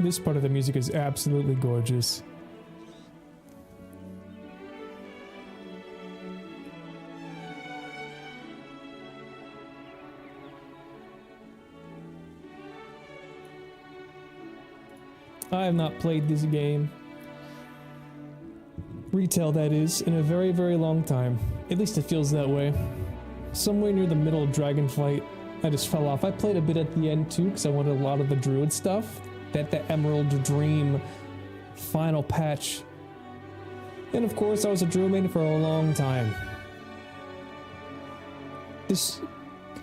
This part of the music is absolutely gorgeous. I have not played this game, retail that is, in a very, very long time. At least it feels that way. Somewhere near the middle of Dragonflight, I just fell off. I played a bit at the end too, because I wanted a lot of the Druid stuff. The Emerald Dream final patch. And of course, I was a Druid main for a long time. This,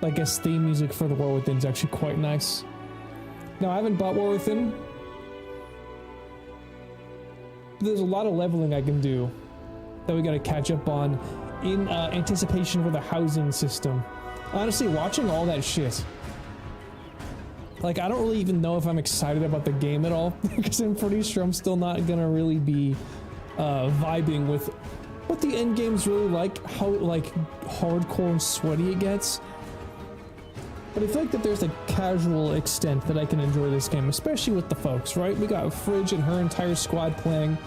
I guess, theme music for the War Within is actually quite nice. Now, I haven't bought War Within. There's a lot of leveling I can do that we gotta catch up on in anticipation for the housing system. Honestly, watching all that shit, like, I don't really even know if I'm excited about the game at all, because I'm pretty sure I'm still not gonna really be vibing with what the end game's really like, how, like, hardcore and sweaty it gets. But I feel like that there's a casual extent that I can enjoy this game, especially with the folks, right? We got Fridge and her entire squad playing.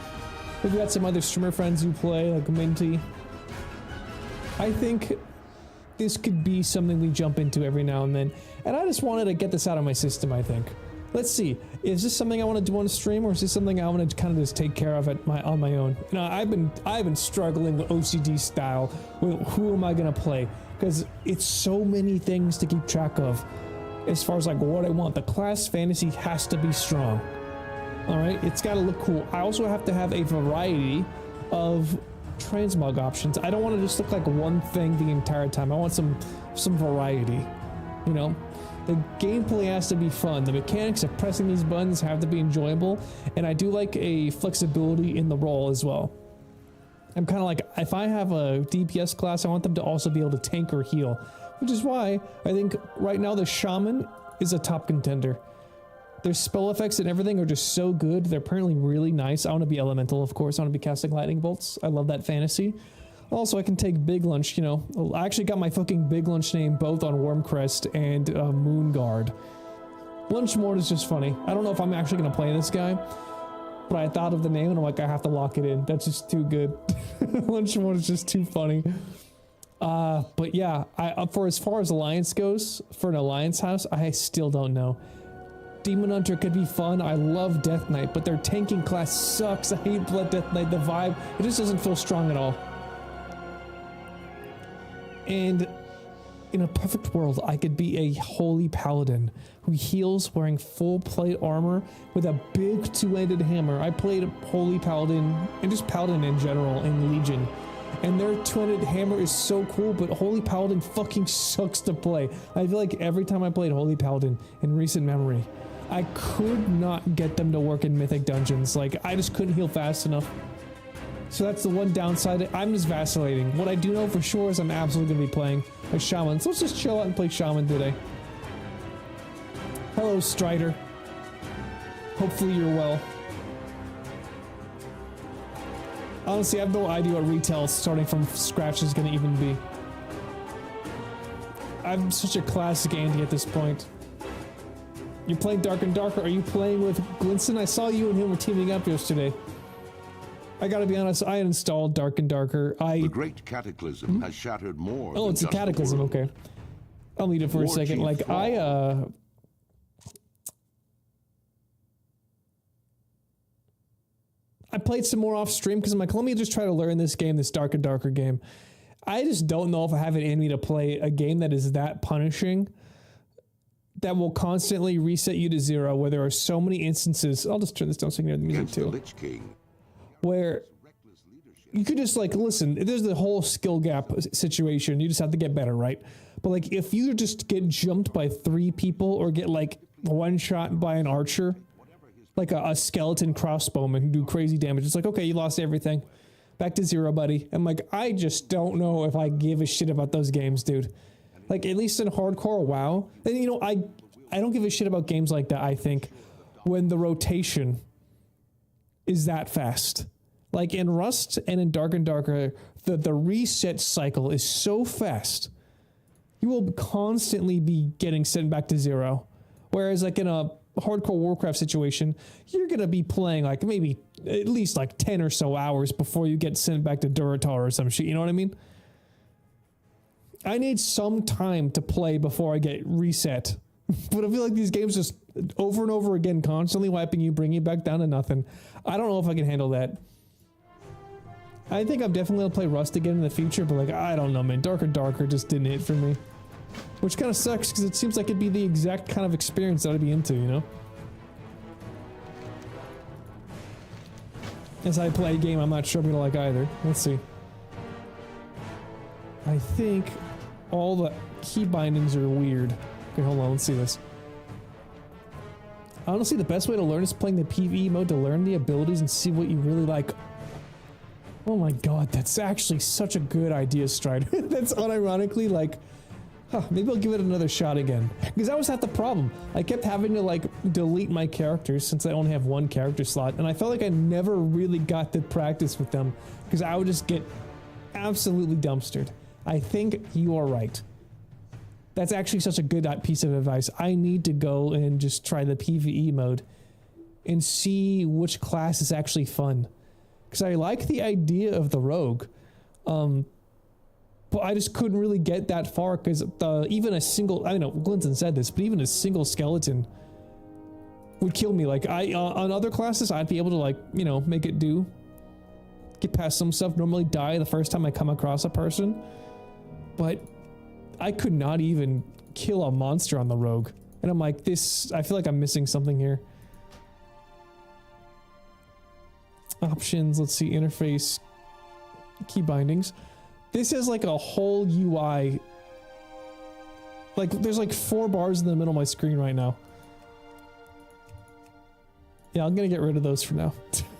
We've got some other streamer friends who play, like Minty. I think this could be something we jump into every now and then. And I just wanted to get this out of my system, I think. Let's see. Is this something I want to do on stream, or is this something I want to kind of just take care of on my own? You know, I've been struggling with OCD style. With who am I gonna play? Because it's so many things to keep track of. As far as like what I want, the class fantasy has to be strong. All right, it's got to look cool. I also have to have a variety of transmog options. I don't want to just look like one thing the entire time. I want some variety. You know, the gameplay has to be fun. The mechanics of pressing these buttons have to be enjoyable, and I do like a flexibility in the role as well. I'm kind of like, if I have a DPS class, I want them to also be able to tank or heal, which is why I think right now the Shaman is a top contender. Their spell effects and everything are just so good. They're apparently really nice. I want to be Elemental, of course. I want to be casting Lightning Bolts. I love that fantasy. Also, I can take Big Lunch, you know. I actually got my fucking Big Lunch name both on Wormcrest and Moonguard. Lunchmort is just funny. I don't know if I'm actually going to play this guy, but I thought of the name and I'm like, I have to lock it in. That's just too good. Lunchmort is just too funny. But yeah, for as far as Alliance goes, for an Alliance house, I still don't know. Demon Hunter could be fun. I love Death Knight, but their tanking class sucks. I hate Blood Death Knight. The vibe, it just doesn't feel strong at all. And in a perfect world, I could be a holy paladin who heals wearing full plate armor with a big two-handed hammer. I played holy paladin and just paladin in general in Legion, and their two-handed hammer is so cool, but holy paladin fucking sucks to play. I feel like every time I played holy paladin in recent memory, I could not get them to work in mythic dungeons. Like, I just couldn't heal fast enough. So that's the one downside. I'm just vacillating. What I do know for sure is I'm absolutely going to be playing a Shaman. So let's just chill out and play Shaman today. Hello, Strider. Hopefully you're well. Honestly, I have no idea what retail starting from scratch is going to even be. I'm such a classic Andy at this point. You're playing Dark and Darker. Are you playing with Glinson? I saw you and him were teaming up yesterday. I gotta be honest, I installed Dark and Darker. The Great Cataclysm has shattered more. Oh, it's a cataclysm, okay. I'll leave it for a second. Like, I played some more off stream because I'm like, let me just try to learn this game, this Dark and Darker game. I just don't know if I have it in me to play a game that is that punishing, that will constantly reset you to zero, where there are so many instances. I'll just turn this down so you can hear the music too. Lich King. Where you could just like, listen, there's the whole skill gap situation. You just have to get better, right? But like, if you just get jumped by 3 people or get like one shot by an archer, like a skeleton crossbowman who do crazy damage, it's like, okay, you lost everything. Back to zero, buddy. I'm like, I just don't know if I give a shit about those games, dude. Like, at least in hardcore WoW. And you know, I don't give a shit about games like that, I think, when the rotation is that fast. Like in Rust and in Dark and Darker, the reset cycle is so fast. You will constantly be getting sent back to zero. Whereas like in a hardcore Warcraft situation, you're going to be playing like maybe at least like 10 or so hours before you get sent back to Durotar or some shit. You know what I mean? I need some time to play before I get reset. But I feel like these games just over and over again, constantly wiping you, bringing you back down to nothing. I don't know if I can handle that. I think I'm definitely going to play Rust again in the future, but like, I don't know, man. Darker Darker just didn't hit for me. Which kind of sucks, because it seems like it'd be the exact kind of experience that I'd be into, you know? As I play a game I'm not sure I'm going to like either. Let's see. I think all the key bindings are weird. Okay, hold on, let's see this. Honestly, the best way to learn is playing the PvE mode to learn the abilities and see what you really like. Oh my god, that's actually such a good idea, Strider. That's unironically like, huh, maybe I'll give it another shot again. Because that was half the problem. I kept having to like delete my characters since I only have one character slot, and I felt like I never really got to practice with them because I would just get absolutely dumpstered. I think you are right. That's actually such a good piece of advice. I need to go and just try the PvE mode and see which class is actually fun. Because I like the idea of the rogue. But I just couldn't really get that far because even a single, I know Glinton said this, but even a single skeleton would kill me. Like on other classes, I'd be able to like, you know, make it do. Get past some stuff, normally die the first time I come across a person. But I could not even kill a monster on the rogue. And I'm like, this, I feel like I'm missing something here. Options, let's see, interface, key bindings. This is like a whole UI. Like, there's like 4 bars in the middle of my screen right now. Yeah, I'm gonna get rid of those for now.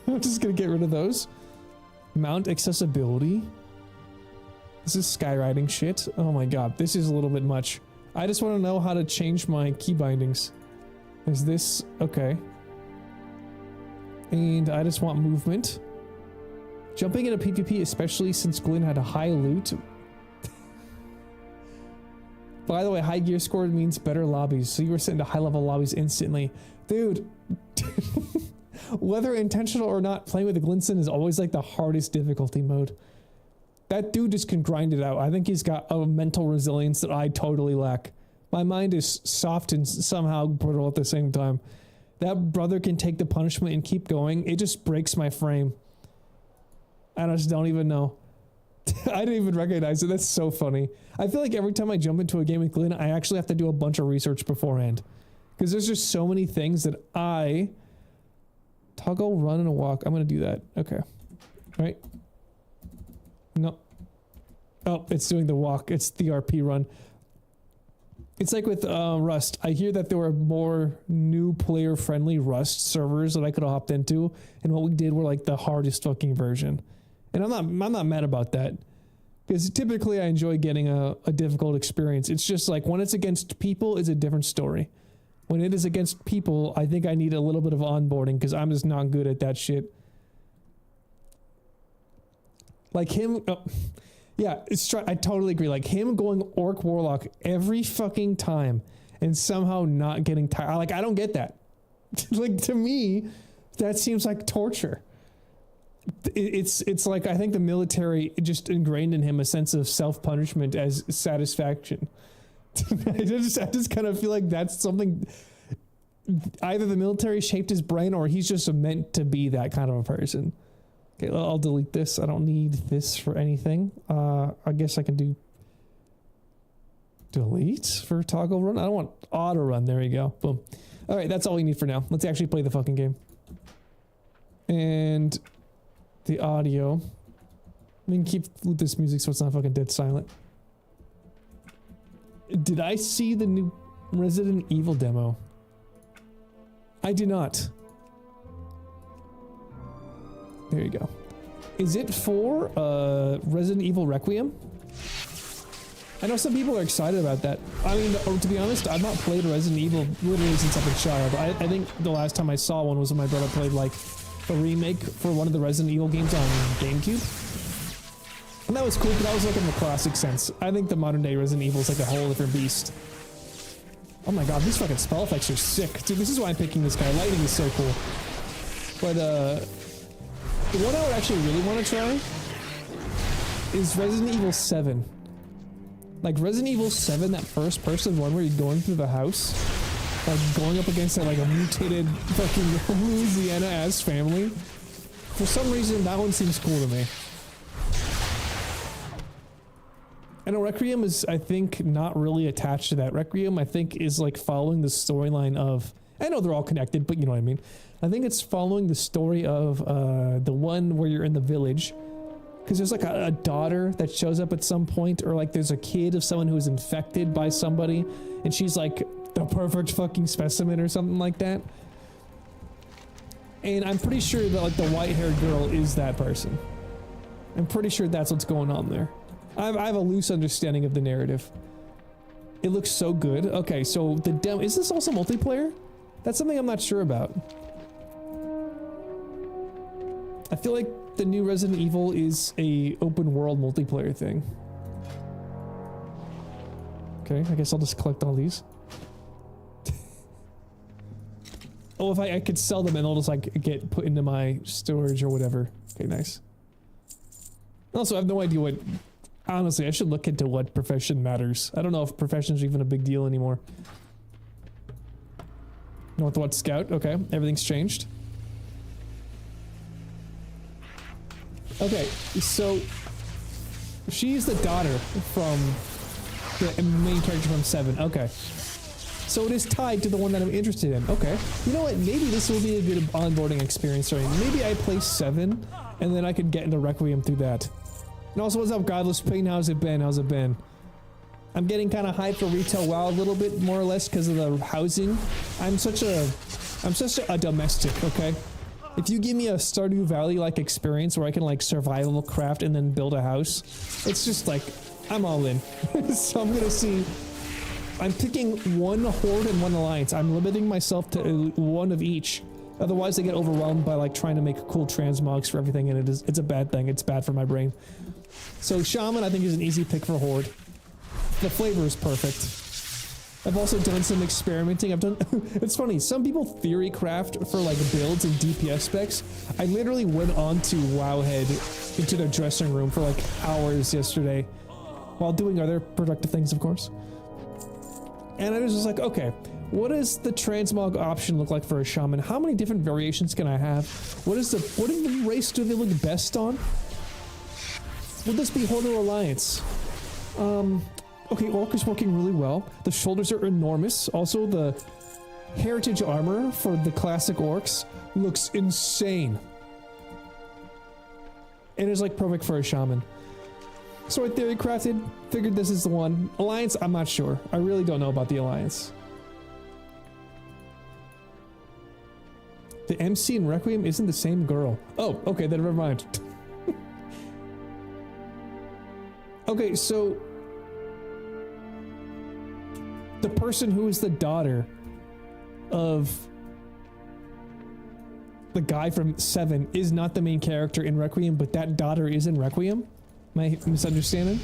I'm just gonna get rid of those. Mount accessibility. This is skywriting shit. Oh my god, this is a little bit much. I just want to know how to change my key bindings. Is this okay? And I just want movement. Jumping into PvP, especially since Glyn had a high loot. By the way, high gear score means better lobbies, so you were sent to high level lobbies instantly. Dude, whether intentional or not, playing with the Glinson is always like the hardest difficulty mode. That dude just can grind it out. I think he's got a mental resilience that I totally lack. My mind is soft and somehow brutal at the same time. That brother can take the punishment and keep going. It just breaks my frame. I just don't even know. I didn't even recognize it. That's so funny. I feel like every time I jump into a game with Glyn, I actually have to do a bunch of research beforehand. Because there's just so many things that I... Toggle, run, and a walk. I'm going to do that. Okay. Right? No. Oh, it's doing the walk. It's the RP run. It's like with Rust. I hear that there were more new player-friendly Rust servers that I could have hopped into, and what we did were like the hardest fucking version. And I'm not mad about that, because typically I enjoy getting a difficult experience. It's just like when it's against people, it's a different story. When it is against people, I think I need a little bit of onboarding because I'm just not good at that shit. Like him, yeah, I totally agree. Like him going Orc Warlock every fucking time and somehow not getting tired. Like, I don't get that. Like, to me, that seems like torture. It's like, I think the military just ingrained in him a sense of self-punishment as satisfaction. I just kind of feel like that's something, either the military shaped his brain or he's just meant to be that kind of a person. Okay, I'll delete this. I don't need this for anything. I guess I can do delete for toggle run. I don't want auto run. There you go. Boom. All right, that's all we need for now. Let's actually play the fucking game. And the audio. I mean, keep this music so it's not fucking dead silent. Did I see the new Resident Evil demo? I did not. There you go. Is it for Resident Evil Requiem? I know some people are excited about that. I mean, to be honest, I've not played Resident Evil literally since I've been a child. I think the last time I saw one was when my brother played like a remake for one of the Resident Evil games on GameCube. And that was cool, but that was like in the classic sense. I think the modern day Resident Evil is like a whole different beast. Oh my god, these fucking spell effects are sick. Dude, this is why I'm picking this guy. Lightning is so cool. But, the one I would actually really want to try is Resident Evil 7. Like, Resident Evil 7, that first person one where you're going through the house, like, going up against that, like, a mutated fucking Louisiana-ass family. For some reason, that one seems cool to me. I know Requiem is, I think, not really attached to that. Requiem, I think, is like following the storyline of... I know they're all connected, but you know what I mean. I think it's following the story of the one where you're in the village. Because there's like a daughter that shows up at some point, or like there's a kid of someone who is infected by somebody, and she's like the perfect fucking specimen or something like that. And I'm pretty sure that like the white-haired girl is that person. I'm pretty sure that's what's going on there. I have a loose understanding of the narrative. It looks so good. Okay, so the demo... Is this also multiplayer? That's something I'm not sure about. I feel like the new Resident Evil is a open world multiplayer thing. Okay, I guess I'll just collect all these. Oh, if I could sell them and they'll just like get put into my storage or whatever. Okay, nice. Also, I have no idea what... Honestly, I should look into what profession matters. I don't know if profession's even a big deal anymore. Northwest Scout, okay, everything's changed. Okay, so she's the daughter from the main character from 7, okay. So it is tied to the one that I'm interested in, okay. You know what, maybe this will be a good onboarding experience, right? Maybe I play 7, and then I could get into Requiem through that. And also, what's up, Godless Pain? How's it been? How's it been? I'm getting kind of hyped for Retail WoW a little bit, more or less, because of the housing. I'm such a domestic, okay? If you give me a Stardew Valley-like experience where I can, like, survival craft and then build a house, it's just, like, I'm all in. So I'm gonna see... I'm picking one Horde and one Alliance. I'm limiting myself to one of each. Otherwise, I get overwhelmed by, like, trying to make cool transmogs for everything, and it's a bad thing. It's bad for my brain. So Shaman, I think, is an easy pick for Horde. The flavor is perfect. I've also done some experimenting. It's funny, some people theory craft for like builds and DPS specs. I literally went on to Wowhead into their dressing room for like hours yesterday while doing other productive things, of course. And I was just like, okay, what does the transmog option look like for a Shaman? How many different variations can I have? What is the race do they look best on? Would this be Horde or Alliance? Okay, Orc is working really well. The shoulders are enormous. Also, the heritage armor for the classic Orcs looks insane. And it's like perfect for a Shaman. So I theory crafted, figured this is the one. Alliance, I'm not sure. I really don't know about the Alliance. The MC in Requiem isn't the same girl. Oh, okay, then never mind. Okay, so the person who is the daughter of the guy from 7 is not the main character in Requiem, but that daughter is in Requiem? Am I misunderstanding?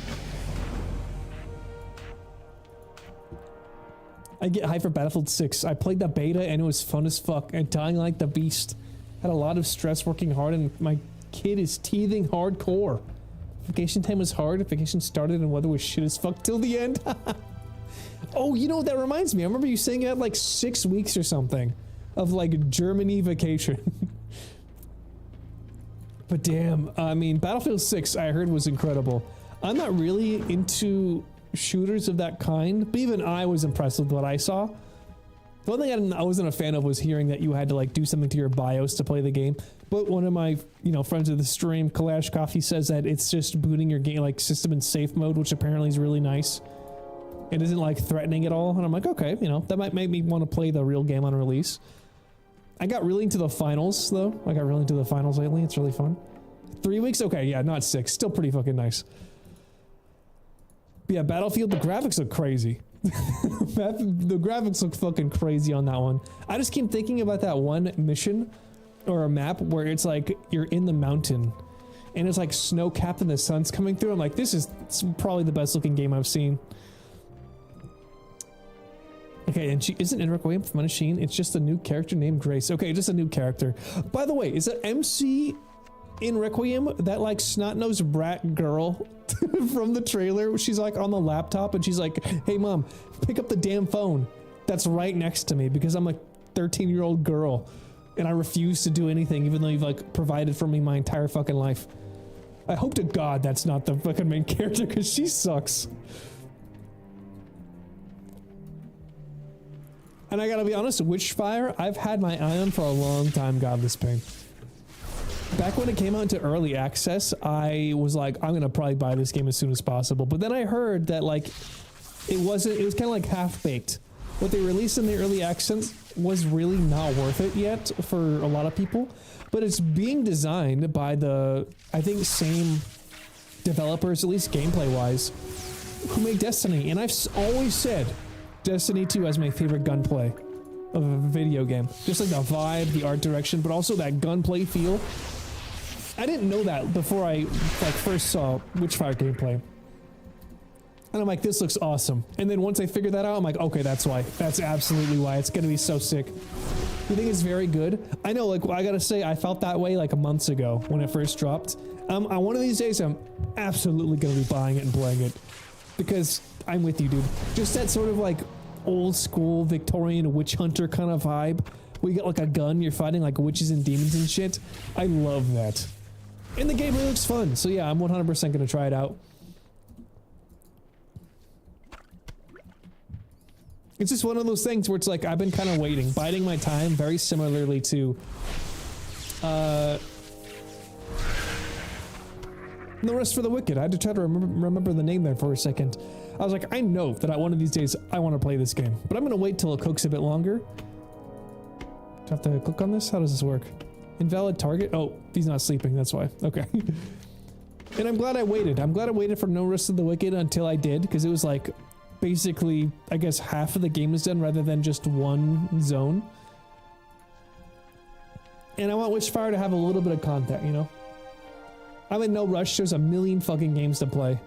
I get hyped for Battlefield 6. I played the beta and it was fun as fuck. And dying like the beast. Had a lot of stress working hard and my kid is teething hardcore. Vacation time was hard. Vacation started and weather was shit as fuck till the end. Oh, you know, that reminds me. I remember you saying you had like 6 weeks or something of like Germany vacation. But damn, I mean, Battlefield 6 I heard was incredible. I'm not really into shooters of that kind, but even I was impressed with what I saw. The one thing I wasn't a fan of was hearing that you had to like do something to your BIOS to play the game. But one of my, friends of the stream, Kalashkov, he says that it's just booting your game like system in safe mode, which apparently is really nice. It isn't like threatening at all. And I'm like, okay, that might make me want to play the real game on release. I got really into the finals though. I got really into the finals lately. It's really fun. 3 weeks? Okay, yeah, not 6. Still pretty fucking nice. But yeah, Battlefield, the graphics look crazy. The graphics look fucking crazy on that one. I just keep thinking about that one mission or a map where it's like you're in the mountain and it's like snow capped and the sun's coming through. I'm like, it's probably the best looking game I've seen. Okay, and she isn't in Requiem from a Machine. It's just a new character named Grace. Okay, just a new character. By the way, is it MC in Requiem, that like snot-nosed brat girl from the trailer? She's like on the laptop and she's like, hey mom, pick up the damn phone that's right next to me because I'm a 13-year-old girl and I refuse to do anything even though you've like provided for me my entire fucking life. I hope to God that's not the fucking main character because she sucks. And I gotta be honest, Witchfire, I've had my eye on for a long time, Godless Pain. Back when it came out into early access, I was like, I'm gonna probably buy this game as soon as possible. But then I heard that like, it was kind of like half-baked. What they released in the early access was really not worth it yet for a lot of people. But it's being designed by the, I think, same developers, at least gameplay-wise, who made Destiny. And I've always said Destiny 2 as my favorite gunplay of a video game. Just like the vibe, the art direction, but also that gunplay feel. I didn't know that before I like first saw Witchfire gameplay. And I'm like, this looks awesome. And then once I figured that out, I'm like, okay, that's why. That's absolutely why. It's gonna be so sick. You think it's very good? I know, like, I gotta say, I felt that way like months ago when it first dropped. One of these days, I'm absolutely gonna be buying it and playing it. Because I'm with you, dude. Just that sort of like old school Victorian witch hunter kind of vibe. Where you get like a gun, you're fighting like witches and demons and shit. I love that. And the game really looks fun. So yeah, I'm 100% gonna try it out. It's just one of those things where it's like, I've been kind of waiting, biding my time, very similarly to, No Rest for the Wicked. I had to try to remember the name there for a second. I was like, I know that one of these days I want to play this game, but I'm going to wait till it cooks a bit longer. Do I have to click on this? How does this work? Invalid target? Oh, he's not sleeping, that's why. Okay. And I'm glad I waited. I'm glad I waited for No Rest for the Wicked until I did, because it was like, basically, I guess half of the game is done rather than just one zone. And I want Witchfire to have a little bit of content, you know? I'm in no rush. There's a million fucking games to play.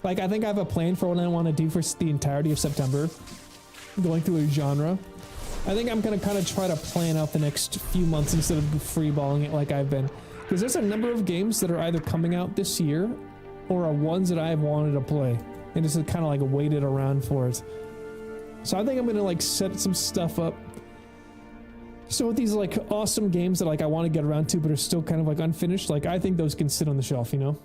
Like, I think I have a plan for what I want to do for the entirety of September. Going through a genre. I think I'm going to kind of try to plan out the next few months instead of freeballing it like I've been. Because there's a number of games that are either coming out this year or are ones that I've wanted to play. And just kind of like waited around for it. So I think I'm going to like set some stuff up. So with these like awesome games that like I want to get around to but are still kind of like unfinished, like I think those can sit on the shelf, you know?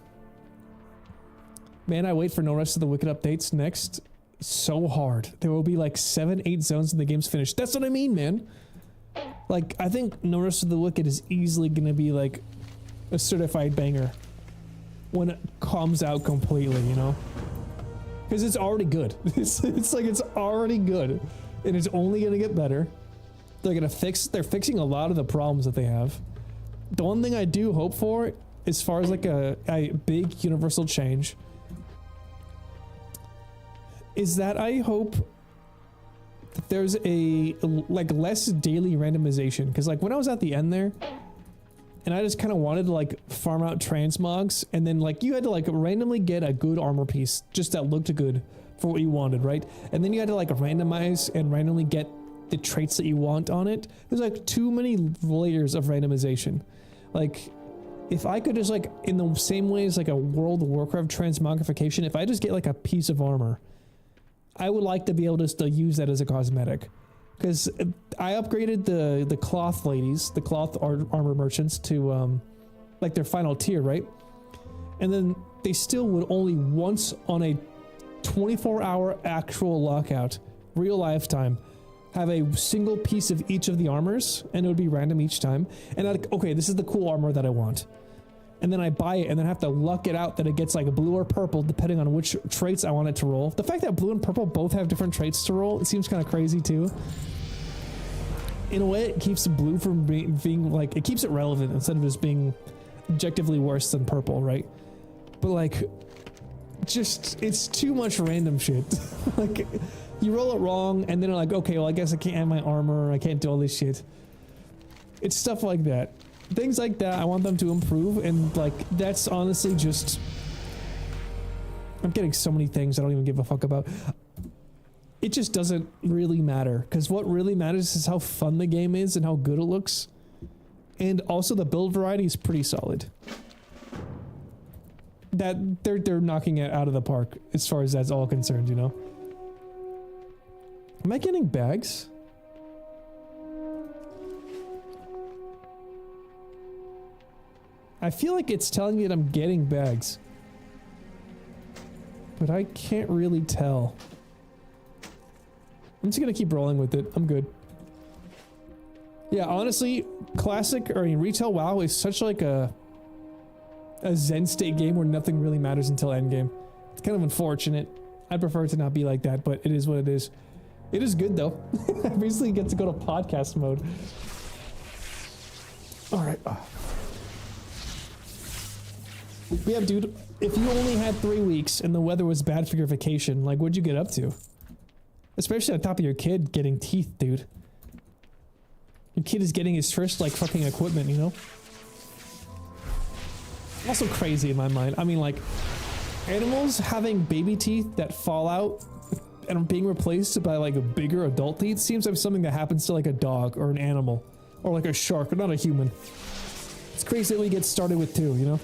Man, I wait for No Rest of the Wicked updates next so hard. There will be like 7-8 zones and the game's finished. That's what I mean, man. Like, I think No Rest of the Wicked is easily going to be like a certified banger when it comes out completely, you know? Because it's already good. It's like it's already good. And it's only going to get better. They're fixing a lot of the problems that they have. The one thing I do hope for, as far as like a big universal change, is that I hope that there's a like less daily randomization. Because like when I was at the end there, and I just kind of wanted to like farm out transmogs, and then like you had to like randomly get a good armor piece just that looked good for what you wanted, right? And then you had to like randomize and randomly get the traits that you want on it. There's like too many layers of randomization. Like if I could just like, in the same way as like a World of Warcraft transmogrification, if I just get like a piece of armor, I would like to be able to still use that as a cosmetic. Because I upgraded the cloth ladies, the cloth armor merchants to like their final tier, right? And then they still would only once on a 24-hour actual lockout, real lifetime, have a single piece of each of the armors, and it would be random each time. And I'd, okay, this is the cool armor that I want. And then I buy it, and then have to luck it out that it gets like blue or purple, depending on which traits I want it to roll. The fact that blue and purple both have different traits to roll, it seems kind of crazy too. In a way, it keeps blue from being like, it keeps it relevant instead of just being objectively worse than purple, right? But like, just, it's too much random shit. Like, you roll it wrong, and then you're like, okay, well, I guess I can't have my armor, I can't do all this shit. It's stuff like that. Things like that, I want them to improve, and like, that's honestly just... I'm getting so many things I don't even give a fuck about. it just doesn't really matter, because what really matters is how fun the game is and how good it looks. And also the build variety is pretty solid. That they're knocking it out of the park as far as that's all concerned, you know? Am I getting bags? I feel like it's telling me that I'm getting bags. But I can't really tell. I'm just gonna keep rolling with it. I'm good. Yeah, honestly, classic, or retail WoW is such like a Zen state game where nothing really matters until endgame. It's kind of unfortunate. I'd prefer it to not be like that, but it is what it is. It is good though. I basically get to go to podcast mode. Alright. Yeah, dude, if you only had 3 weeks and the weather was bad for your vacation, like, what'd you get up to? Especially on top of your kid getting teeth, dude. Your kid is getting his first, like, fucking equipment, you know? Also crazy in my mind. I mean, like, animals having baby teeth that fall out and are being replaced by, like, a bigger adult teeth seems like something that happens to, like, a dog or an animal. Or, like, a shark, but not a human. It's crazy that we get started with 2, you know?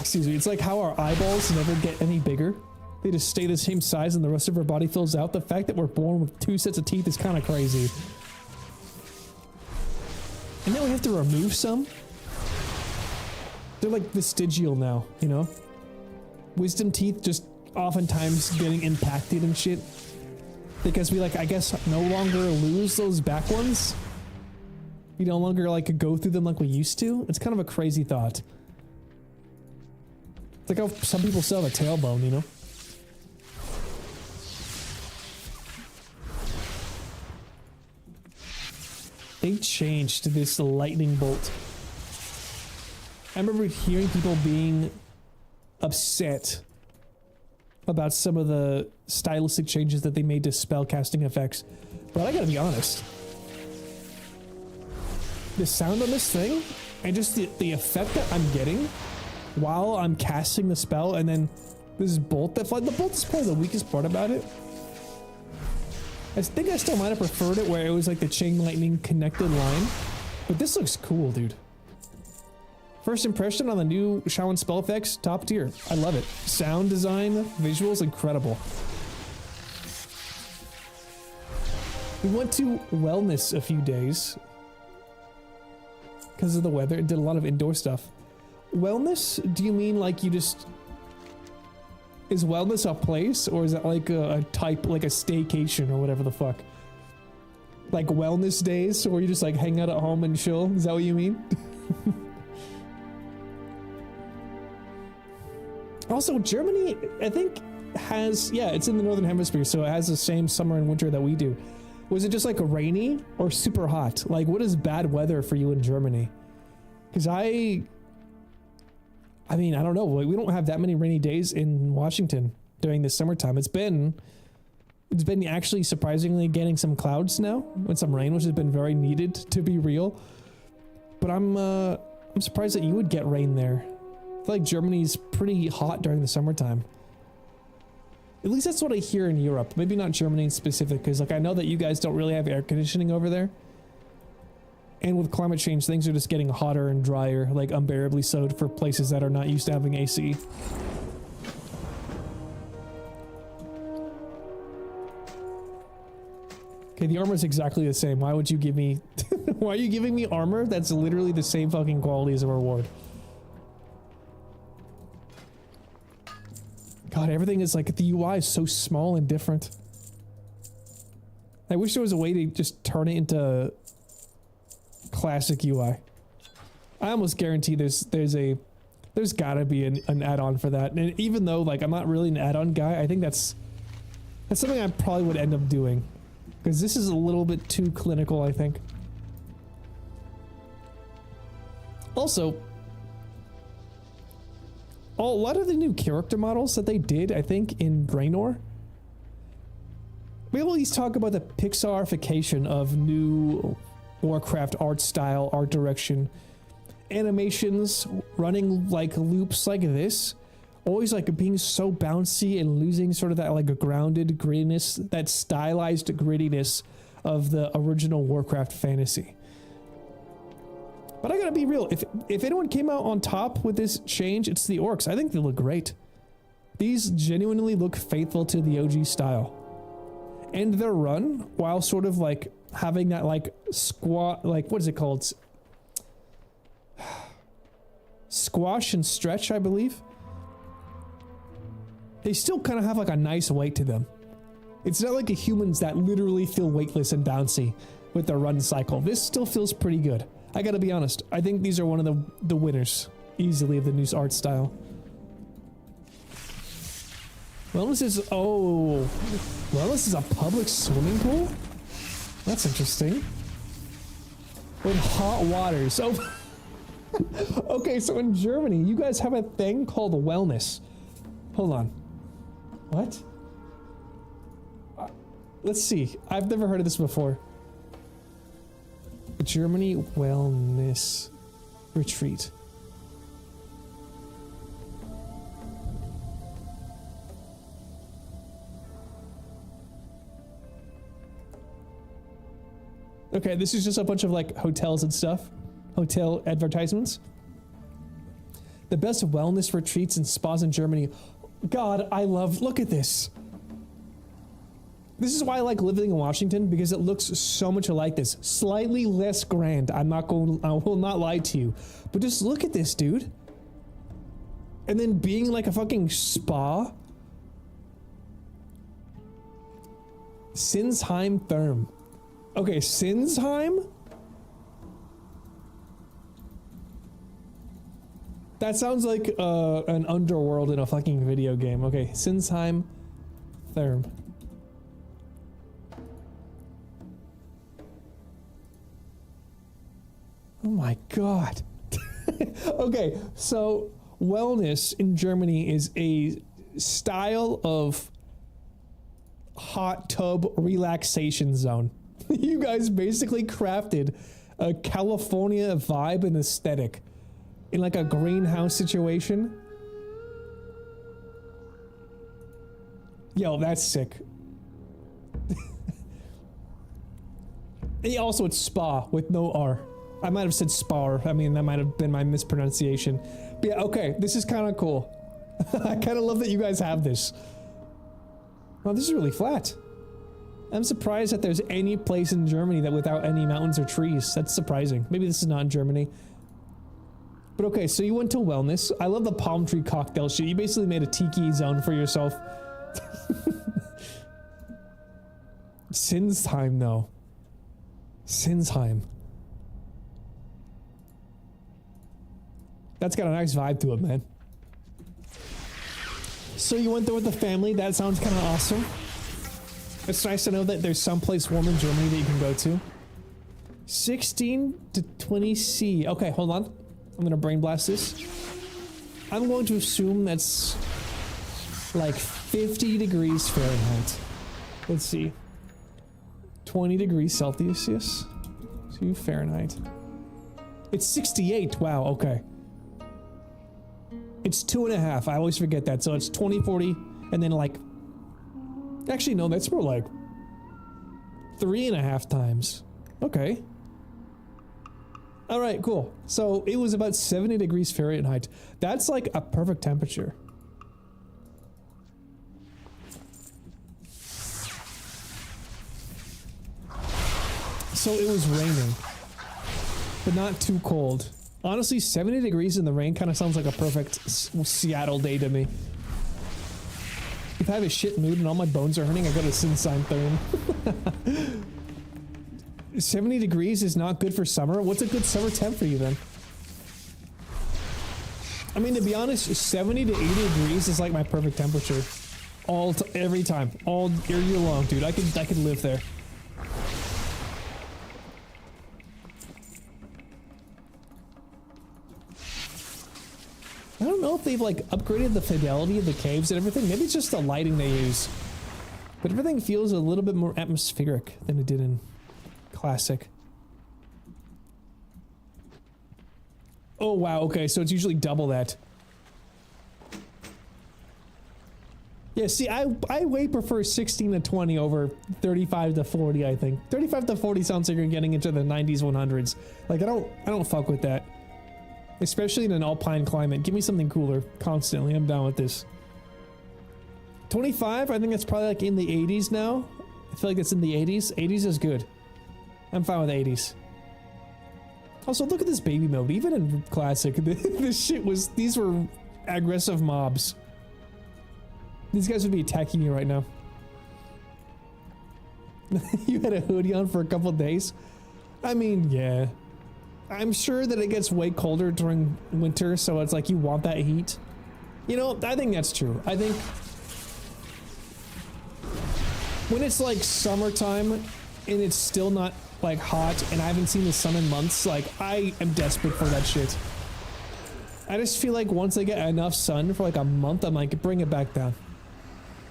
Excuse me. It's like how our eyeballs never get any bigger. They just stay the same size and the rest of our body fills out. The fact that we're born with 2 sets of teeth is kind of crazy. And then we have to remove some. They're like vestigial now, you know? Wisdom teeth just oftentimes getting impacted and shit. Because we, like, I guess no longer lose those back ones. We no longer, like, go through them like we used to. It's kind of a crazy thought. It's like how some people still have a tailbone, you know? They changed this lightning bolt. I remember hearing people being upset about some of the stylistic changes that they made to spellcasting effects. But I gotta be honest. The sound on this thing, and just the effect that I'm getting while I'm casting the spell, and then this bolt that flies. The bolt is probably the weakest part about it. I think I still might have preferred it where it was like the chain lightning connected line. But this looks cool, dude. First impression on the new Shaman spell effects, top tier. I love it. Sound design, visuals, incredible. We went to wellness a few days because of the weather. Did a lot of indoor stuff. Wellness? Do you mean like you just... Is wellness a place, or is it like a type, like a staycation or whatever the fuck? Like wellness days, where you just like hang out at home and chill? Is that what you mean? Also, Germany, I think, has... Yeah, it's in the Northern Hemisphere, so it has the same summer and winter that we do. Was it just like rainy or super hot? Like, what is bad weather for you in Germany? Because I mean, I don't know. We don't have that many rainy days in Washington during the summertime. It's been actually surprisingly getting some clouds now and some rain, which has been very needed, to be real. But I'm surprised that you would get rain there. I feel like Germany's pretty hot during the summertime. At least that's what I hear in Europe. Maybe not Germany in specific, because like I know that you guys don't really have air conditioning over there. And with climate change, things are just getting hotter and drier, like unbearably so for places that are not used to having AC. Okay, the armor is exactly the same. Why would you give me... Why are you giving me armor that's literally the same fucking quality as a reward? God, everything is like... The UI is so small and different. I wish there was a way to just turn it into... classic UI. I almost guarantee there's gotta be an add-on for that. And even though like I'm not really an add-on guy, I think that's something I probably would end up doing, because this is a little bit too clinical, I think. Also, a lot of the new character models that they did, I think, in Draenor, we always talk about the Pixarification of new Warcraft art style, art direction, animations running like loops like this always like being so bouncy and losing sort of that like a grounded grittiness, that stylized grittiness of the original Warcraft fantasy. But I gotta be real, if anyone came out on top with this change, it's the orcs. I think they look great. These genuinely look faithful to the OG style. And their run, while sort of like having that like like what is it called? Squash and stretch, I believe. They still kind of have like a nice weight to them. It's not like the humans that literally feel weightless and bouncy with their run cycle. This still feels pretty good. I gotta be honest. I think these are one of the winners easily of the new art style. Wellness is wellness is a public swimming pool? That's interesting. With hot water. So okay, so in Germany, you guys have a thing called wellness. Hold on. What? Let's see. I've never heard of this before. Germany Wellness Retreat. Okay, this is just a bunch of like hotels and stuff. Hotel advertisements. The best wellness retreats and spas in Germany. God, look at this. This is why I like living in Washington, because it looks so much like this. Slightly less grand. I will not lie to you. But just look at this, dude. And then being like a fucking spa. Sinsheim Therm. Okay, Sinsheim? That sounds like an underworld in a fucking video game. Okay, Sinsheim Therm. Oh my god. Okay, so wellness in Germany is a style of hot tub relaxation zone. You guys basically crafted a California vibe and aesthetic in like a greenhouse situation. Yo, that's sick. And also it's spa with no R. I might have said spar. I mean, that might have been my mispronunciation. But yeah, okay, this is kind of cool. I kind of love that you guys have this. Well, this is really flat. I'm surprised that there's any place in Germany that without any mountains or trees. That's surprising. Maybe this is not in Germany. But okay, so you went to wellness. I love the palm tree cocktail shit. You basically made a tiki zone for yourself. Sinsheim, though. Sinsheim. That's got a nice vibe to it, man. So you went there with the family. That sounds kind of awesome. It's nice to know that there's someplace warm in Germany that you can go to. 16 to 20 C. Okay, hold on. I'm gonna brain blast this. I'm going to assume that's like 50 degrees Fahrenheit. Let's see. 20 degrees Celsius to Fahrenheit. It's 68. Wow, okay. It's 2.5. I always forget that. So it's 20, 40, and then like... Actually, no, that's more like 3.5 times. Okay. All right, cool. So it was about 70 degrees Fahrenheit. That's like a perfect temperature. So it was raining, but not too cold. Honestly, 70 degrees in the rain kind of sounds like a perfect Seattle day to me. If I have a shit mood and all my bones are hurting, I go to Sinsheim Therm. 70 degrees is not good for summer. What's a good summer temp for you then? I mean, to be honest, 70 to 80 degrees is like my perfect temperature. Every time. All year long, dude. I could live there. I don't know if they've like upgraded the fidelity of the caves and everything. Maybe it's just the lighting they use. But everything feels a little bit more atmospheric than it did in Classic. Oh wow, okay, so it's usually double that. Yeah, see, I way prefer 16 to 20 over 35 to 40, I think. 35 to 40 sounds like you're getting into the 90s, 100s. Like, I don't fuck with that. Especially in an alpine climate. Give me something cooler constantly. I'm down with this. 25, I think that's probably like in the 80s now. I feel like it's in the 80s. 80s is good. I'm fine with 80s. Also, look at this baby mode. Even in classic, this shit was, these were aggressive mobs. These guys would be attacking you right now. You had a hoodie on for a couple days? I mean, yeah. I'm sure that it gets way colder during winter, so it's like you want that heat. You know, I think that's true. I think when it's like summertime and it's still not like hot and I haven't seen the sun in months, like I am desperate for that shit. I just feel like once I get enough sun for like a month, I'm like, bring it back down.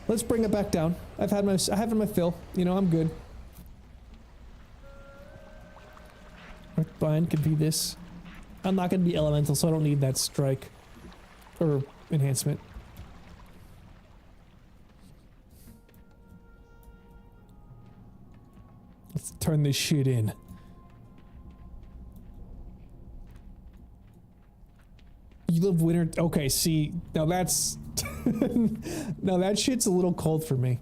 Let's bring it back down. I have my fill. You know, I'm good. Bind could be this. I'm not gonna be elemental, so I don't need that strike or enhancement. Let's turn this shit in. You live winter. Okay, see, now that's now that shit's a little cold for me.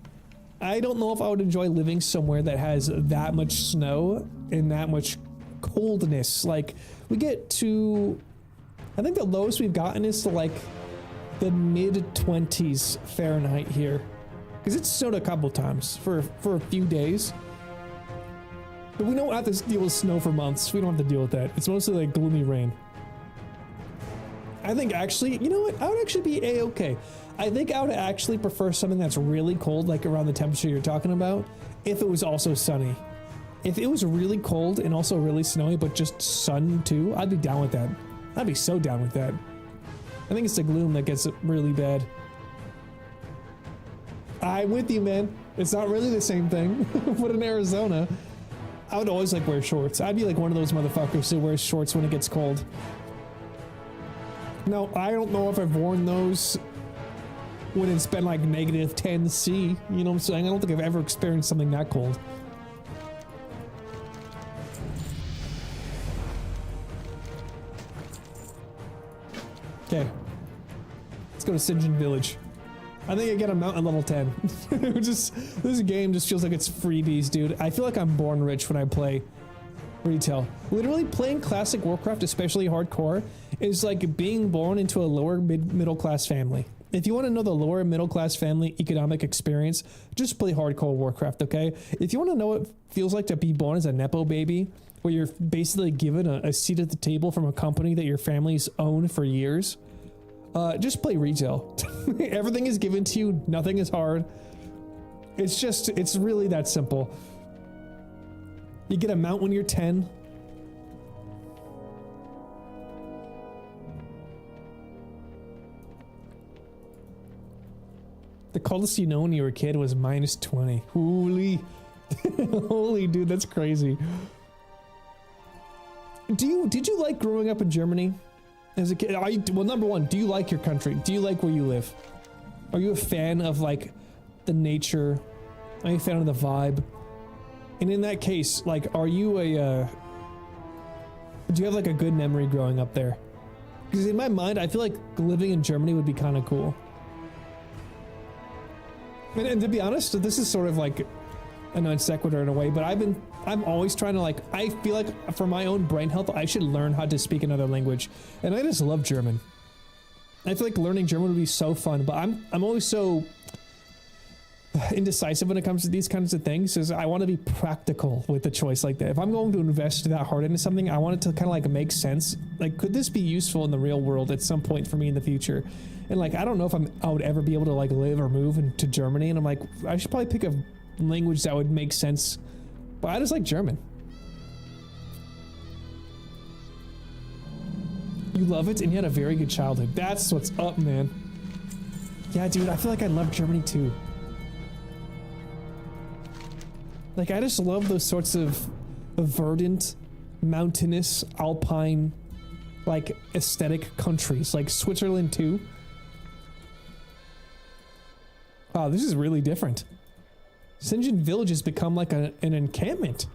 I don't know if I would enjoy living somewhere that has that much snow and that much coldness. Like, we get to, I think the lowest we've gotten is to like the mid-20s Fahrenheit here, because it's snowed a couple times for a few days. But we don't have to deal with snow for months. We don't have to deal with that. It's mostly like gloomy rain. I think actually, you know what? I would actually be a-okay. I think I would actually prefer something that's really cold, like around the temperature you're talking about, if it was also sunny. If it was really cold and also really snowy, but just sun too, I'd be down with that. I'd be so down with that. I think it's the gloom that gets really bad. I'm with you, man. It's not really the same thing. But in Arizona, I would always like wear shorts. I'd be like one of those motherfuckers who wears shorts when it gets cold. No, I don't know if I've worn those when it's been like negative 10°C. You know what I'm saying? I don't think I've ever experienced something that cold. Okay. Let's go to Sinjin Village. I think I get a mount at level 10. This game just feels like it's freebies, dude. I feel like I'm born rich when I play retail. Literally playing classic Warcraft, especially hardcore, is like being born into a lower middle class family. If you want to know the lower middle class family economic experience, just play hardcore Warcraft, okay? If you want to know what it feels like to be born as a Nepo baby, where you're basically given a seat at the table from a company that your family's owned for years, just play retail. Everything is given to you, nothing is hard. It's really that simple. You get a mount when you're 10. The coldest you know when you were a kid was -20. Holy, holy dude, that's crazy. Did you like growing up in Germany as a kid? Well, number one, do you like your country? Do you like where you live? Are you a fan of like the nature? Are you a fan of the vibe? And in that case, like, are you do you have like a good memory growing up there? Because in my mind, I feel like living in Germany would be kind of cool. And to be honest, this is sort of like a non sequitur in a way, but I'm always trying to like, I feel like for my own brain health, I should learn how to speak another language. And I just love German. I feel like learning German would be so fun, but I'm always so indecisive when it comes to these kinds of things, is I want to be practical with a choice like that. If I'm going to invest that hard into something, I want it to kind of like make sense. Like, could this be useful in the real world at some point for me in the future? And like, I don't know if I would ever be able to like live or move into Germany. And I'm like, I should probably pick a language that would make sense. But I just like German. You love it and you had a very good childhood. That's what's up, man. Yeah, dude, I feel like I love Germany too. Like, I just love those sorts of verdant, mountainous, alpine, like, aesthetic countries, like Switzerland too. Oh, this is really different. Sinjin Village has become like an encampment.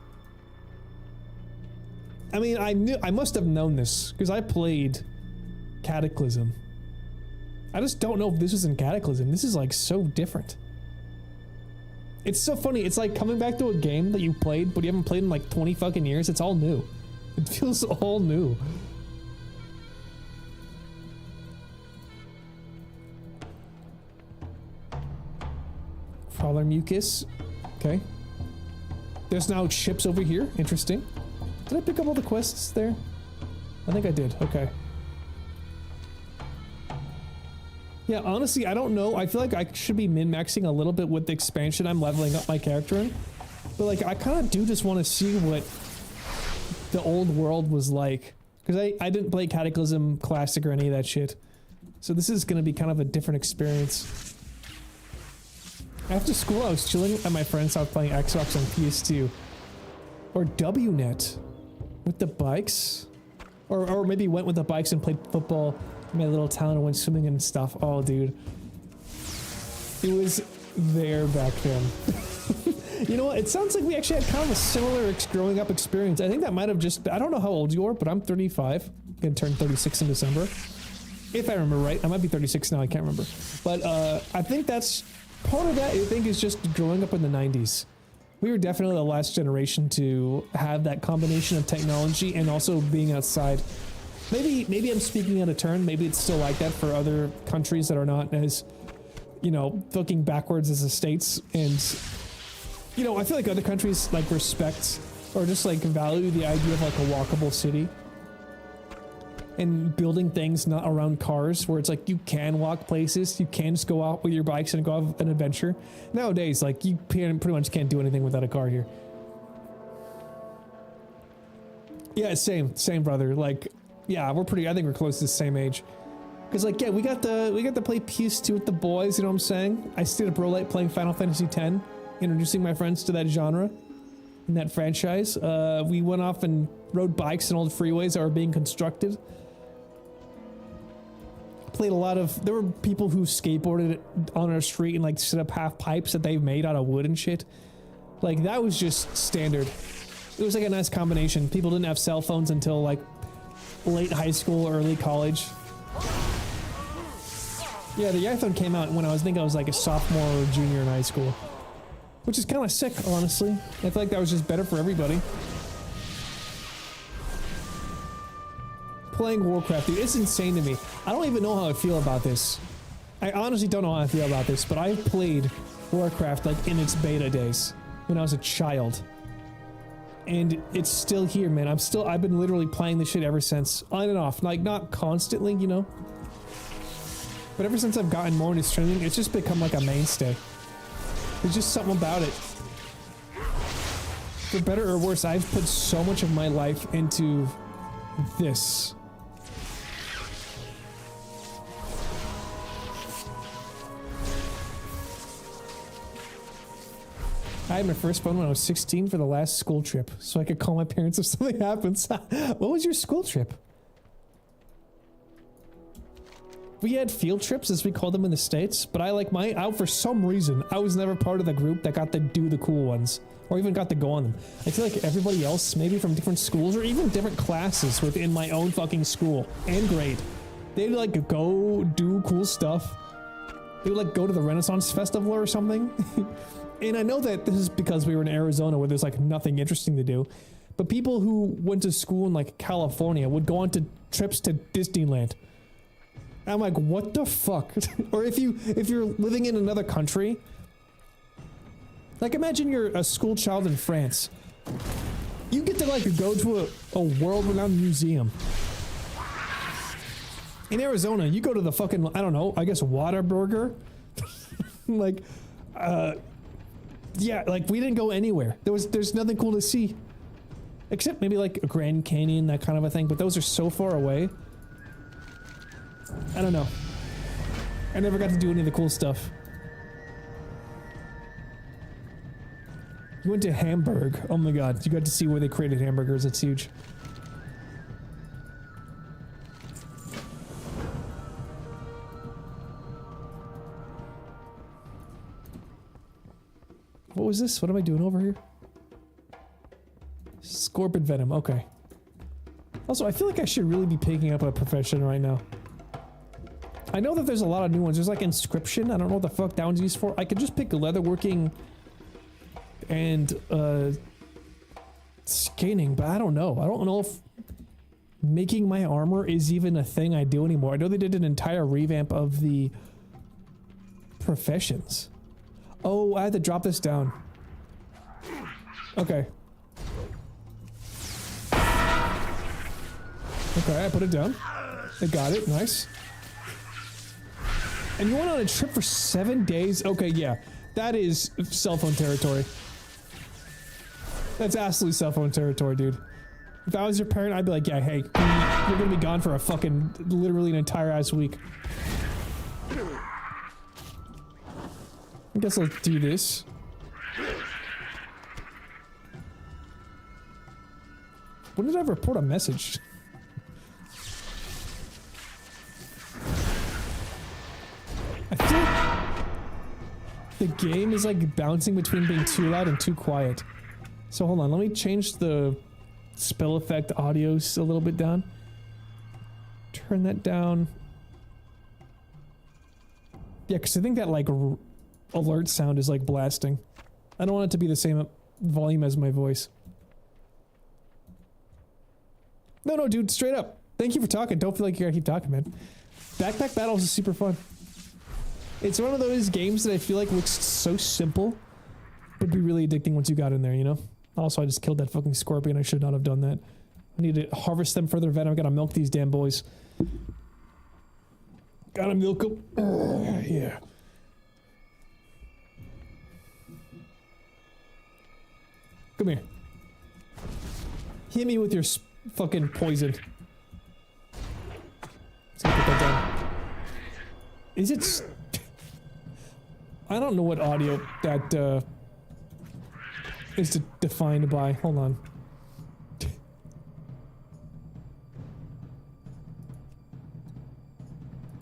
I mean, I must have known this because I played Cataclysm. I just don't know if this was in Cataclysm. This is like so different. It's so funny. It's like coming back to a game that you played, but you haven't played in like 20 fucking years. It's all new. It feels all new. Father Mucus. Okay. There's now ships over here. Interesting. Did I pick up all the quests there? I think I did. Okay. Yeah, honestly, I don't know. I feel like I should be min-maxing a little bit with the expansion I'm leveling up my character in. But like, I kind of do just want to see what the old world was like. Because I didn't play Cataclysm Classic or any of that shit. So this is going to be kind of a different experience. After school, I was chilling at my friend's house playing Xbox on PS2. Or WNet. With the bikes? Or maybe went with the bikes and played football in my little town and went swimming and stuff. Oh, dude. It was there back then. You know what? It sounds like we actually had kind of a similar growing up experience. I think that might have just... I don't know how old you are, but I'm 35. I'm gonna turn 36 in December. If I remember right. I might be 36 now. I can't remember. But I think that's... Part of that, I think, is just growing up in the 90s. We were definitely the last generation to have that combination of technology and also being outside. Maybe I'm speaking out of turn. Maybe it's still like that for other countries that are not as, you know, looking backwards as the States. And, you know, I feel like other countries, like, respect or just, like, value the idea of, like, a walkable city. And building things not around cars where it's like you can walk places, you can just go out with your bikes and go have an adventure. Nowadays, like, you pretty much can't do anything without a car here. Yeah, same brother. Like, yeah, I think we're close to the same age. Cause like, yeah, we got to play PS2 with the boys, you know what I'm saying? I stayed up real late playing Final Fantasy X, introducing my friends to that genre and that franchise. We went off and rode bikes in old freeways that were being constructed. Played a lot of... There were people who skateboarded on our street and like set up half pipes that they've made out of wood and shit. Like, that was just standard. It was like a nice combination. People didn't have cell phones until like late high school, early college. Yeah, the iPhone came out when I think I was like a sophomore or junior in high school. Which is kind of sick, honestly. I feel like that was just better for everybody. Playing Warcraft, dude, it's insane to me. I don't even know how I feel about this. I honestly don't know how I feel about this, but I played Warcraft like in its beta days when I was a child. And it's still here, man. I've been literally playing this shit ever since. On and off. Like, not constantly, you know? But ever since I've gotten more into streaming, it's just become like a mainstay. There's just something about it. For better or worse, I've put so much of my life into this. I had my first phone when I was 16 for the last school trip, so I could call my parents if something happens. What was your school trip? We had field trips, as we called them in the States, but for some reason, I was never part of the group that got to do the cool ones, or even got to go on them. I feel like everybody else, maybe from different schools, or even different classes within my own fucking school and grade, they'd like go do cool stuff. They would like go to the Renaissance Festival or something. And I know that this is because we were in Arizona where there's like nothing interesting to do. But people who went to school in like California would go on to trips to Disneyland. And I'm like, what the fuck? Or if you're living in another country, like imagine you're a school child in France. You get to like go to a world-renowned museum. In Arizona, you go to the fucking, I don't know, I guess Whataburger. Like, yeah, like we didn't go anywhere. There's nothing cool to see. Except maybe like a Grand Canyon, that kind of a thing, but those are so far away. I don't know. I never got to do any of the cool stuff. You went to Hamburg. Oh my god, you got to see where they created hamburgers. It's huge. was this? What am I doing over here? Scorpion venom, okay. Also, I feel like I should really be picking up a profession right now. I know that there's a lot of new ones. There's like inscription. I don't know what the fuck that one's used for. I could just pick leatherworking and scanning, but I don't know. I don't know if making my armor is even a thing I do anymore. I know they did an entire revamp of the professions. Oh, I had to drop this down. Okay. Okay, I put it down. I got it, nice. And you went on a trip for 7 days? Okay, yeah. That is cell phone territory. That's absolutely cell phone territory, dude. If I was your parent, I'd be like, yeah, hey, you're gonna be gone for a fucking, literally an entire ass week. I guess let's do this. When did I report a message? I feel like the game is like bouncing between being too loud and too quiet. So hold on, let me change the spell effect audios a little bit down. Turn that down. Yeah, because I think that like alert sound is like blasting. I don't want it to be the same volume as my voice. No, dude, straight up. Thank you for talking. Don't feel like you gotta keep talking, man. Backpack Battles is super fun. It's one of those games that I feel like looks so simple, but be really addicting once you got in there, you know? Also, I just killed that fucking scorpion. I should not have done that. I need to harvest them for their venom. I gotta milk these damn boys. Gotta milk them. Yeah. Come here. Hit me with your fucking poison. Let's put that down. Is it... I don't know what audio that is defined by. Hold on.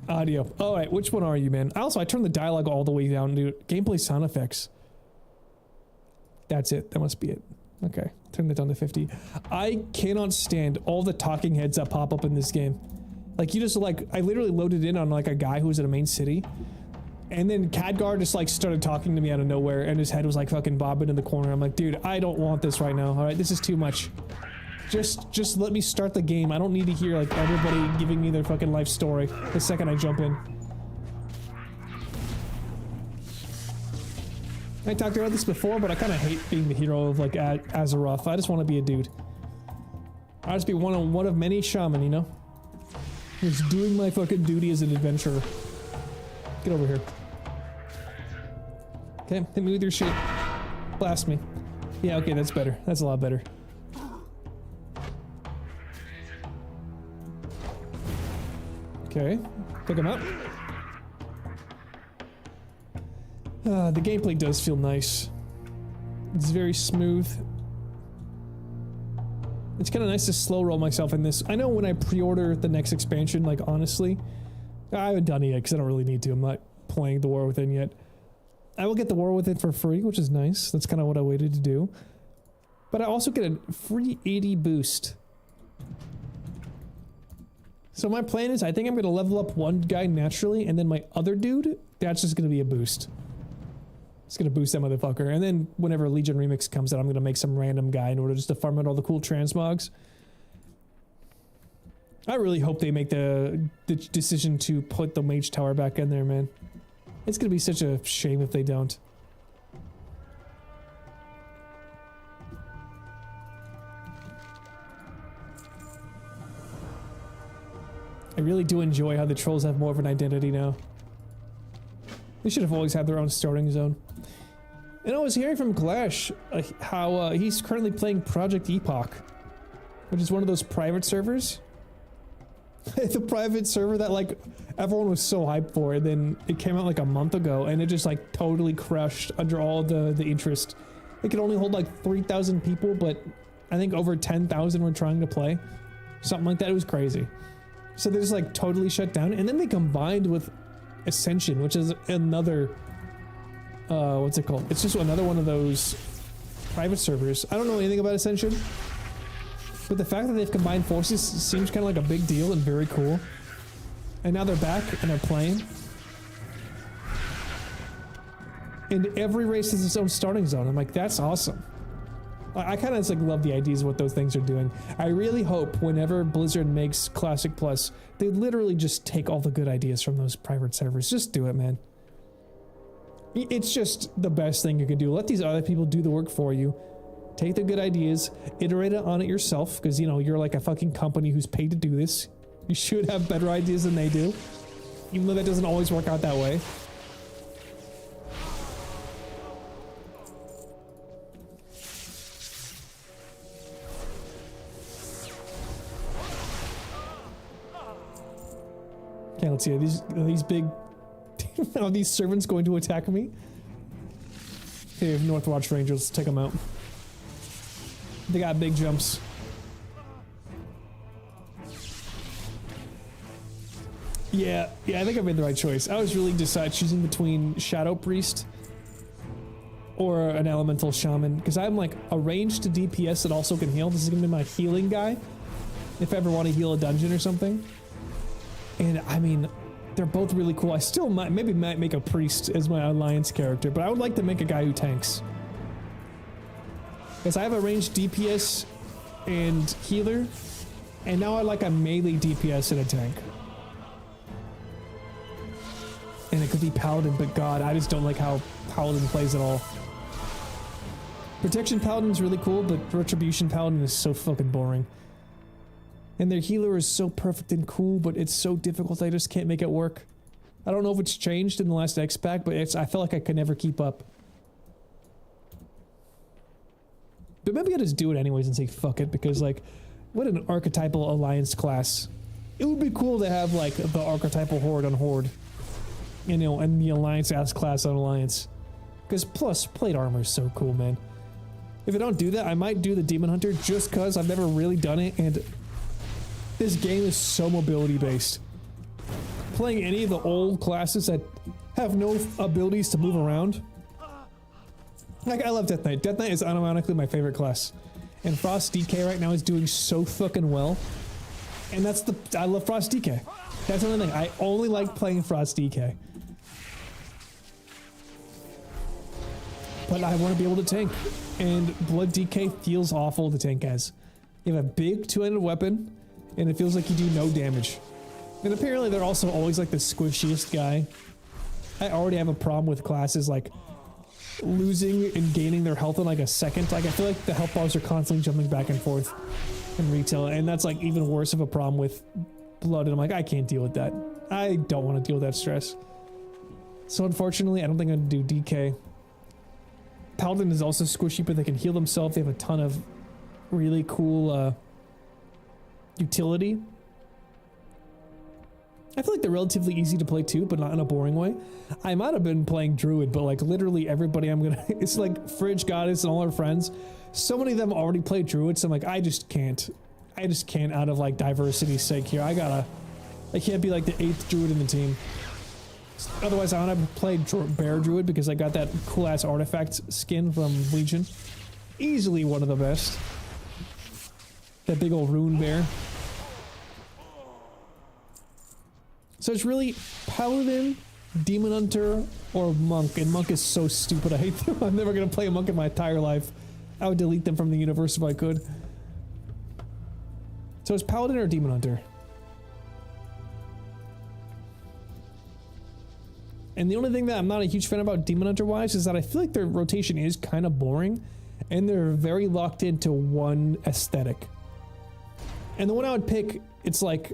Audio. Alright, which one are you, man? Also, I turned the dialogue all the way down, dude. Gameplay sound effects. That's it. That must be it. Okay. Turn that down to 50. I cannot stand all the talking heads that pop up in this game. Like, you just, like, I literally loaded in on, like, a guy who was in a main city. And then Khadgar just, like, started talking to me out of nowhere, and his head was, like, fucking bobbing in the corner. I'm like, dude, I don't want this right now, alright? This is too much. Just let me start the game. I don't need to hear, like, everybody giving me their fucking life story the second I jump in. I talked about this before, but I kind of hate being the hero of, like, Azeroth. I just want to be a dude. I just be one of many shaman, you know? Just doing my fucking duty as an adventurer. Get over here. Okay, hit me with your shit. Blast me. Yeah, okay, that's better. That's a lot better. Okay, pick him up. The gameplay does feel nice. It's very smooth. It's kind of nice to slow roll myself in this. I know when I pre-order the next expansion, like, honestly, I haven't done it yet because I don't really need to. I'm not playing the War Within yet. I will get the War Within for free, which is nice. That's kind of what I waited to do. But I also get a free 80 boost. So my plan is I think I'm going to level up one guy naturally, and then my other dude, that's just going to be a boost. It's going to boost that motherfucker. And then whenever Legion Remix comes out, I'm going to make some random guy in order just to farm out all the cool transmogs. I really hope they make the decision to put the Mage Tower back in there, man. It's going to be such a shame if they don't. I really do enjoy how the trolls have more of an identity now. They should have always had their own starting zone. And I was hearing from Clash how he's currently playing Project Epoch, which is one of those private servers. The private server that, like, everyone was so hyped for, and then it came out like a month ago, and it just, like, totally crushed under all the interest. It could only hold like 3,000 people, but I think over 10,000 were trying to play. Something like that. It was crazy. So they just, like, totally shut down, and then they combined with Ascension, which is another what's it called? It's just another one of those private servers. I don't know anything about Ascension, but the fact that they've combined forces seems kind of like a big deal and very cool. And now they're back and they're playing. And every race has its own starting zone. I'm like, that's awesome. I kind of like love the ideas of what those things are doing. I really hope whenever Blizzard makes Classic Plus, they literally just take all the good ideas from those private servers. Just do it, man. It's just the best thing you can do. Let these other people do the work for you. Take the good ideas, iterate on it yourself, because, you know, you're like a fucking company who's paid to do this. You should have better ideas than they do, even though that doesn't always work out that way. Okay, let's see. Are these big... are these servants going to attack me? Okay, Northwatch Rangers, let's take them out. They got big jumps. Yeah, I think I made the right choice. I was really choosing between Shadow Priest or an Elemental Shaman, because I'm like a ranged DPS that also can heal. This is gonna be my healing guy if I ever want to heal a dungeon or something. And I mean, they're both really cool. I still might make a priest as my alliance character, but I would like to make a guy who tanks. Because I have a ranged DPS and healer, and now I like a melee DPS and a tank. And it could be Paladin, but God, I just don't like how Paladin plays at all. Protection Paladin is really cool, but Retribution Paladin is so fucking boring. And their healer is so perfect and cool, but it's so difficult I just can't make it work. I don't know if it's changed in the last X-Pack, but I felt like I could never keep up. But maybe I just do it anyways and say fuck it, because like, what an archetypal alliance class. It would be cool to have like the archetypal horde on horde. You know, and the alliance ass class on alliance. Because plus, plate armor is so cool, man. If I don't do that, I might do the Demon Hunter just because I've never really done it, and this game is so mobility based. Playing any of the old classes that have no abilities to move around. Like, I love Death Knight. Death Knight is unironically my favorite class. And Frost DK right now is doing so fucking well. And I love Frost DK. That's the only thing. I only like playing Frost DK. But I want to be able to tank. And Blood DK feels awful to tank as. You have a big two-handed weapon, and it feels like you do no damage. And apparently they're also always like the squishiest guy. I already have a problem with classes like losing and gaining their health in like a second. Like, I feel like the health bars are constantly jumping back and forth in retail, and that's like even worse of a problem with Blood, and I'm like, I can't deal with that. I don't want to deal with that stress. So unfortunately, I don't think I'm gonna do DK. Paladin is also squishy, but they can heal themselves. They have a ton of really cool utility. I feel like they're relatively easy to play too, but not in a boring way. I might have been playing Druid, but like literally everybody it's like Fridge Goddess and all our friends. So many of them already play Druid, so I'm like, I just can't out of like diversity's sake here. I can't be like the 8th Druid in the team. Otherwise, I want to play Bear Druid because I got that cool ass artifact skin from Legion. Easily one of the best. That big old rune bear. So it's really Paladin, Demon Hunter, or Monk. And Monk is so stupid, I hate them. I'm never going to play a Monk in my entire life. I would delete them from the universe if I could. So it's Paladin or Demon Hunter? And the only thing that I'm not a huge fan about Demon Hunter wise is that I feel like their rotation is kind of boring, and they're very locked into one aesthetic. And the one I would pick, it's like,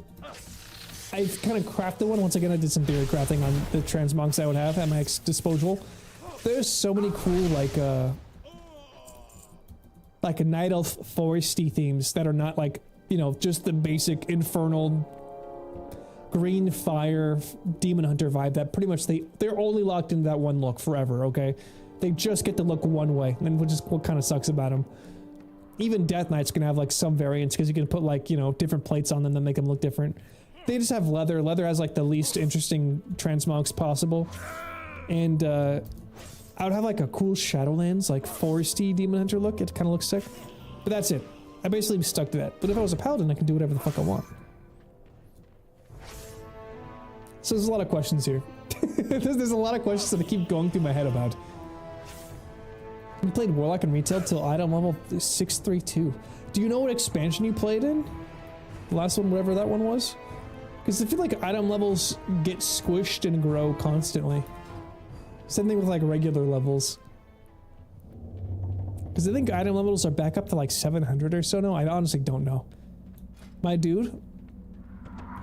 I've kind of crafted one. Once again, I did some theory crafting on the transmonks I would have at my disposal. There's so many cool, like a Night Elf foresty themes that are not like, you know, just the basic infernal green fire Demon Hunter vibe that pretty much they're only locked into that one look forever, okay? They just get to look one way, and which is what kind of sucks about them. Even Death Knight's gonna have like some variants because you can put like, you know, different plates on them that make them look different. They just have leather. Leather has like the least interesting transmogs possible. And I I would have like a cool Shadowlands, like foresty Demon Hunter look. It kind of looks sick. But that's it. I basically stuck to that. But if I was a paladin, I can do whatever the fuck I want. So there's a lot of questions here. there's a lot of questions that I keep going through my head about. You played Warlock in retail till item level 632. Do you know what expansion you played in? The last one, whatever that one was? Because I feel like item levels get squished and grow constantly. Same thing with like regular levels. Because I think item levels are back up to like 700 or so now. I honestly don't know. My dude.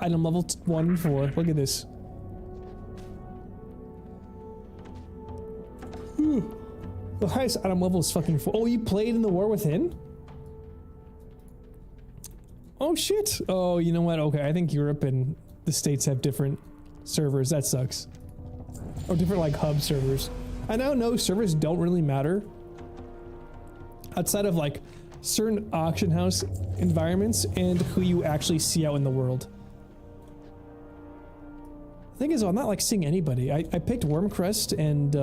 Item level 1 and 4. Look at this. Whew. The highest item level is fucking 4. Oh, you played in the War Within? Oh shit. Oh, you know what? Okay, I think Europe and the States have different servers. That sucks. Or different like hub servers. I now know servers don't really matter. Outside of like certain auction house environments and who you actually see out in the world. The thing is, I'm not like seeing anybody. I picked Wormcrest and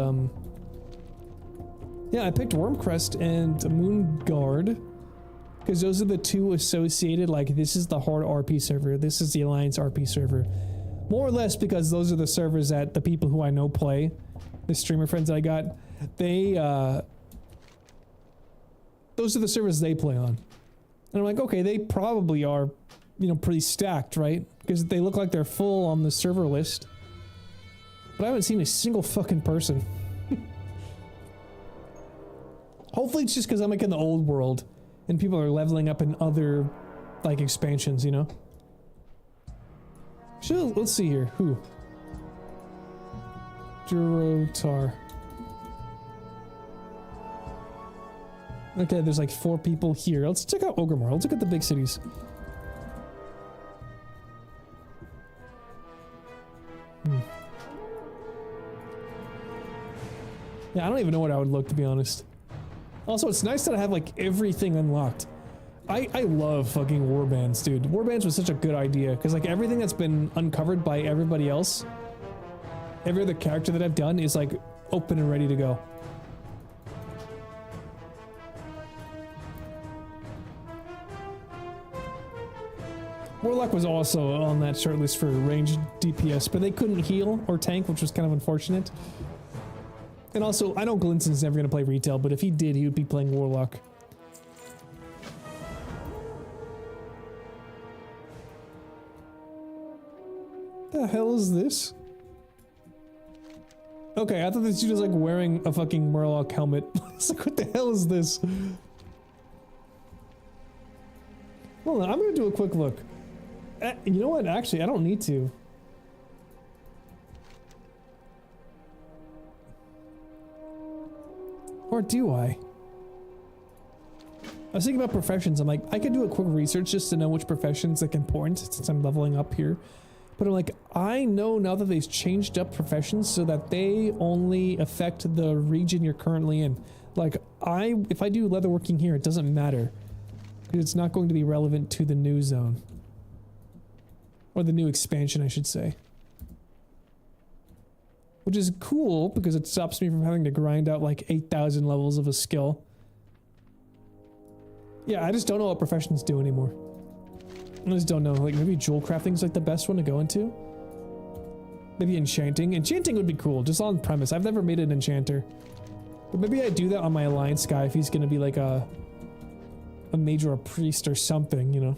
yeah, I picked Wormcrest and Moonguard because those are the two associated, like this is the Horde RP server, this is the Alliance RP server. More or less because those are the servers that the people who I know play, the streamer friends I got, they those are the servers they play on. And I'm like, okay, they probably are, you know, pretty stacked, right? Because they look like they're full on the server list. But I haven't seen a single fucking person. Hopefully it's just because I'm like in the old world and people are leveling up in other like expansions, you know? Sure, let's see here. Who? Durotar. Okay, there's like 4 people here. Let's check out Orgrimmar. Let's look at the big cities. Yeah, I don't even know what I would look, to be honest. Also, it's nice that I have like everything unlocked. I love fucking warbands, dude. Warbands was such a good idea because like everything that's been uncovered by everybody else, every other character that I've done is like open and ready to go. Warlock was also on that short list for ranged DPS, but they couldn't heal or tank, which was kind of unfortunate. And also, I know Glinton's never going to play retail, but if he did, he would be playing Warlock. The hell is this? Okay, I thought this dude was like wearing a fucking Murloc helmet. It's like, what the hell is this? Hold on, I'm gonna do a quick look. You know what? Actually, I don't need to. Or do I? I was thinking about professions. I'm like, I could do a quick research just to know which profession's like important since I'm leveling up here. But I'm like, I know now that they've changed up professions so that they only affect the region you're currently in. Like, if I do leatherworking here, it doesn't matter. Because it's not going to be relevant to the new zone. Or the new expansion, I should say. Which is cool, because it stops me from having to grind out like 8,000 levels of a skill. Yeah, I just don't know what professions do anymore. I just don't know. Like, maybe jewel crafting's like the best one to go into? Maybe enchanting. Enchanting would be cool, just on premise. I've never made an enchanter. But maybe I do that on my alliance guy if he's gonna be like a mage or a priest or something, you know?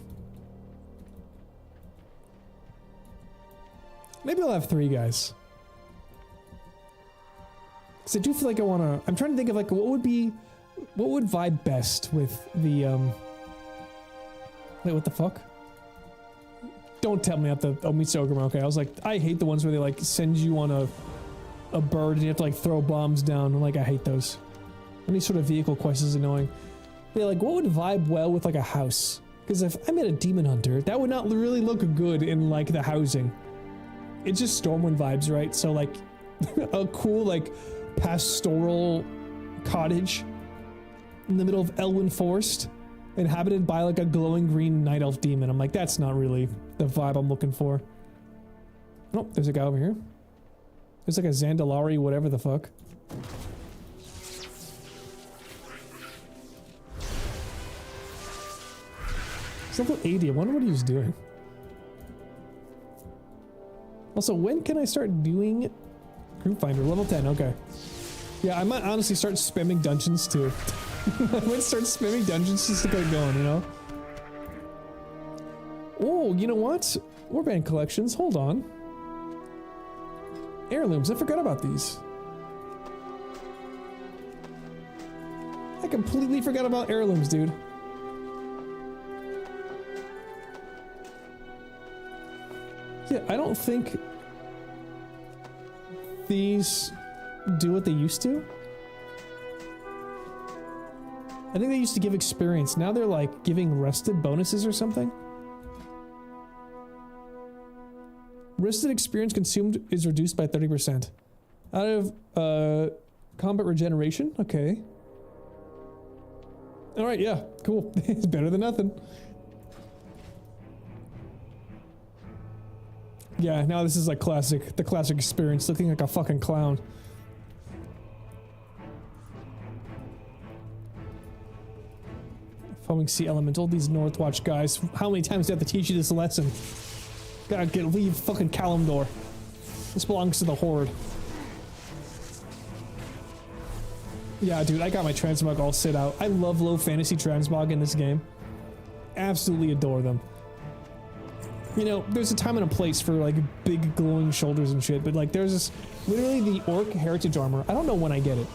Maybe I'll have 3 guys. Because I do feel like I wanna... I'm trying to think of like, what would vibe best with the, Wait, what the fuck? Don't tell me I have to... Oh, Mr. Orgrimmar, okay. I was like, I hate the ones where they like send you on a bird and you have to like throw bombs down. I'm like, I hate those. Any sort of vehicle quest is annoying. But yeah, like, what would vibe well with like a house? Because if I made a demon hunter, that would not really look good in like the housing. It's just Stormwind vibes, right? So like, a cool like pastoral cottage in the middle of Elwyn Forest, inhabited by like a glowing green night elf demon. I'm like, that's not really the vibe I'm looking for. Oh, there's a guy over here. There's like a Zandalari, whatever the fuck. level 80. I wonder what he was doing. Also, when can I start doing Group Finder? Level 10, okay. Yeah, I might honestly start spamming dungeons too. I might start spamming dungeons just to get going, you know? Oh, you know what? Warband collections, hold on. Heirlooms, I forgot about these. I completely forgot about heirlooms, dude. Yeah, I don't think these do what they used to. I think they used to give experience. Now they're like giving rested bonuses or something. Rested experience consumed is reduced by 30%. Out of combat regeneration? Okay. Alright, yeah, cool. It's better than nothing. Yeah, now this is like classic, the classic experience, looking like a fucking clown. Foaming Sea Elemental, these Northwatch guys. How many times do I have to teach you this lesson? Gotta leave fucking Kalimdor. This belongs to the Horde. Yeah, dude, I got my transmog all sit out. I love low fantasy transmog in this game. Absolutely adore them. You know, there's a time and a place for like big glowing shoulders and shit, but like there's this, literally the Orc Heritage Armor. I don't know when I get it.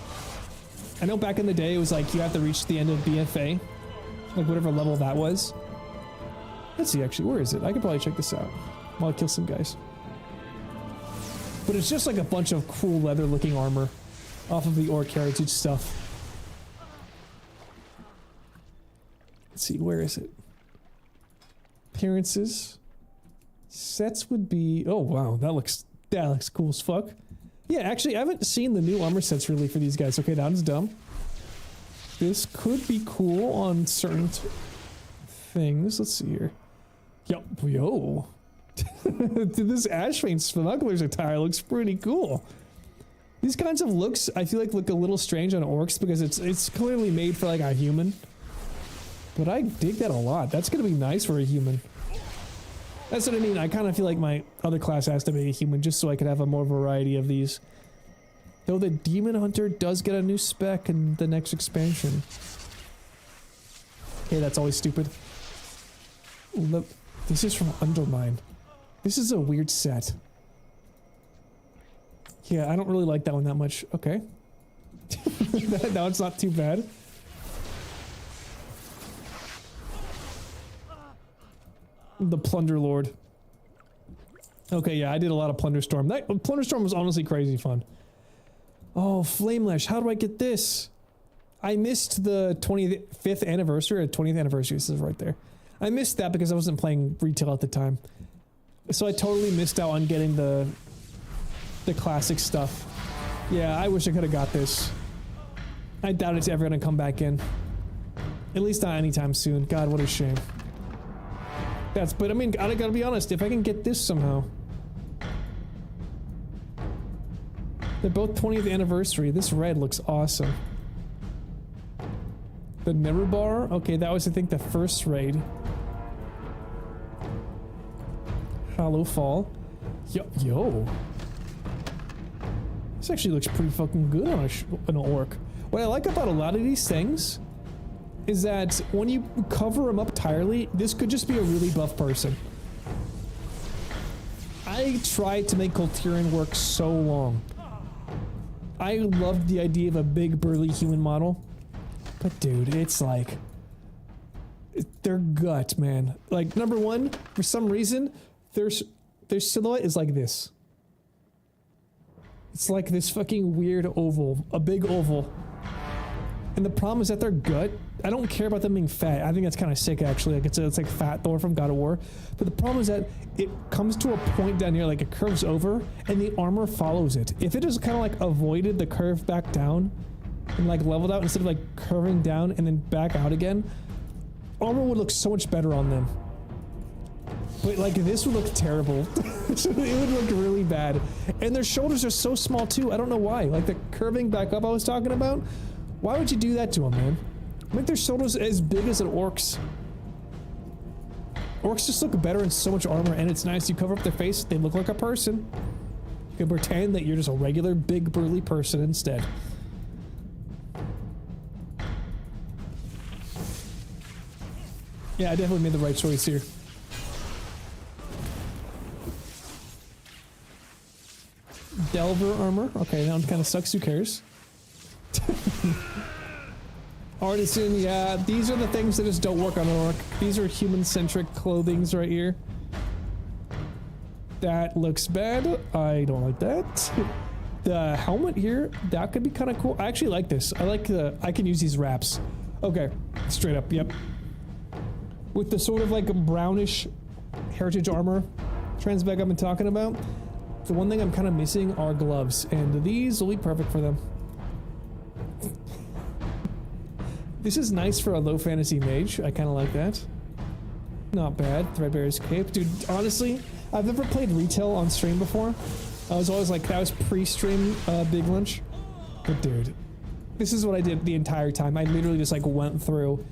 I know back in the day it was like you have to reach the end of BFA, like whatever level that was. Let's see actually, where is it? I could probably check this out while I kill some guys. But it's just like a bunch of cool leather looking armor off of the Orc Heritage stuff. Let's see, where is it? Appearances. Sets would be, oh wow, that looks cool as fuck. Yeah, actually I haven't seen the new armor sets really for these guys. Okay, that one's dumb. This could be cool on certain things. Let's see here. Yo. Dude, this Ashvane Smuggler's attire looks pretty cool. These kinds of looks, I feel like look a little strange on orcs because it's clearly made for like a human. But I dig that a lot. That's gonna be nice for a human. That's what I mean. I kind of feel like my other class has to be a human just so I could have a more variety of these. Though the Demon Hunter does get a new spec in the next expansion. Okay, that's always stupid. Look, this is from Undermine. This is a weird set. Yeah, I don't really like that one that much. Okay. That one's not too bad. The Plunder Lord. Okay, yeah, I did a lot of Plunderstorm. That Plunderstorm was honestly crazy fun. Oh, Flamelash, how do I get this? I missed the 25th anniversary, or 20th anniversary, this is right there. I missed that because I wasn't playing retail at the time. So I totally missed out on getting the classic stuff. Yeah, I wish I could have got this. I doubt it's ever gonna come back in. At least not anytime soon. God, what a shame. But I mean, I gotta be honest, if I can get this somehow. They're both 20th anniversary. This red looks awesome. The Nerubar? Okay, that was, I think, the first raid. Hollow Fall. Yo. This actually looks pretty fucking good on an orc. What I like about a lot of these things is that when you cover them up entirely, this could just be a really buff person. I tried to make Coltirion work so long. I loved the idea of a big burly human model, but dude, it's like their gut, man. Like, number one, for some reason, their silhouette is like this. It's like this fucking weird oval, a big oval. And the problem is that their gut, I don't care about them being fat. I think that's kind of sick, actually. Like it's like Fat Thor from God of War. But the problem is that it comes to a point down here, like it curves over, and the armor follows it. If it just kind of like avoided the curve back down and like leveled out instead of like curving down and then back out again, armor would look so much better on them. But like this would look terrible. It would look really bad. And their shoulders are so small too. I don't know why. Like the curving back up I was talking about. Why would you do that to them, man? Make their shoulders as big as an orc's. Orcs just look better in so much armor, and it's nice. You cover up their face, they look like a person. You can pretend that you're just a regular, big, burly person instead. Yeah, I definitely made the right choice here. Delver armor. Okay, that one kind of sucks. Who cares? Artisan, yeah. These are the things that just don't work on an orc. These are human-centric clothings right here. That looks bad. I don't like that. The helmet here, that could be kind of cool. I actually like this. I like the... I can use these wraps. Okay, straight up, yep. With the sort of like brownish heritage armor transbag I've been talking about. The one thing I'm kind of missing are gloves, and these will be perfect for them. This is nice for a low fantasy mage. I kind of like that. Not bad. Threadbare's cape. Dude, honestly, I've never played retail on stream before. I was always like, that was pre-stream Big Lunch. But dude, this is what I did the entire time. I literally just like went through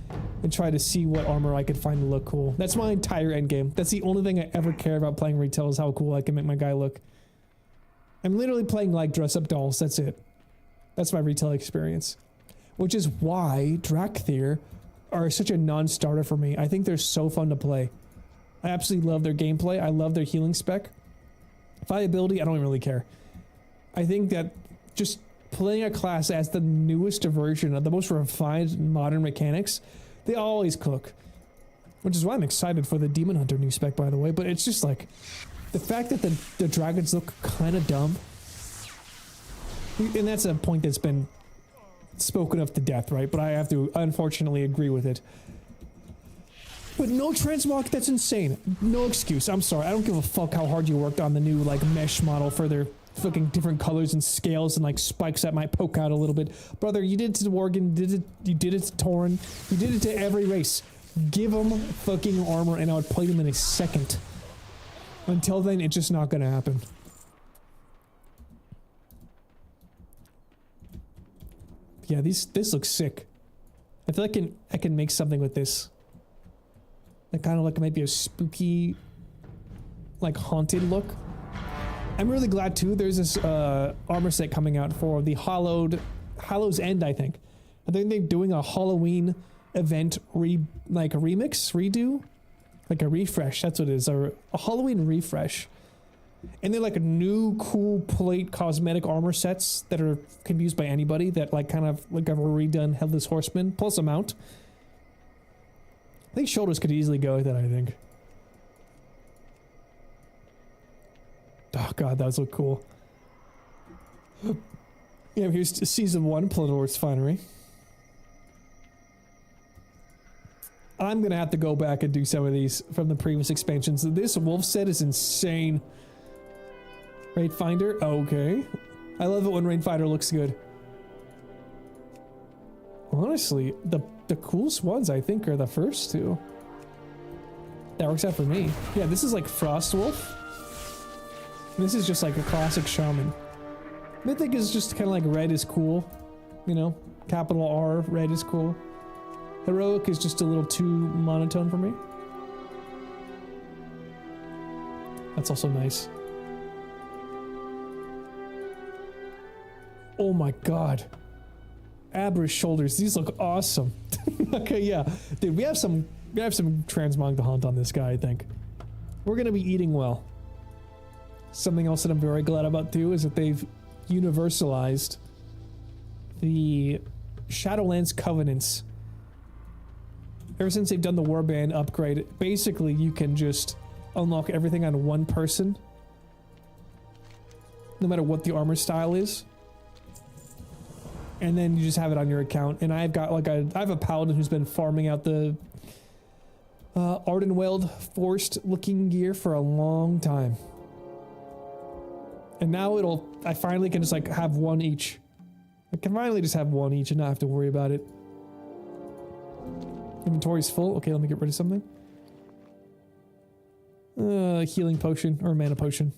and tried to see what armor I could find to look cool. That's my entire end game. That's the only thing I ever care about playing retail, is how cool I can make my guy look. I'm literally playing like dress-up dolls. That's it. That's my retail experience. Which is why Drakthir are such a non-starter for me. I think they're so fun to play. I absolutely love their gameplay. I love their healing spec. Viability, I don't really care. I think that just playing a class as the newest version of the most refined modern mechanics, they always cook. Which is why I'm excited for the Demon Hunter new spec, by the way. But it's just like, the fact that the dragons look kind of dumb. And that's a point that's been spoken of to death, right? But I have to unfortunately agree with it. But no transmog, that's insane. No excuse. I'm sorry. I don't give a fuck how hard you worked on the new like mesh model for their fucking different colors and scales and like spikes that might poke out a little bit. Brother, you did it to Worgen, you did it to Tauren, you did it to every race. Give them fucking armor and I would play them in a second. Until then, it's just not gonna happen. Yeah, this looks sick. I feel like I can make something with this. That kind of like maybe a spooky, like haunted look. I'm really glad too. There's this armor set coming out for the Hallow's End. I think they're doing a Halloween event redo, like a refresh. That's what it is, or a Halloween refresh. And they're like a new cool plate cosmetic armor sets that can be used by anybody, that like kind of like a redone Headless Horseman plus a mount. I think shoulders could easily go with that, I think. Oh god, that would look cool. Yeah, here's season 1, Plundor's Finery. I'm gonna have to go back and do some of these from the previous expansions. This wolf set is insane. Raidfinder, okay. I love it when Raidfinder looks good. Honestly, the coolest ones I think are the first two. That works out for me. Yeah, this is like Frostwolf. This is just like a classic shaman. Mythic is just kind of like red is cool. You know, capital R, red is cool. Heroic is just a little too monotone for me. That's also nice. Oh my god. Abra's shoulders, these look awesome. Okay, yeah. Dude, we have some transmog to hunt on this guy, I think. We're gonna be eating well. Something else that I'm very glad about too is that they've universalized the Shadowlands Covenants. Ever since they've done the Warband upgrade, basically you can just unlock everything on one person, no matter what the armor style is. And then you just have it on your account. And I've got like I have a paladin who's been farming out the Ardenweld forced looking gear for a long time. And now I finally can just like have one each. I can finally just have one each and not have to worry about it. Inventory's full. Okay, let me get rid of something. Healing potion or mana potion.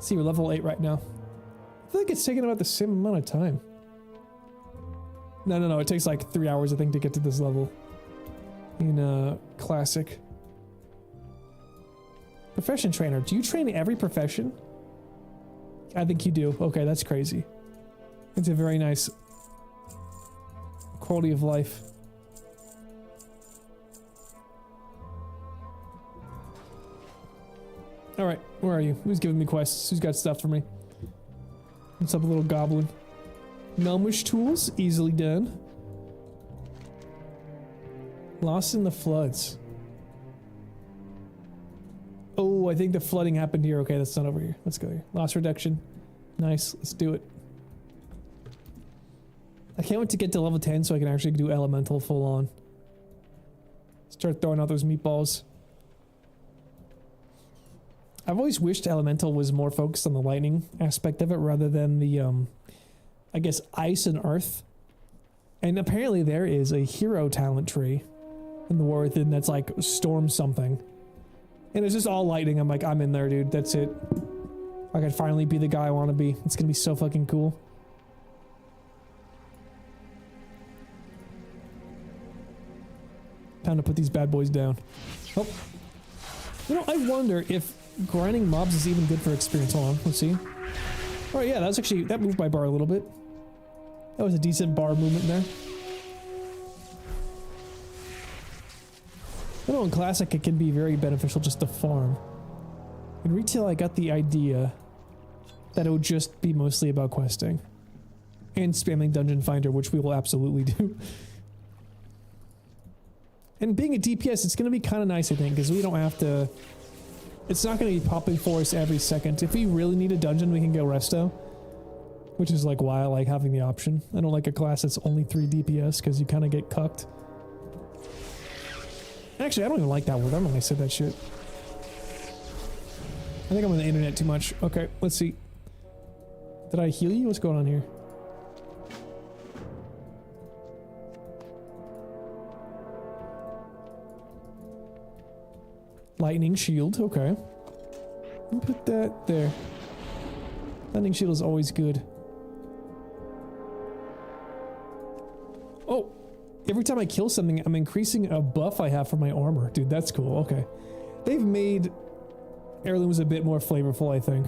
See, we're level 8 right now. I feel like it's taking about the same amount of time. No. It takes like 3 hours, I think, to get to this level. In Classic. Profession trainer. Do you train every profession? I think you do. Okay, that's crazy. It's a very nice quality of life. Alright, where are you? Who's giving me quests? Who's got stuff for me? What's up, little goblin? Gnomish tools, easily done. Lost in the floods. Oh, I think the flooding happened here. Okay, that's not over here. Let's go here. Loss reduction. Nice, let's do it. I can't wait to get to level 10 so I can actually do elemental full on. Start throwing out those meatballs. I've always wished elemental was more focused on the lightning aspect of it rather than the, I guess, ice and earth. And apparently there is a hero talent tree in the War Within that's like storm something. And it's just all lightning. I'm like, I'm in there, dude. That's it. I could finally be the guy I want to be. It's gonna be so fucking cool. Time to put these bad boys down. Oh. You know, I wonder if grinding mobs is even good for experience. Hold on, let's see. Oh yeah, that's actually, that moved my bar a little bit. That was a decent bar movement there. I know in Classic it can be very beneficial just to farm. In Retail I got the idea that it would just be mostly about questing. And spamming Dungeon Finder, which we will absolutely do. And being a DPS, it's going to be kind of nice, I think, because we don't have to... It's not going to be popping for us every second. If we really need a dungeon, we can go resto. Which is like why I like having the option. I don't like a class that's only 3 DPS, because you kind of get cucked. Actually, I don't even like that word. I don't know why I said that shit. I think I'm on the internet too much. Okay, let's see. Did I heal you? What's going on here? Lightning shield, okay. I'll put that there. Lightning shield is always good. Oh! Every time I kill something, I'm increasing a buff I have for my armor. Dude, that's cool, okay. They've made heirlooms a bit more flavorful, I think.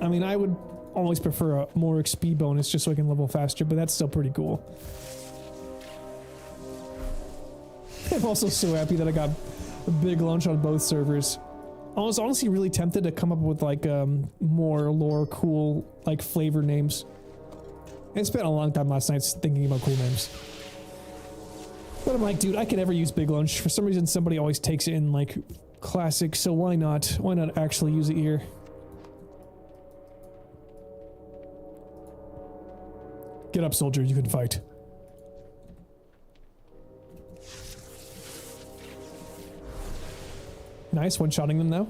I mean, I would always prefer a more XP bonus just so I can level faster, but that's still pretty cool. I'm also so happy that I got a big launch on both servers. I was honestly really tempted to come up with like more lore cool like flavor names. I spent a long time last night thinking about cool names. But I'm like, dude, I could never use big lunch. For some reason somebody always takes it in like classic, so why not? Why not actually use it here? Get up, soldier, you can fight. Nice, one-shotting them now.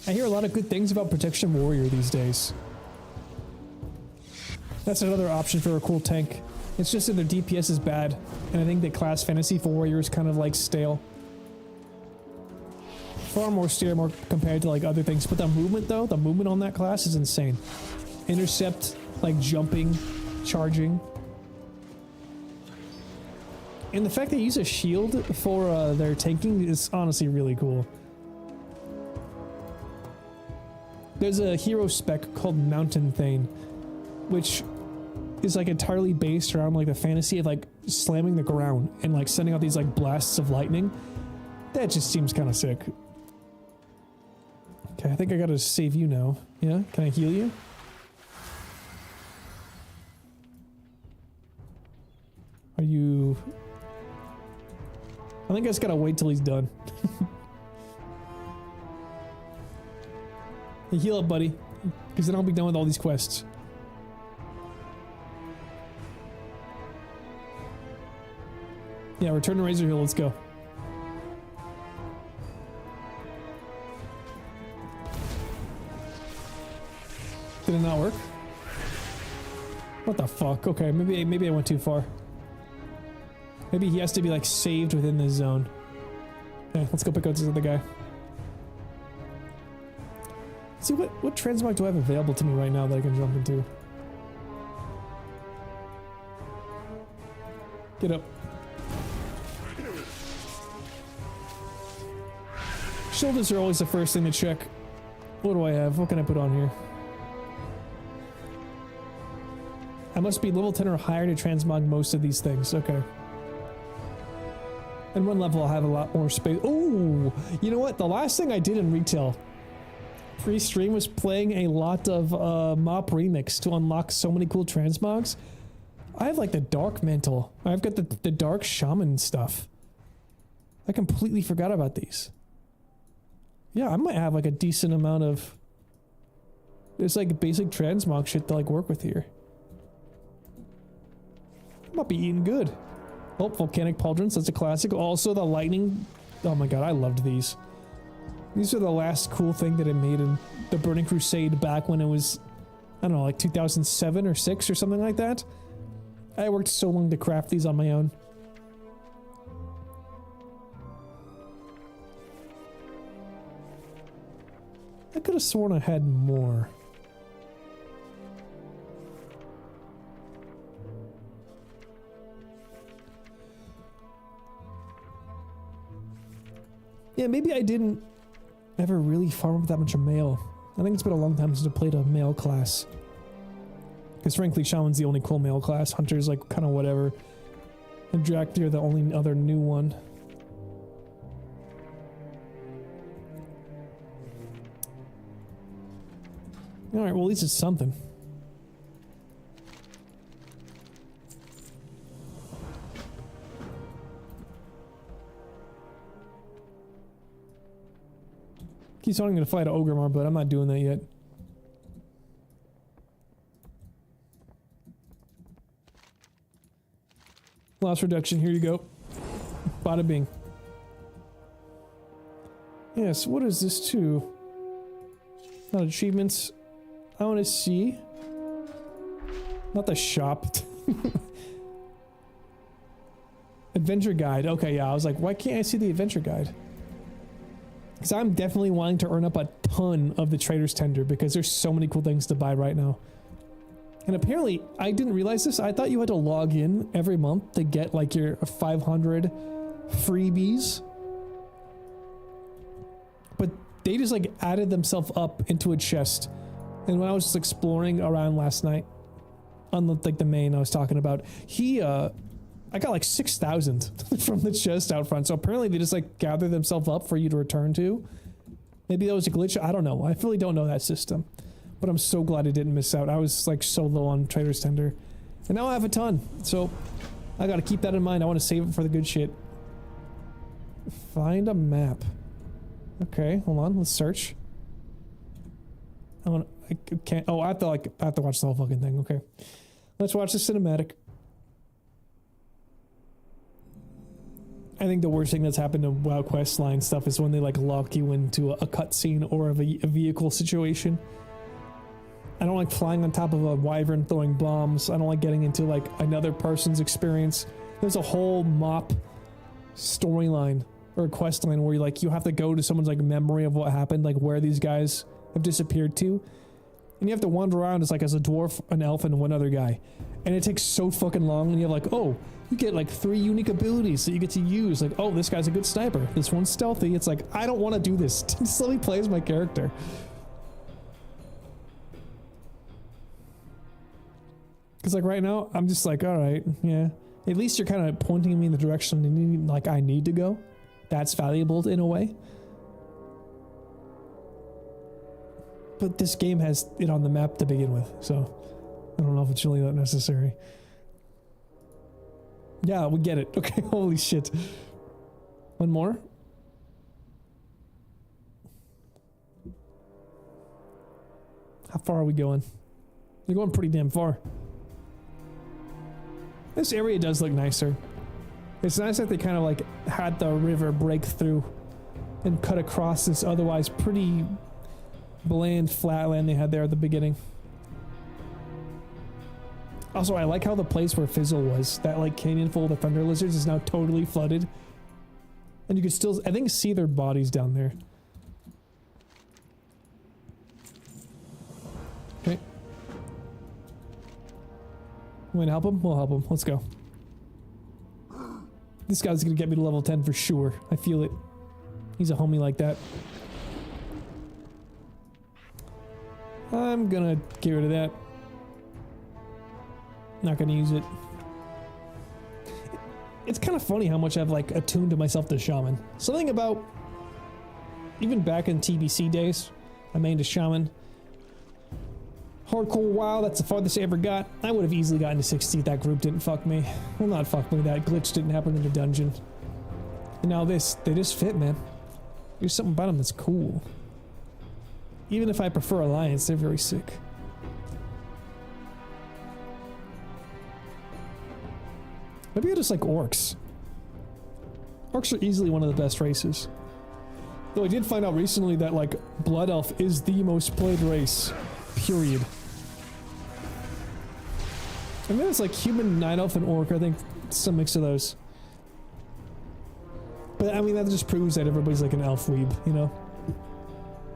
I hear a lot of good things about Protection Warrior these days. That's another option for a cool tank. It's just that their DPS is bad, and I think that class fantasy for Warrior is kind of like stale. Far more stale more compared to like other things, but the movement though, the movement on that class is insane. Intercept, like jumping, charging. And the fact they use a shield for their tanking is honestly really cool. There's a hero spec called Mountain Thane, which is like entirely based around like the fantasy of like slamming the ground and like sending out these like blasts of lightning. That just seems kind of sick. Okay, I think I gotta save you now. Yeah, can I heal you? Are you... I think I just gotta wait till he's done. Hey, heal up, buddy. Because then I'll be done with all these quests. Yeah, return to Razor Hill, let's go. Did it not work? What the fuck? Okay, maybe I went too far. Maybe he has to be like saved within this zone. Okay, let's go pick out this other guy. See, what transmog do I have available to me right now that I can jump into? Get up. Shoulders are always the first thing to check. What do I have? What can I put on here? I must be level 10 or higher to transmog most of these things. Okay. And one level I'll have a lot more space. Oh, you know what? The last thing I did in retail pre-stream was playing a lot of Mop Remix to unlock so many cool transmogs. I have like the Dark Mantle. I've got the Dark Shaman stuff. I completely forgot about these. Yeah, I might have like a decent amount of... There's like basic transmog shit to like work with here. I might be eating good. Oh, Volcanic Pauldrons, that's a classic. Also the Lightning... Oh my god, I loved these. These are the last cool thing that I made in the Burning Crusade back when it was... I don't know, like 2007 or 6 or something like that. I worked so long to craft these on my own. I could have sworn I had more. Yeah, maybe I didn't ever really farm up that much of mail. I think it's been a long time since I played a male class. Because frankly, Shaman's the only cool male class. Hunter's like kind of whatever. And Draktyr the only other new one. Alright, well at least it's something. Keeps wanting me to fight an Ogremar, but I'm not doing that yet. Loss reduction, here you go. Bada bing. Yes, what is this too? Not achievements. I want to see. Not the shop. Adventure guide. Okay, yeah, I was like, why can't I see the adventure guide? Because I'm definitely wanting to earn up a ton of the Trader's Tender because there's so many cool things to buy right now. And apparently, I didn't realize this. I thought you had to log in every month to get like your 500 freebies. But they just like added themselves up into a chest. And when I was just exploring around last night, on like the main I was talking about, I got like 6,000 from the chest out front. So apparently they just like gather themselves up for you to return to. Maybe that was a glitch. I don't know. I really don't know that system. But I'm so glad I didn't miss out. I was like so low on Trader's Tender. And now I have a ton. So I gotta keep that in mind. I want to save it for the good shit. Find a map. Okay, hold on. Let's search. I can't. Oh, I have to watch the whole fucking thing. Okay. Let's watch the cinematic. I think the worst thing that's happened to WoW Questline stuff is when they like lock you into a cutscene or a vehicle situation. I don't like flying on top of a wyvern throwing bombs. I don't like getting into like another person's experience. There's a whole mop storyline or quest line where you have to go to someone's like memory of what happened, like where these guys have disappeared to. And you have to wander around as a dwarf, an elf, and one other guy. And it takes so fucking long, and you have like, oh, you get like 3 unique abilities that you get to use. Like, oh, this guy's a good sniper. This one's stealthy. It's like, I don't want to do this. Just let me play as my character. Because like right now, I'm just like, all right, yeah. At least you're kind of pointing me in the direction like I need to go. That's valuable in a way. But this game has it on the map to begin with, so I don't know if it's really that necessary. Yeah, we get it. Okay, holy shit. One more. How far are we going? We're going pretty damn far. This area does look nicer. It's nice that they kind of like had the river break through and cut across this otherwise pretty bland flatland they had there at the beginning. Also, I like how the place where Fizzle was, that like canyon full of the thunder lizards, is now totally flooded. And you can still, I think, see their bodies down there. Okay. Want to help him? We'll help him. Let's go. This guy's gonna get me to level 10 for sure. I feel it. He's a homie like that. I'm gonna get rid of that. Not gonna use it. It's kind of funny how much I've like attuned to myself to Shaman. Something about, even back in TBC days, I mained a Shaman. Hardcore WoW, that's the farthest I ever got. I would have easily gotten to 60 if that group didn't fuck me. Well, not fuck me, that glitch didn't happen in the dungeon. And now this, they just fit, man. There's something about them that's cool. Even if I prefer Alliance, they're very sick. Maybe I just like orcs. Orcs are easily one of the best races. Though I did find out recently that like Blood Elf is the most played race. Period. I mean, it's like human, night elf, and orc. I think some mix of those. But I mean, that just proves that everybody's like an elf weeb, you know?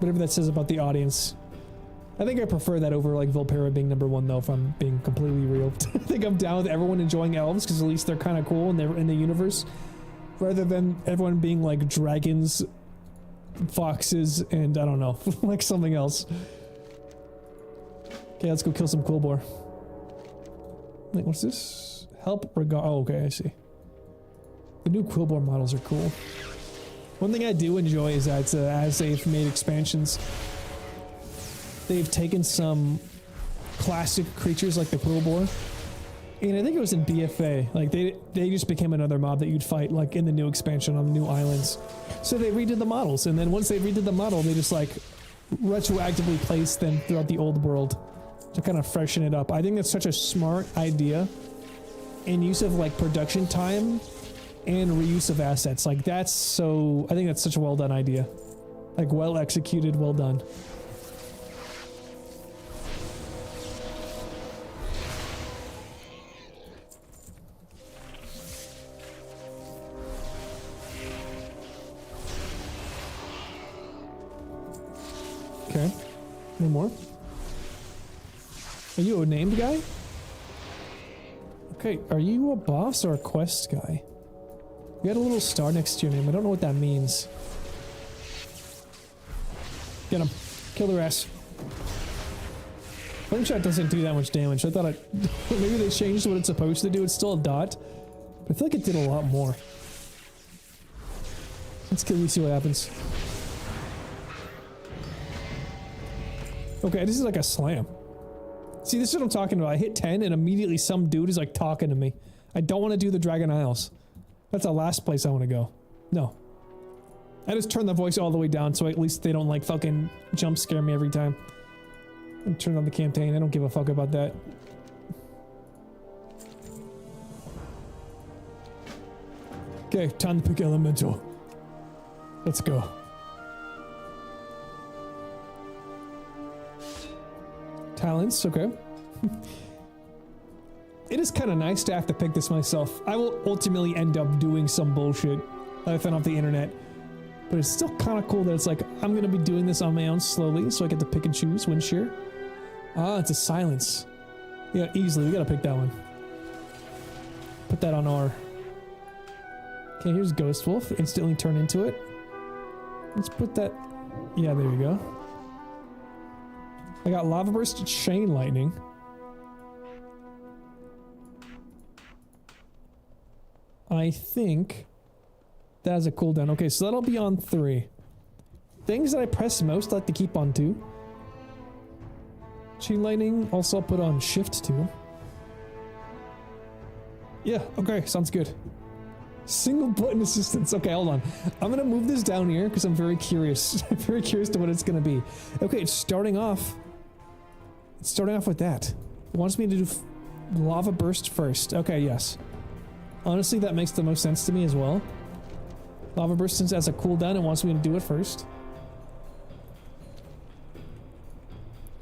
Whatever that says about the audience. I think I prefer that over like Volpera being #1 though, if I'm being completely real. I think I'm down with everyone enjoying elves because at least they're kind of cool and they're in the universe. Rather than everyone being like dragons, foxes, and I don't know, like something else. Okay, let's go kill some Quillboar. Wait, what's this? Help regard. Oh, okay, I see. The new Quillboar models are cool. One thing I do enjoy is that as they've made expansions, they've taken some classic creatures like the Quillboar, and I think it was in BFA. Like they just became another mob that you'd fight like in the new expansion on the new islands. So they redid the models, and then once they redid the model, they just like retroactively placed them throughout the old world to kind of freshen it up. I think that's such a smart idea in use of like production time and reuse of assets. Like that's so, I think that's such a well done idea. Like well executed, well done. Okay, any more? Are you a named guy? Okay, are you a boss or a quest guy? You got a little star next to your name. I don't know what that means. Get him. Kill their ass. Flame-shot doesn't do that much damage. I thought maybe they changed what it's supposed to do. It's still a dot, but I feel like it did a lot more. Let's kill you, see what happens. Okay, this is like a slam. See, this is what I'm talking about. I hit 10 and immediately some dude is like talking to me. I don't want to do the Dragon Isles. That's the last place I want to go. No. I just turn the voice all the way down so at least they don't like fucking jump scare me every time. And turn on the campaign. I don't give a fuck about that. Okay, time to pick Elemental. Let's go. Talents, okay. It is kind of nice to have to pick this myself. I will ultimately end up doing some bullshit that I found off the internet. But it's still kind of cool that it's like, I'm going to be doing this on my own slowly, so I get to pick and choose wind shear. Ah, it's a silence. Yeah, easily. We got to pick that one. Put that on R. Okay, here's Ghost Wolf. Instantly turn into it. Let's put that... Yeah, there we go. I got Lava Burst, Chain Lightning. I think that has a cooldown. Okay, so that'll be on 3. Things that I press most, I like to keep on 2. Chain Lightning, also I'll put on Shift 2. Yeah, okay, sounds good. Single button assistance. Okay, hold on. I'm gonna move this down here because I'm very curious. I'm very curious to what it's gonna be. Okay, it's starting off. It's starting off with that. It wants me to do Lava Burst first. Okay, yes. Honestly, that makes the most sense to me as well. Lava Burst, since it has a cooldown, it wants me to do it first.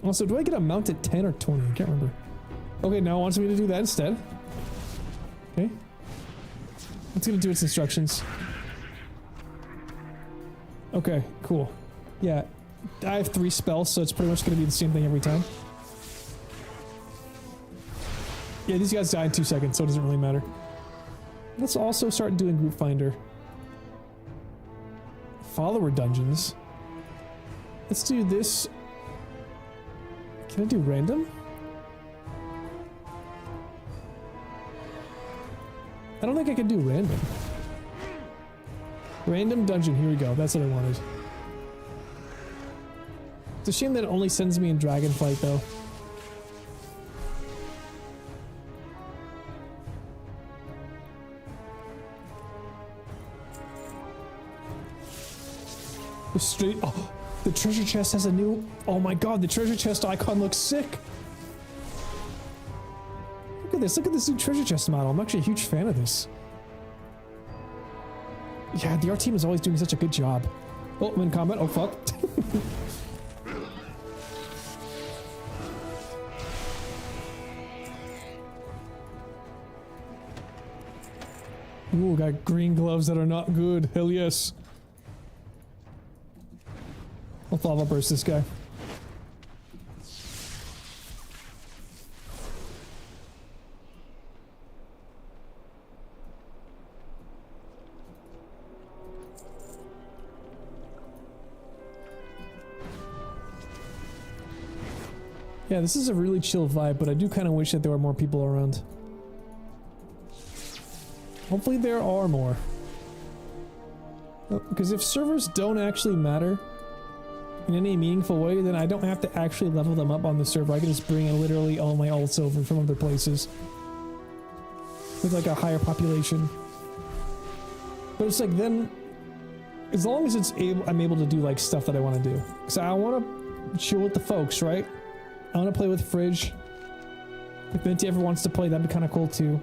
Also, do I get a mount at 10 or 20? I can't remember. Okay, now it wants me to do that instead. Okay. It's gonna do its instructions. Okay, cool. Yeah, I have 3 spells, so it's pretty much going to be the same thing every time. Yeah, these guys die in 2 seconds, so it doesn't really matter. Let's also start doing Group Finder. Follower dungeons. Let's do this. Can I do random? I don't think I can do random. Random dungeon, here we go. That's what I wanted. It's a shame that it only sends me in Dragonflight, though. The street. Oh, the treasure chest has a new. Oh my god, the treasure chest icon looks sick. Look at this. Look at this new treasure chest model. I'm actually a huge fan of this. Yeah, the art team is always doing such a good job. Oh, I'm in combat. Oh, fuck. Ooh, got green gloves that are not good. Hell yes. I'll lava burst this guy. Yeah, this is a really chill vibe, but I do kind of wish that there were more people around. Hopefully there are more. Because if servers don't actually matter in any meaningful way, then I don't have to actually level them up on the server. I can just bring in literally all my alts over from other places with like a higher population. But it's like then, as long as I'm able to do like stuff that I want to do. Because I want to chill with the folks, right? I want to play with Fridge. If Venti ever wants to play, that'd be kind of cool too.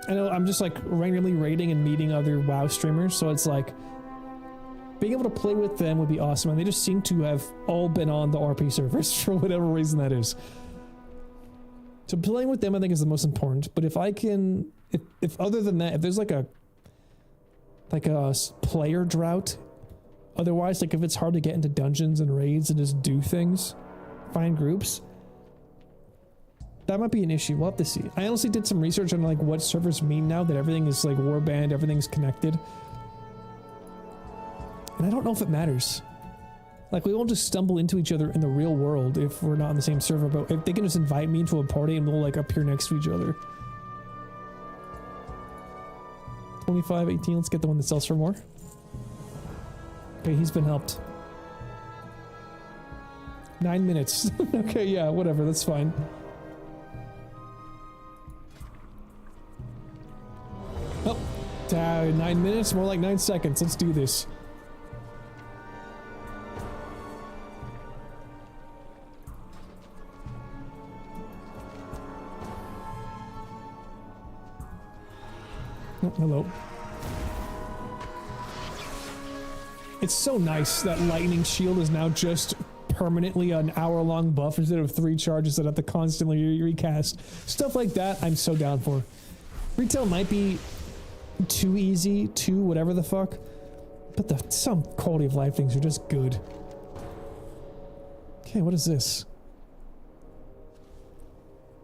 I know I'm just like randomly raiding and meeting other WoW streamers, so it's like being able to play with them would be awesome, and they just seem to have all been on the RP servers for whatever reason that is. So playing with them I think is the most important, but if I can, if other than that, if there's like a player drought, otherwise, like if it's hard to get into dungeons and raids and just do things, find groups, that might be an issue. We'll have to see. I honestly did some research on like what servers mean now that everything is like warband, everything's connected. And I don't know if it matters. Like, we won't just stumble into each other in the real world if we're not on the same server, but if they can just invite me into a party and we'll like appear next to each other. 25, 18, let's get the one that sells for more. Okay, he's been helped. 9 minutes. Okay, yeah, whatever, that's fine. Oh, 9 minutes, more like 9 seconds. Let's do this. Oh, hello. It's so nice that Lightning Shield is now just permanently an hour-long buff instead of 3 charges that I have to constantly recast. Stuff like that, I'm so down for. Retail might be too easy, too whatever the fuck, but some quality of life things are just good. Okay, what is this?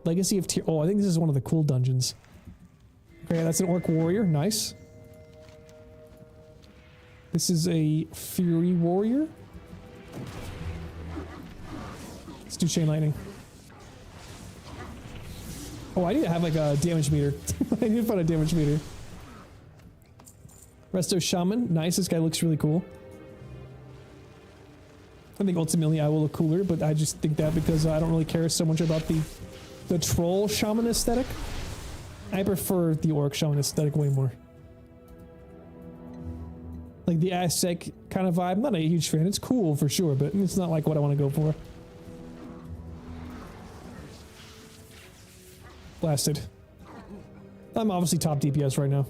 Legacy of Tyr. Oh, I think this is one of the cool dungeons. Okay, that's an Orc Warrior. Nice. This is a Fury Warrior. Let's do Chain Lightning. Oh, I need to have like a damage meter. I need to find a damage meter. Resto Shaman. Nice. This guy looks really cool. I think ultimately I will look cooler, but I just think that because I don't really care so much about the Troll Shaman aesthetic. I prefer the Orc Shaman aesthetic way more. Like the Aztec kind of vibe. I'm not a huge fan. It's cool for sure, but it's not like what I want to go for. Blasted. I'm obviously top DPS right now.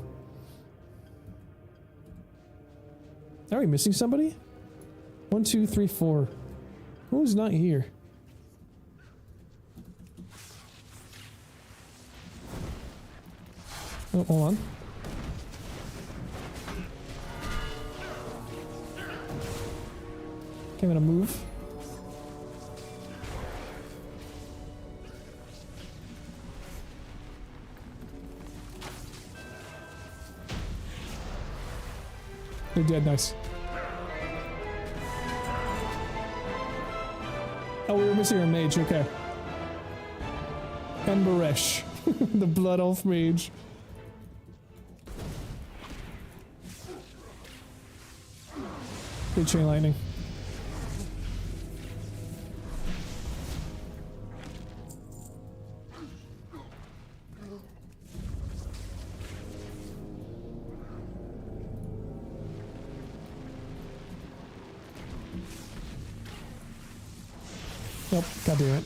Are we missing somebody? 1, 2, 3, 4. Who's not here? Oh, hold on. Okay, I'm gonna move. They're dead, nice. Oh, we were missing our mage, okay. Emberesh, the Blood Elf mage. Good chain lightning. Nope, God damn it.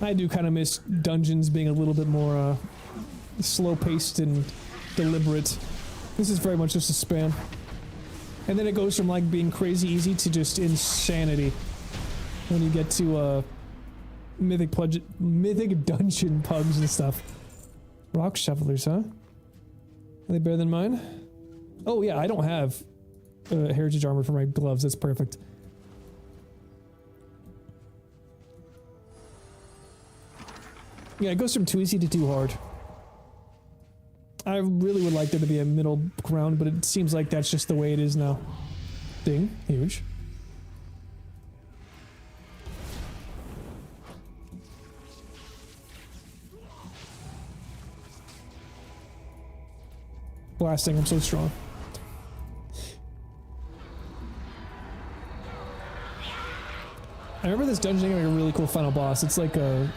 I do kind of miss dungeons being a little bit more slow-paced and deliberate. This is very much just a spam. And then it goes from like being crazy easy to just insanity when you get to mythic dungeon pugs and stuff. Rock shovelers, huh? Are they better than mine? Oh yeah, I don't have heritage armor for my gloves. That's perfect. Yeah, it goes from too easy to too hard. I really would like there to be a middle ground, but it seems like that's just the way it is now. Ding. Huge. Blasting, I'm so strong. I remember this dungeon having a really cool final boss. It's like a...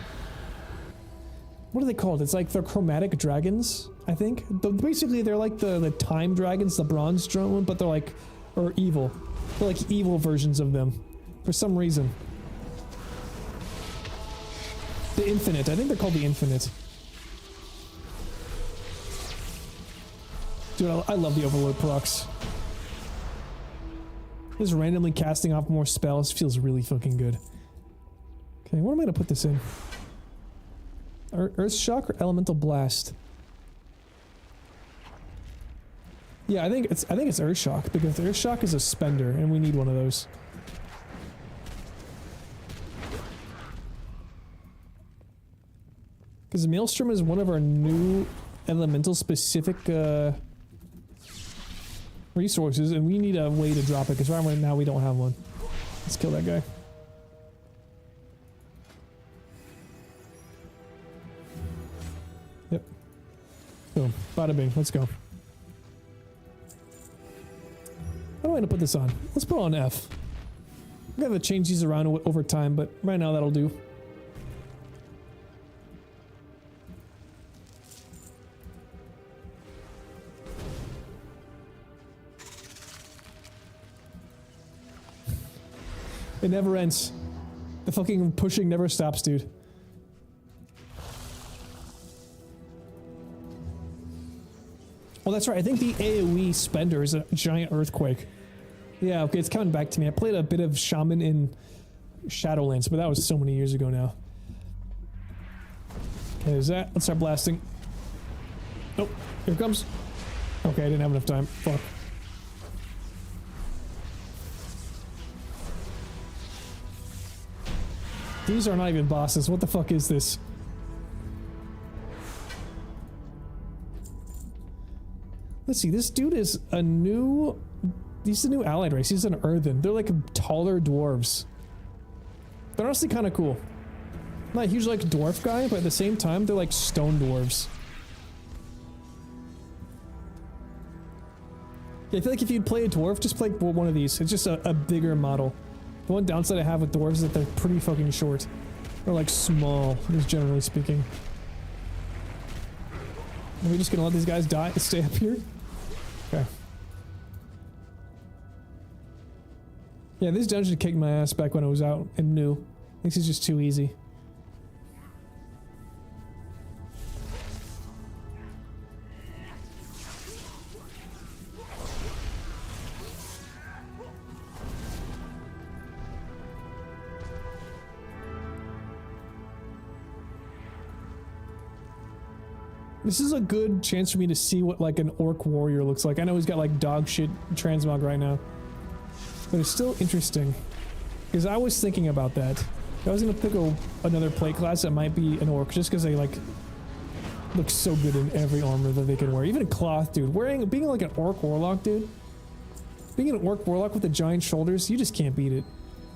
What are they called? It's like the chromatic dragons, I think. Basically, they're like the time dragons, the bronze drone, but they're like... Or evil. They're like evil versions of them. For some reason. The Infinite. I think they're called the Infinite. Dude, I love the Overload procs. Just randomly casting off more spells feels really fucking good. Okay, what am I gonna put this in? Earth Shock or Elemental Blast? Yeah, I think it's Earth Shock because Earth Shock is a spender and we need one of those. Because Maelstrom is one of our new elemental specific resources, and we need a way to drop it because right now we don't have one. Let's kill that guy. Yep. Boom. Bada bing. Let's go. How do I want to put this on? Let's put it on F. I'm gonna have to change these around over time, but right now that'll do. It never ends. The fucking pushing never stops, dude. Well, that's right. I think the AoE spender is a giant earthquake. Yeah, okay, it's coming back to me. I played a bit of Shaman in Shadowlands, but that was so many years ago now. Okay, there's that. Let's start blasting. Oh, here it comes. Okay, I didn't have enough time. Fuck. These are not even bosses. What the fuck is this? Let's see. This dude is a new... He's the new allied race. He's an earthen. They're like taller dwarves. They're honestly kind of cool. Not a huge like dwarf guy, but at the same time, they're like stone dwarves. Yeah, I feel like if you'd play a dwarf, just play one of these. It's just a bigger model. The one downside I have with dwarves is that they're pretty fucking short. They're like small, just generally speaking. Are we just gonna let these guys die and stay up here? Okay. Yeah, this dungeon kicked my ass back when I was out and new. This is just too easy. This is a good chance for me to see what like an orc warrior looks like. I know he's got like dog shit transmog right now, but it's still interesting because I was thinking about that. I was gonna pick another plate class that might be an orc just because they like look so good in every armor that they can wear. Even cloth, dude. Being like an orc warlock, dude. Being an orc warlock with the giant shoulders, you just can't beat it.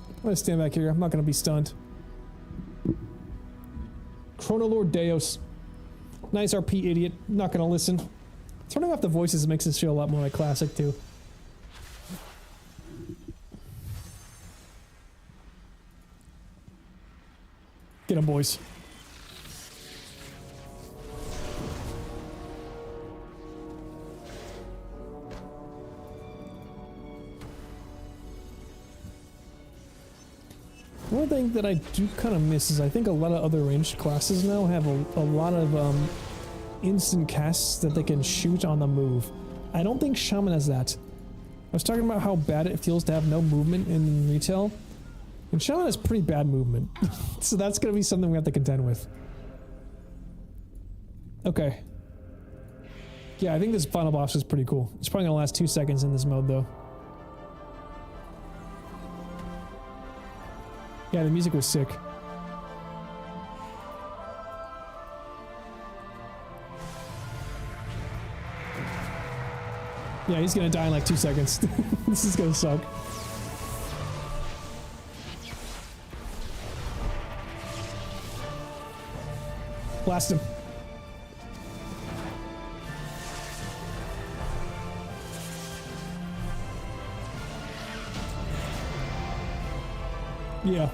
I'm gonna stand back here. I'm not gonna be stunned. Chronolord Deus. Nice RP, idiot. Not gonna listen. Turning off the voices makes this feel a lot more like classic, too. Get 'em, boys. One thing that I do kind of miss is I think a lot of other ranged classes now have a lot of instant casts that they can shoot on the move. I don't think Shaman has that. I was talking about how bad it feels to have no movement in retail, and Shaman has pretty bad movement. So that's going to be something we have to contend with. Okay. Yeah, I think this final boss is pretty cool. It's probably going to last 2 seconds in this mode, though. Yeah, the music was sick. Yeah, he's gonna die in like 2 seconds. This is gonna suck. Blast him. Yeah.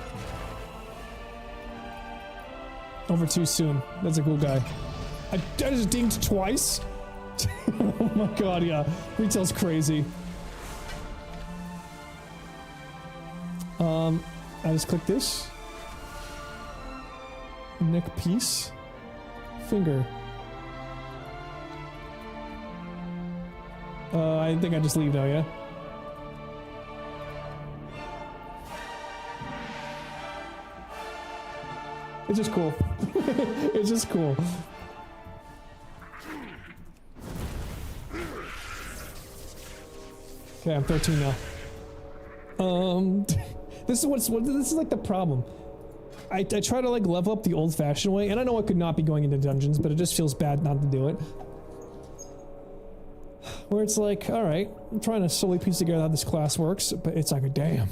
Over too soon. That's a cool guy. I just dinged twice? Oh my god, yeah. Retail's crazy. I just click this. Neck piece. Finger. I think I just leave now, yeah? It's just cool. It's just cool. Okay, I'm 13 now. This is like the problem. I try to like level up the old-fashioned way, and I know I could not be going into dungeons, but it just feels bad not to do it. Where it's like, alright, I'm trying to slowly piece together how this class works, but it's like, damn.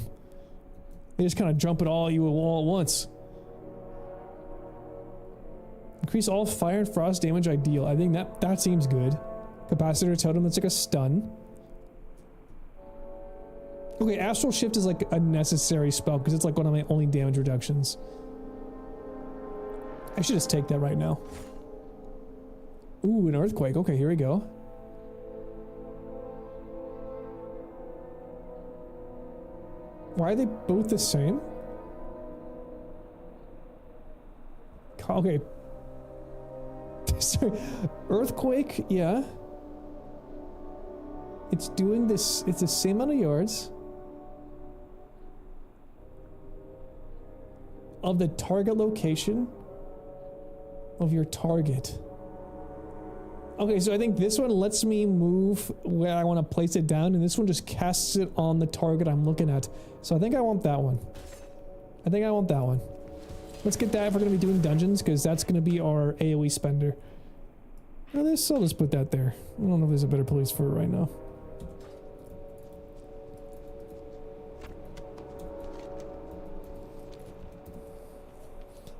They just kind of jump it all at you all at once. Increase all fire and frost damage ideal. I think that seems good. Capacitor totem, that's like a stun. Okay, Astral Shift is like a necessary spell because it's like one of my only damage reductions. I should just take that right now. Ooh, an Earthquake. Okay, here we go. Why are they both the same? Okay. Sorry. Earthquake, yeah. It's doing this, it's the same amount of yards of the target location of your target. Okay, so I think this one lets me move where I want to place it down, and this one just casts it on the target I'm looking at. So I think I want that one. I think I want that one. Let's get that if we're going to be doing dungeons, because that's going to be our AoE spender. Now this, I'll just put that there. I don't know if there's a better place for it right now.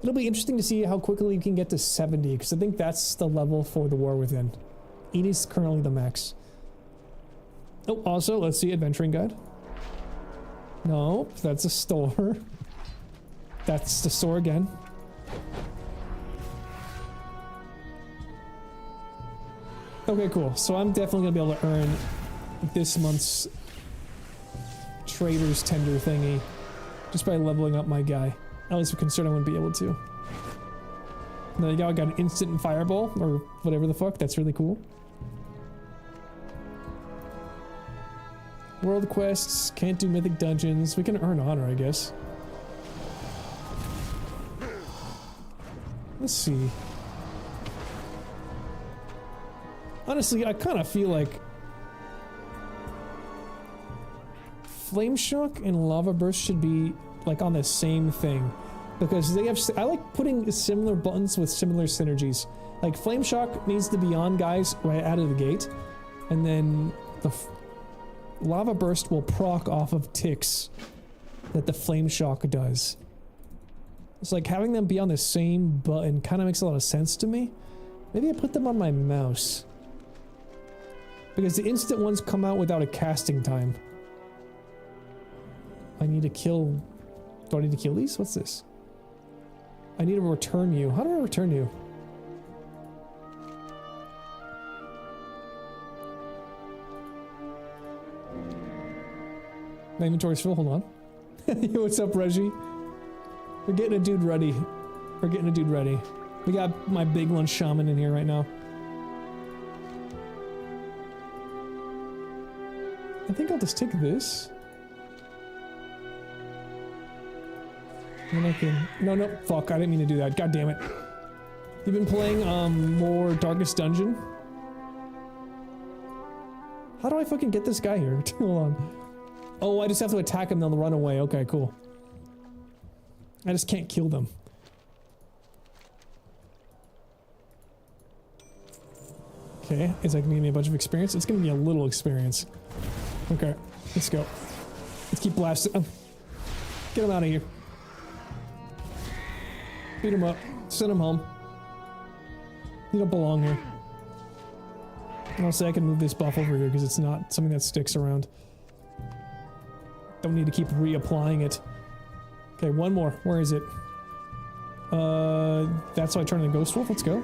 It'll be interesting to see how quickly you can get to 70, because I think that's the level for the War Within. 80 is currently the max. Oh, also, let's see Adventuring Guide. No, that's a store. That's the store again. Okay, cool. So I'm definitely gonna be able to earn this month's Trader's Tender thingy just by leveling up my guy. At least I'm concerned I wouldn't be able to. There you go, I got an instant fireball, or whatever the fuck, that's really cool. World quests, can't do mythic dungeons, we can earn honor, I guess. Let's see. Honestly, I kind of feel like Flame Shock and Lava Burst should be like on the same thing, because they have. I like putting similar buttons with similar synergies. Like Flame Shock needs to be on guys right out of the gate, and then the Lava Burst will proc off of ticks that the Flame Shock does. It's like having them be on the same button kind of makes a lot of sense to me. Maybe I put them on my mouse, because the instant ones come out without a casting time. I need to kill... Do I need to kill these? What's this? I need to return you. How do I return you? My inventory's full. Hold on. Yo, what's up, Reggie? We're getting a dude ready. We're getting a dude ready. We got my big one shaman in here right now. I think I'll just take this. And I can... No, fuck, I didn't mean to do that. God damn it. You've been playing, more Darkest Dungeon? How do I fucking get this guy here? Hold on. Oh, I just have to attack him, they'll run away. Okay, cool. I just can't kill them. Okay, is that gonna give me a bunch of experience? It's gonna be a little experience. Okay, let's go. Let's keep blasting. Get him out of here. Beat him up. Send him home. You don't belong here. I'll say I can move this buff over here because it's not something that sticks around. Don't need to keep reapplying it. Okay, one more. Where is it? That's why I turn into Ghost Wolf. Let's go.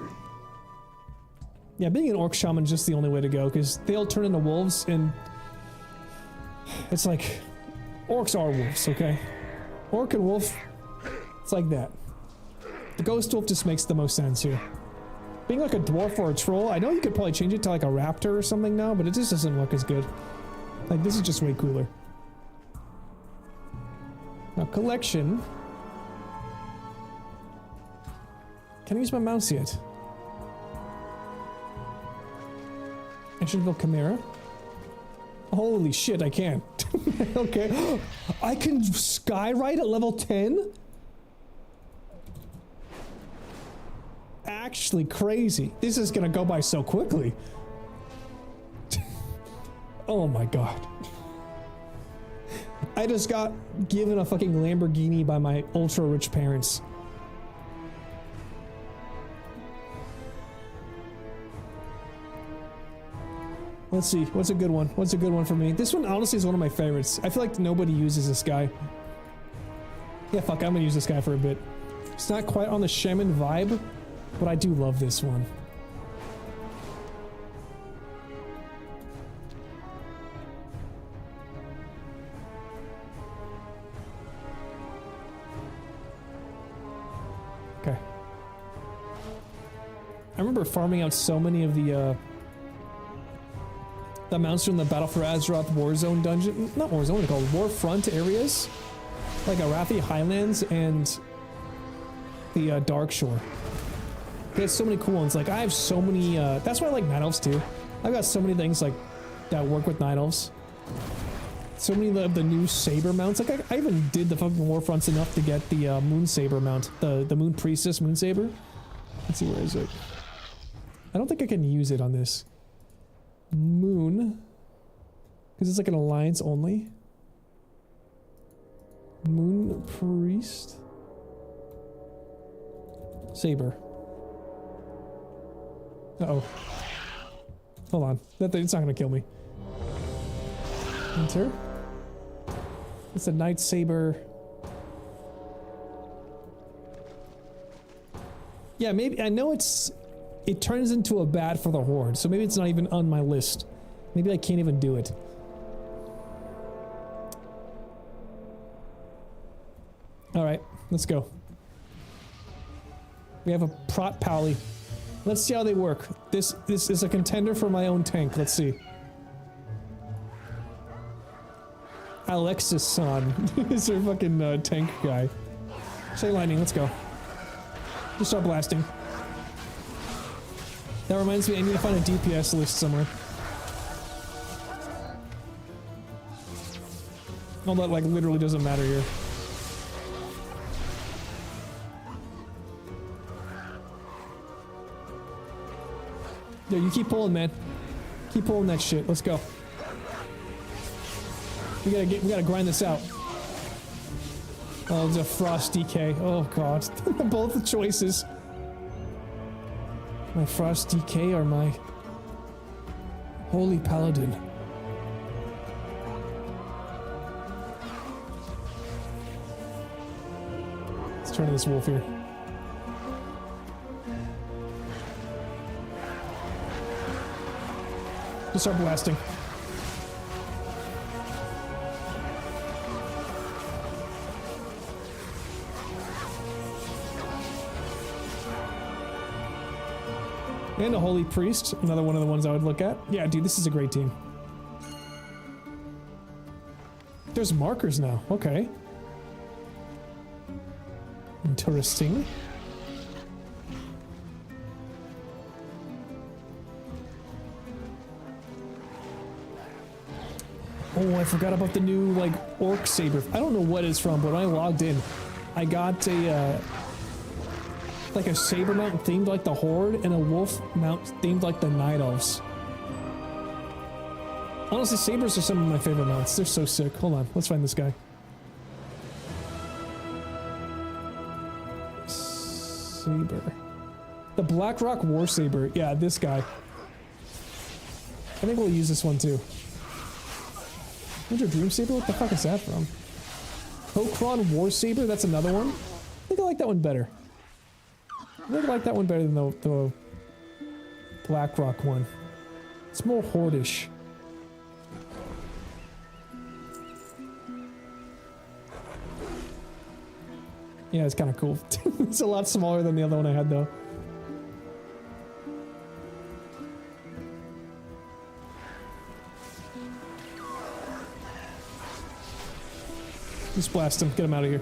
Yeah, being an Orc Shaman is just the only way to go, because they'll turn into wolves, and it's like, orcs are wolves, okay? Orc and wolf, it's like that. The Ghost Wolf just makes the most sense here. Being like a dwarf or a troll, I know you could probably change it to like a raptor or something now, but it just doesn't look as good. Like, this is just way cooler. Now, collection. Can I use my mouse yet? I should build Chimera. Holy shit, I can. Okay. I can skyride at level 10? Actually crazy. This is gonna go by so quickly. Oh my god. I just got given a fucking Lamborghini by my ultra rich parents. Let's see, what's a good one? What's a good one for me? This one honestly is one of my favorites. I feel like nobody uses this guy. Yeah, fuck, I'm gonna use this guy for a bit. It's not quite on the shaman vibe, but I do love this one. Okay. I remember farming out so many of the mounts from the Battle for Azeroth Warzone dungeon. Not Warzone, what are they called? Warfront areas? Like Arathi Highlands and the Darkshore. There's so many cool ones. Like, I have so many, that's why I like Night Elves too. I've got so many things like that work with Night Elves. So many of the new Saber mounts. Like, I even did the fucking Warfronts enough to get the Moon Saber mount. The Moon Priestess Moon Saber. Let's see, where is it? I don't think I can use it on this. Moon. Because it's like an alliance only. Moon Priest. Saber. Uh-oh. Hold on. It's not gonna kill me. Enter. It's a Night Saber. Yeah, maybe, I know it turns into a bat for the Horde, so maybe it's not even on my list. Maybe I can't even do it. Alright, let's go. We have a Prot Pally. Let's see how they work. This is a contender for my own tank. Let's see. Alexis San is their fucking tank guy. Say lightning, let's go. Just start blasting. That reminds me, I need to find a DPS list somewhere. All that, like, literally doesn't matter here. Yeah, you keep pulling, man. Keep pulling that shit. Let's go. We gotta grind this out. Oh, there's a Frost DK. Oh god. Both the choices. My Frost DK or my Holy Paladin? Let's turn to this wolf here. Just start blasting. And a Holy Priest, another one of the ones I would look at. Yeah, dude, this is a great team. There's markers now, okay. Interesting. Oh, I forgot about the new, like, Orc Saber. I don't know what it's from, but when I logged in, I got a, like a saber mount themed like the Horde and a wolf mount themed like the Night Elves. Honestly, sabers are some of my favorite mounts. They're so sick. Hold on, let's find this guy. Saber. The Blackrock War Saber. Yeah, this guy. I think we'll use this one too. Winter Dream Saber? What the fuck is that from? Pokron War Saber? That's another one? I think I like that one better. I think I like that one better than the Blackrock one. It's more Horde-ish. Yeah, it's kind of cool. It's a lot smaller than the other one I had though. Just blast him. Get him out of here.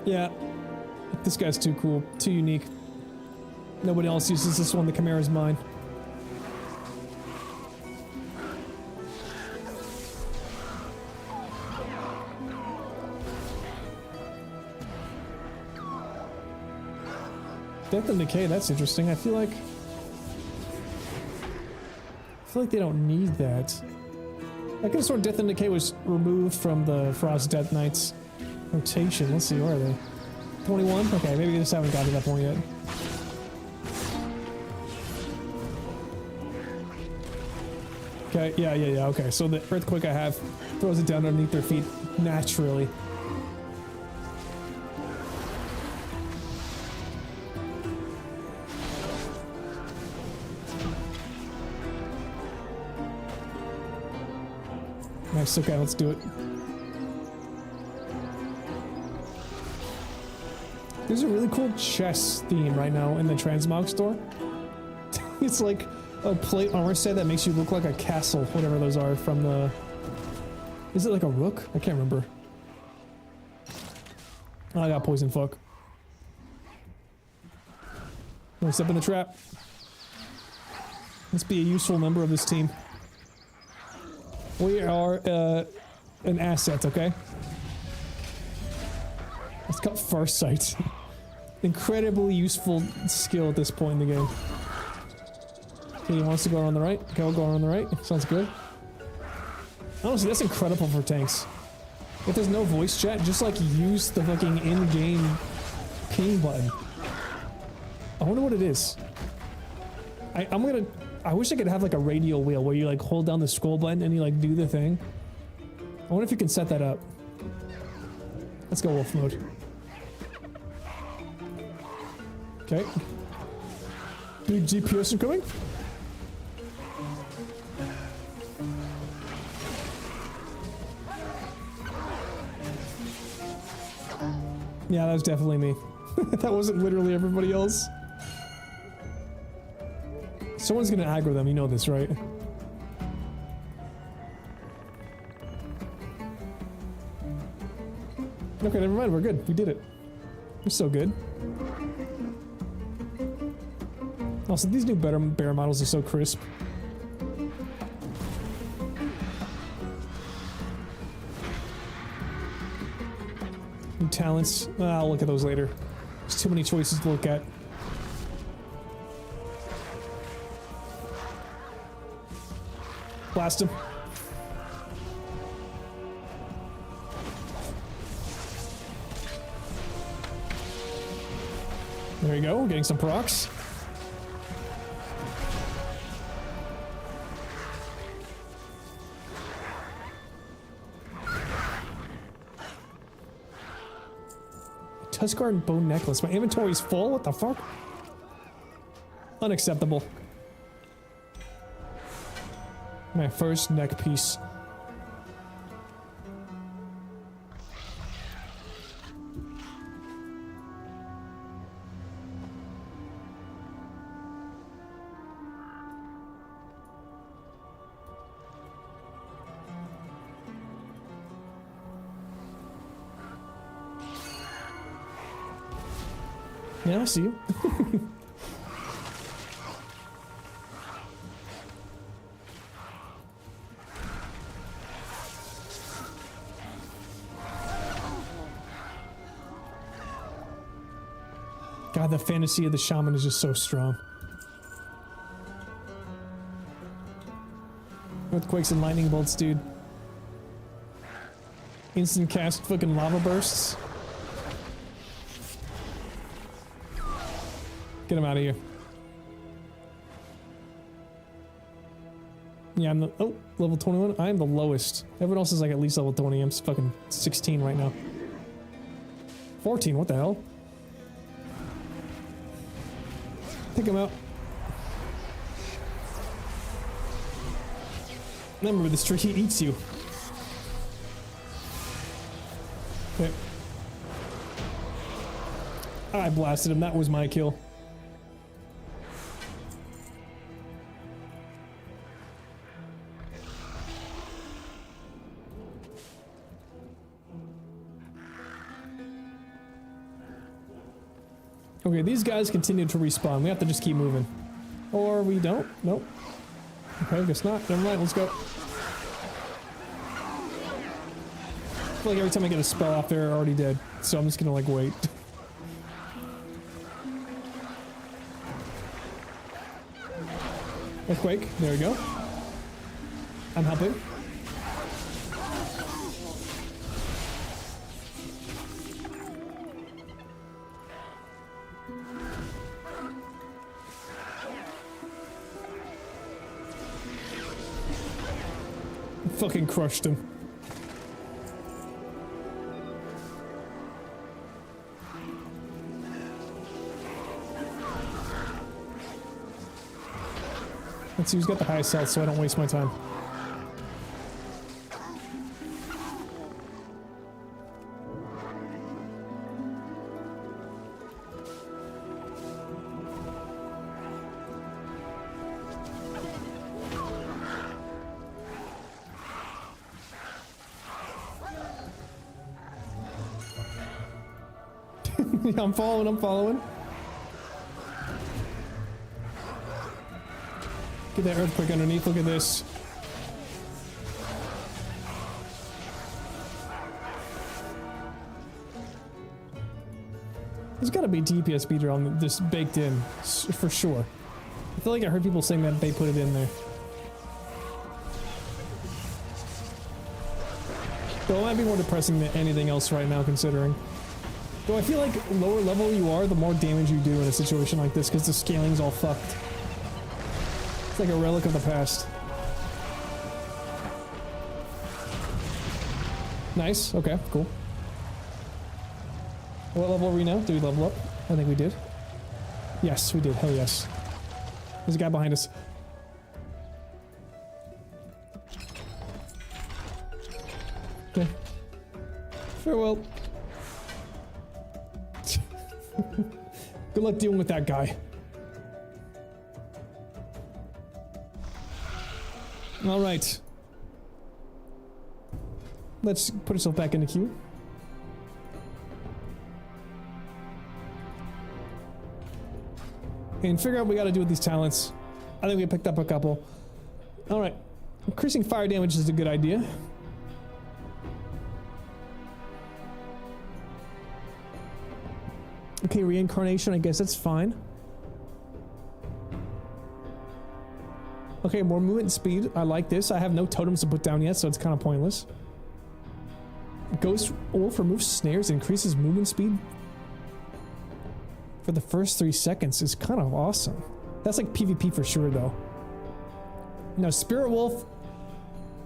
Yeah. This guy's too cool. Too unique. Nobody else uses this one. The Chimera's mine. Death and Decay, that's interesting. I feel like they don't need that. I could have sworn Death and Decay was removed from the Frost Death Knights rotation. Let's see, where are they? 21? Okay, maybe they just haven't got to that point yet. Okay, yeah, okay. So the Earthquake I have throws it down underneath their feet naturally. Nice, okay, let's do it. There's a really cool chess theme right now in the Transmog store. It's like a plate armor set that makes you look like a castle, whatever those are from the... Is it like a rook? I can't remember. Oh, I got poison fuck. Wanna step in the trap? Let's be a useful member of this team. We are an asset, okay? It's called Farsight. Incredibly useful skill at this point in the game. Okay, he wants to go around the right. Okay, we'll go around the right. Sounds good. Honestly, that's incredible for tanks. If there's no voice chat, just like use the fucking in-game ping button. I wonder what it is. I wish I could have like a radio wheel where you like hold down the scroll button and you like do the thing. I wonder if you can set that up. Let's go wolf mode. Okay. Big GPS incoming. Yeah, that was definitely me. That wasn't literally everybody else. Someone's gonna aggro them, you know this, right? Okay, never mind. We're good. We did it. We're so good. Also, these new bear models are so crisp. New talents. I'll look at those later. There's too many choices to look at. Blast him. There you go, getting some procs. Tuskar and bone necklace. My inventory's full? What the fuck? Unacceptable. My first neck piece. Yeah, I see you. God, the fantasy of the shaman is just so strong. Earthquakes and lightning bolts, dude. Instant cast fucking lava bursts. Get him out of here. Yeah, I'm the... Oh, level 21. I'm the lowest. Everyone else is like at least level 20. I'm fucking 16 right now. 14, what the hell? Take him out. Remember, this tree eats you. Okay. I blasted him. That was my kill. Okay, these guys continue to respawn. We have to just keep moving. Or we don't. Nope. Okay, I guess not. Never mind, let's go. I feel like every time I get a spell off, they're already dead. So I'm just gonna, like, wait. Earthquake. There we go. I'm helping. Fucking crushed him. Let's see who's got the highest health so I don't waste my time. Yeah, I'm following, I'm following. Get that earthquake underneath, look at this. There's gotta be DPS speeder on this baked in, for sure. I feel like I heard people saying that they put it in there. Though it might be more depressing than anything else right now, considering. Though I feel like lower level you are, the more damage you do in a situation like this, because the scaling's all fucked. It's like a relic of the past. Nice, okay, cool. What level are we now? Did we level up? I think we did. Yes, we did, hell yes. There's a guy behind us. Okay. Farewell. Good luck dealing with that guy. Alright. Let's put ourselves back in the queue. and figure out what we got to do with these talents. I think we picked up a couple. All right, increasing fire damage is a good idea. Okay, reincarnation, I guess that's fine. Okay, more movement speed. I like this. I have no totems to put down yet, so it's kind of pointless. Ghost Wolf removes snares, increases movement speed for the first 3 seconds. Is kind of awesome. That's like PvP for sure, though. Now, Spirit Wolf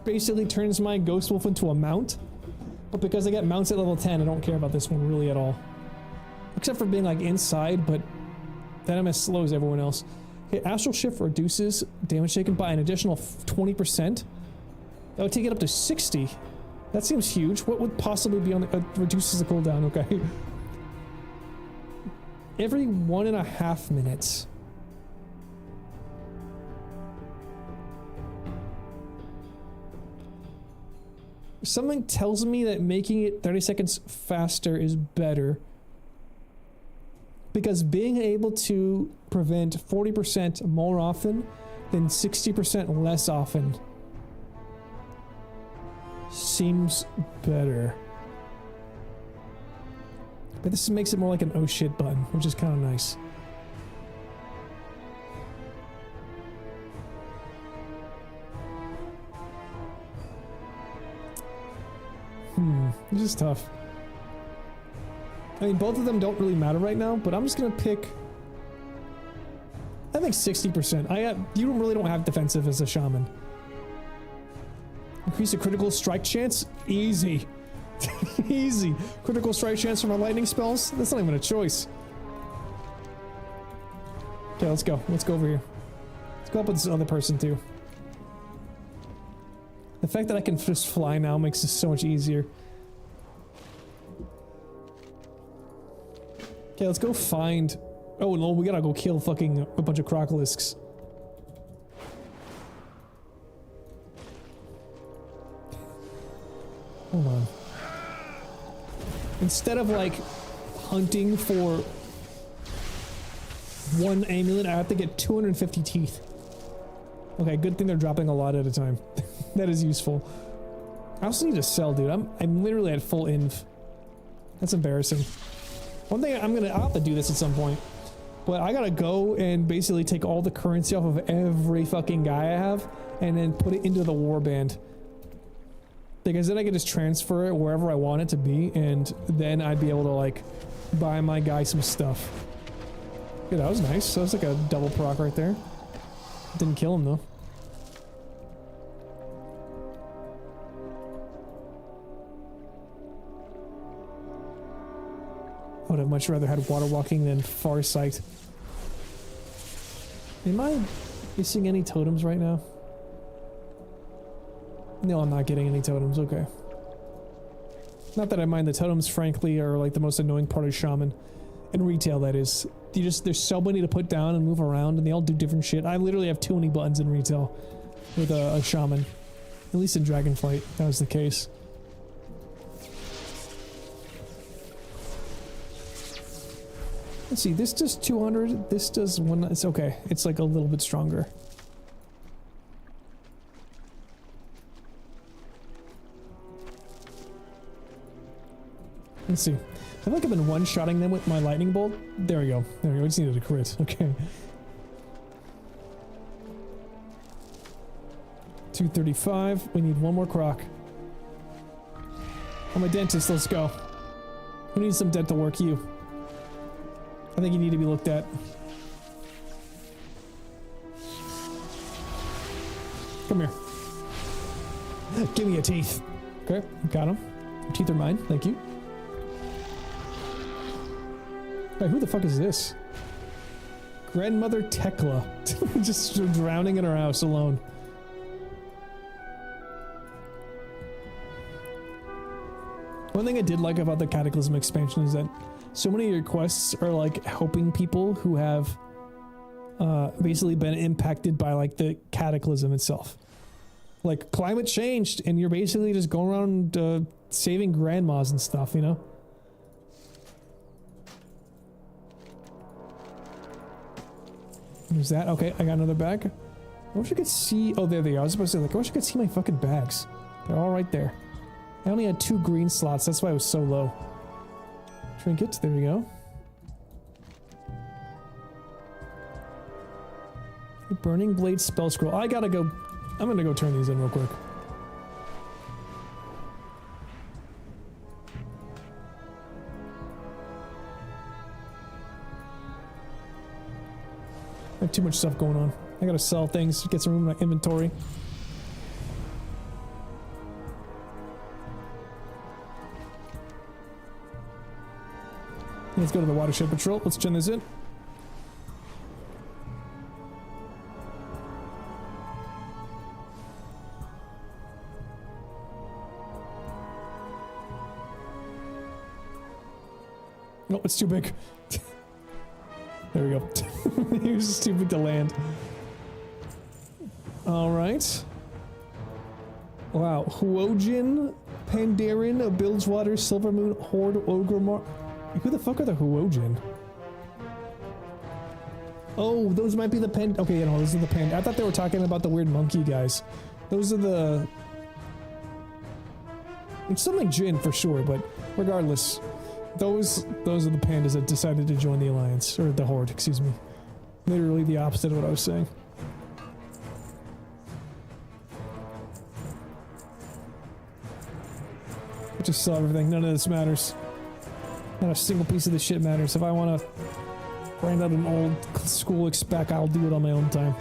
basically turns my Ghost Wolf into a mount, but because I get mounts at level 10, I don't care about this one really at all. Except for being like inside, but then I'm as slow as everyone else. Okay, Astral Shift reduces damage taken by an additional 20%. That would take it up to 60. That seems huge. What would possibly be on the... reduces the cooldown, okay. Every 1.5 minutes. Something tells me that making it 30 seconds faster is better. Because being able to prevent 40% more often than 60% less often seems better. But this makes it more like an oh shit button, which is kind of nice. This is tough. I mean, both of them don't really matter right now, but I'm just gonna pick... I think 60%. You really don't have defensive as a shaman. Increase the critical strike chance? Easy. Easy. Critical strike chance from our lightning spells? That's not even a choice. Okay, let's go. Let's go over here. Let's go up with this other person too. The fact that I can just fly now makes this so much easier. Okay, let's go find... Oh no, we gotta go kill fucking a bunch of Crocolisks. Hold on. Instead of like hunting for one amulet, I have to get 250 teeth. Okay, good thing they're dropping a lot at a time. That is useful. I also need to sell, dude. I'm literally at full inv. That's embarrassing. One thing I'll have to do this at some point, but I gotta go and basically take all the currency off of every fucking guy I have and then put it into the warband. Because then I can just transfer it wherever I want it to be, and then I'd be able to like buy my guy some stuff. Yeah, that was nice. That was like a double proc right there. Didn't kill him though. I would have much rather had water walking than Farsight. Am I missing any totems right now? No, I'm not getting any totems. Okay. Not that I mind the totems, frankly, are like the most annoying part of Shaman. In retail, that is. There's so many to put down and move around, and they all do different shit. I literally have too many buttons in retail with a Shaman. At least in Dragonflight, that was the case. Let's see, this does 200, this does one, it's okay. It's like a little bit stronger. Let's see. I feel like I've been one-shotting them with my lightning bolt. There we go. There we go. I just needed a crit. Okay. 235. We need one more croc. I'm a dentist. Let's go. Who needs some dental work? You. I think you need to be looked at. Come here. Give me your teeth. Okay, got him. Your teeth are mine. Thank you. Wait, who the fuck is this? Grandmother Tekla. Just drowning in her house alone. One thing I did like about the Cataclysm expansion is that so many of your quests are like helping people who have basically been impacted by like the Cataclysm itself. Like climate changed and you're basically just going around saving grandmas and stuff, you know? Who's that? Okay, I got another bag. I wish I could see... Oh, there they are. I was supposed to say, like, I wish I could see my fucking bags. They're all right there. I only had 2 green slots. That's why it was so low. Trinkets. There we go. The Burning Blade spell scroll. I gotta go... I'm gonna go turn these in real quick. I have too much stuff going on. I gotta sell things, get some room in my inventory. Let's go to the watershed patrol. Let's turn this in. No, it's too big. There we go. He was too big to land. Alright. Wow. Huojin, Pandaren, Bilgewater, Silvermoon, Horde, Ogremar. Who the fuck are the Huojin? Oh, those might be the Pand... Okay, no, those are the Pand... I thought they were talking about the weird monkey guys. Those are the... It's something Jin for sure, but regardless... Those are the pandas that decided to join the Alliance. Or the Horde, excuse me. Literally the opposite of what I was saying. I just saw everything. None of this matters. Not a single piece of this shit matters. If I want to grind out an old school spec, I'll do it on my own time.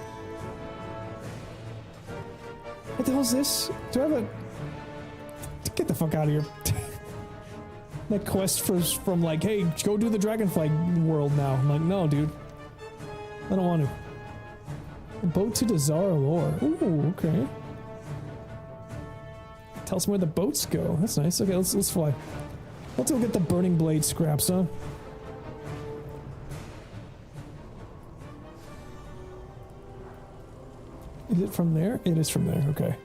What the hell is this? Do I have a... Get the fuck out of here. That quest from like, hey, go do the Dragonfly world now. I'm like, no, dude. I don't want to. A boat to Dazara Lore. Ooh, okay. Tell us where the boats go. That's nice. Okay, let's fly. Let's go get the Burning Blade scraps, huh? Is it from there? It is from there, okay.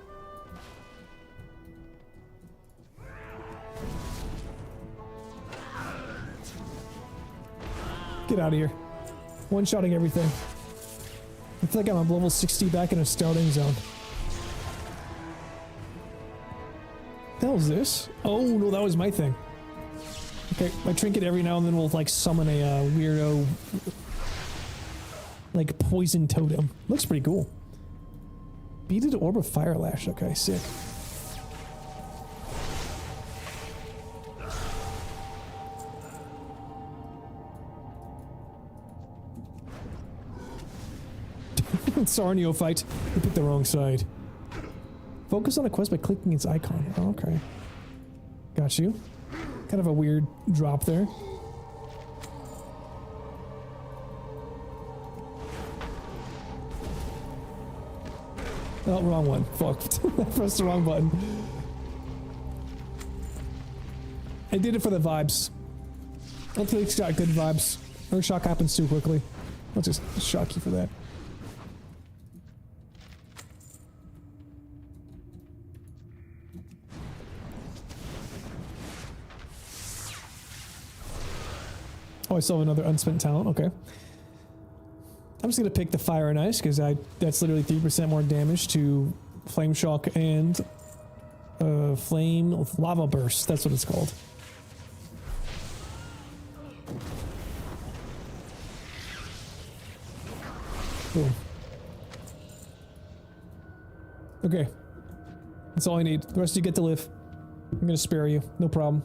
Get out of here. One-shotting everything. I feel like I'm a level 60 back in a starting zone. The hell is this? Oh, no, that was my thing. Okay, my trinket every now and then will, like, summon a weirdo... like, poison totem. Looks pretty cool. Beaded Orb of Fire Lash. Okay, sick. Sarnio fight. You picked the wrong side. Focus on a quest by clicking its icon. Oh, okay. Got you. Kind of a weird drop there. Oh, wrong one. Fuck. I pressed the wrong button. I did it for the vibes. Hopefully it's got good vibes. Or shock happens too quickly. I'll just shock you for that. Oh, I still have another unspent talent. Okay. I'm just gonna pick the Fire and Ice because that's literally 3% more damage to Flame Shock and Flame Lava Burst. That's what it's called. Boom. Okay. That's all I need. The rest of you get to live. I'm gonna spare you. No problem.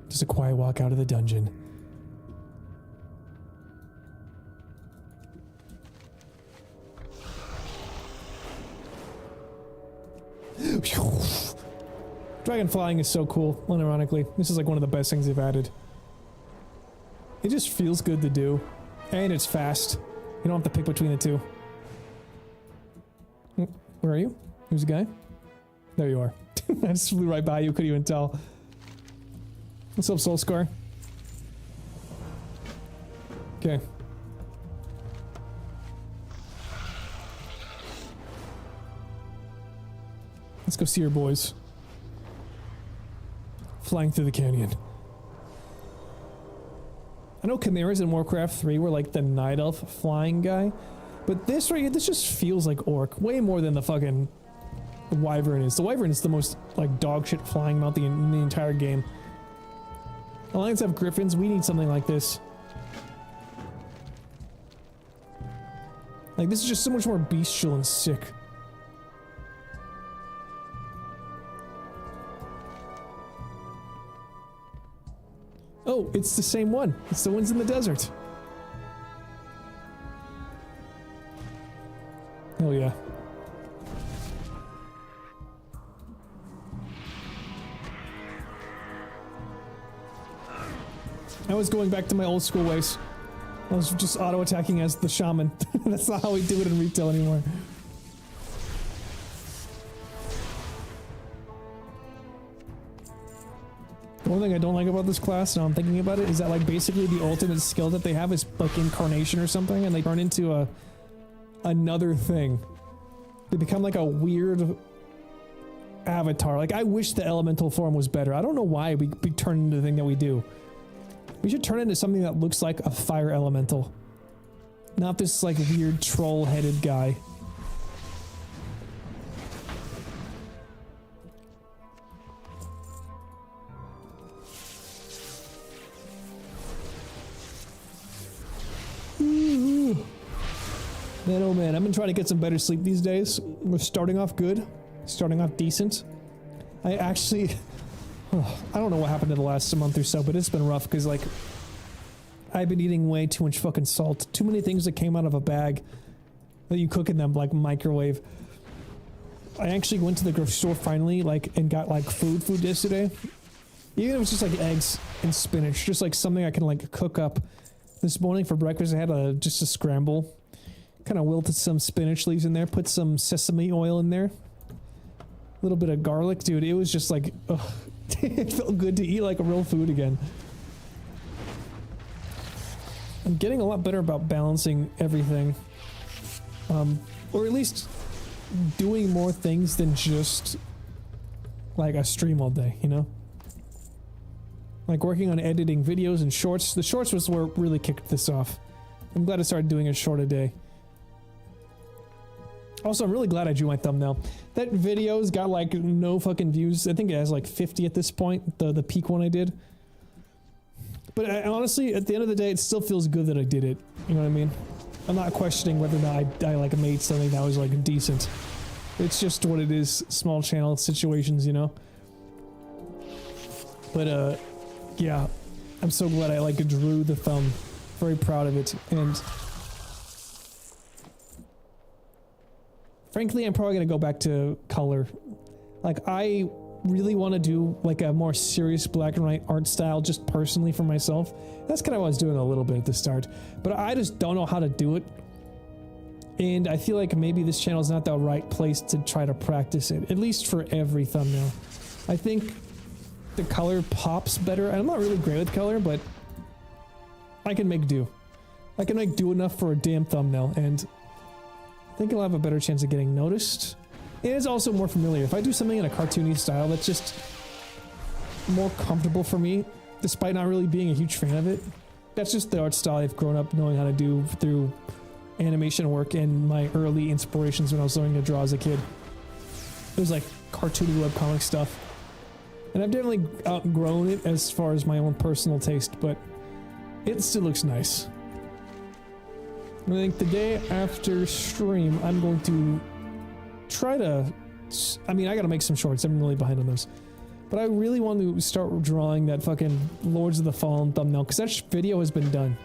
Just a quiet walk out of the dungeon. Dragon flying is so cool, unironically. This is like one of the best things they've added. It just feels good to do. And it's fast. You don't have to pick between the two. Where are you? Who's the guy? There you are. I just flew right by you, couldn't even tell. What's up, Soul Scar? Okay. Let's go see your boys. Flying through the canyon. I know chimeras in Warcraft 3 were like the night elf flying guy, but this right here, this just feels like orc way more than the fucking wyvern is. The wyvern is the most like dog shit flying mount in the entire game. Alliance have griffins. We need something like this. Like this is just so much more bestial and sick. Oh, it's the same one. It's the ones in the desert. Hell yeah. I was going back to my old school ways. I was just auto-attacking as the shaman. That's not how we do it in retail anymore. One thing I don't like about this class, now I'm thinking about it, is that like basically the ultimate skill that they have is like incarnation or something, and they turn into another thing. They become like a weird avatar. Like I wish the elemental form was better. I don't know why we turn into the thing that we do. We should turn into something that looks like a fire elemental. Not this like weird troll-headed guy. Man, oh man, I've been trying to get some better sleep these days. We're starting off good, starting off decent. I actually, I don't know what happened in the last month or so, but it's been rough because like, I've been eating way too much fucking salt. Too many things that came out of a bag that you cook in them like microwave. I actually went to the grocery store finally, like, and got like food yesterday. Even if it was just like eggs and spinach, just like something I can like cook up. This morning for breakfast, I had just a scramble. Kind of wilted some spinach leaves in there, put some sesame oil in there. A little bit of garlic. Dude, it was just like, ugh. It felt good to eat like a real food again. I'm getting a lot better about balancing everything. Or at least doing more things than just like a stream all day, you know? Like working on editing videos and shorts. The shorts was where really kicked this off. I'm glad I started doing a short a day. Also, I'm really glad I drew my thumbnail. That video's got like no fucking views. I think it has like 50 at this point, the peak one I did. But honestly, at the end of the day, it still feels good that I did it. You know what I mean? I'm not questioning whether or not I like made something that was like decent. It's just what it is. Small channel situations, you know? But yeah, I'm so glad I like drew the thumb. Very proud of it. And frankly, I'm probably gonna go back to color. Like, I really want to do like a more serious black and white art style just personally for myself. That's kind of what I was doing a little bit at the start, but I just don't know how to do it. And I feel like maybe this channel is not the right place to try to practice it, at least for every thumbnail. I think the color pops better. And I'm not really great with color, but I can make do. I can make do enough for a damn thumbnail, and I think I'll have a better chance of getting noticed. It is also more familiar. If I do something in a cartoony style that's just more comfortable for me, despite not really being a huge fan of it, that's just the art style I've grown up knowing how to do through animation work and my early inspirations when I was learning to draw as a kid. It was like cartoony webcomic stuff. And I've definitely outgrown it as far as my own personal taste, but it still looks nice. I think the day after stream, I'm going to try to, I mean, I gotta make some shorts. I'm really behind on those. But I really want to start drawing that fucking Lords of the Fallen thumbnail, because that video has been done.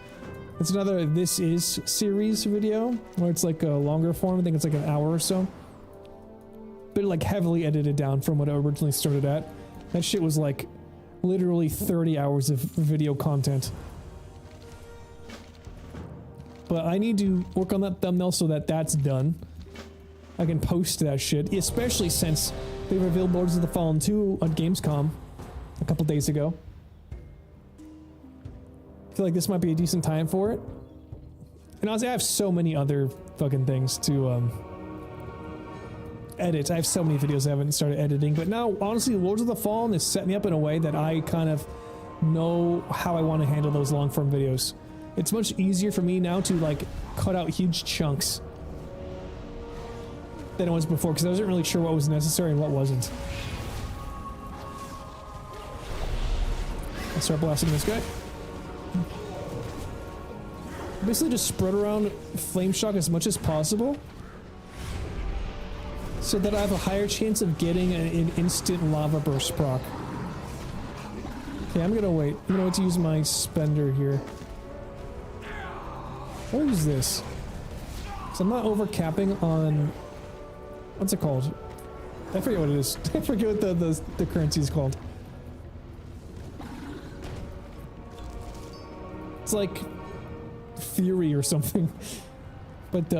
It's another This Is series video, where it's like a longer form. I think it's like an hour or so. But like heavily edited down from what it originally started at. That shit was like literally 30 hours of video content. But I need to work on that thumbnail so that that's done. I can post that shit, especially since they revealed Lords of the Fallen 2 on Gamescom a couple days ago. I feel like this might be a decent time for it. And honestly, I have so many other fucking things to edit. I have so many videos I haven't started editing, but now, honestly, Lords of the Fallen has set me up in a way that I kind of know how I want to handle those long-form videos. It's much easier for me now to, like, cut out huge chunks than it was before, because I wasn't really sure what was necessary and what wasn't. Let's start blasting this guy. Basically just spread around Flame Shock as much as possible, so that I have a higher chance of getting an instant Lava Burst proc. Okay, I'm gonna wait. I'm gonna wait to use my spender here. What is this? So I'm not overcapping on... What's it called? I forget what it is. I forget what the currency is called. It's like Fury or something. But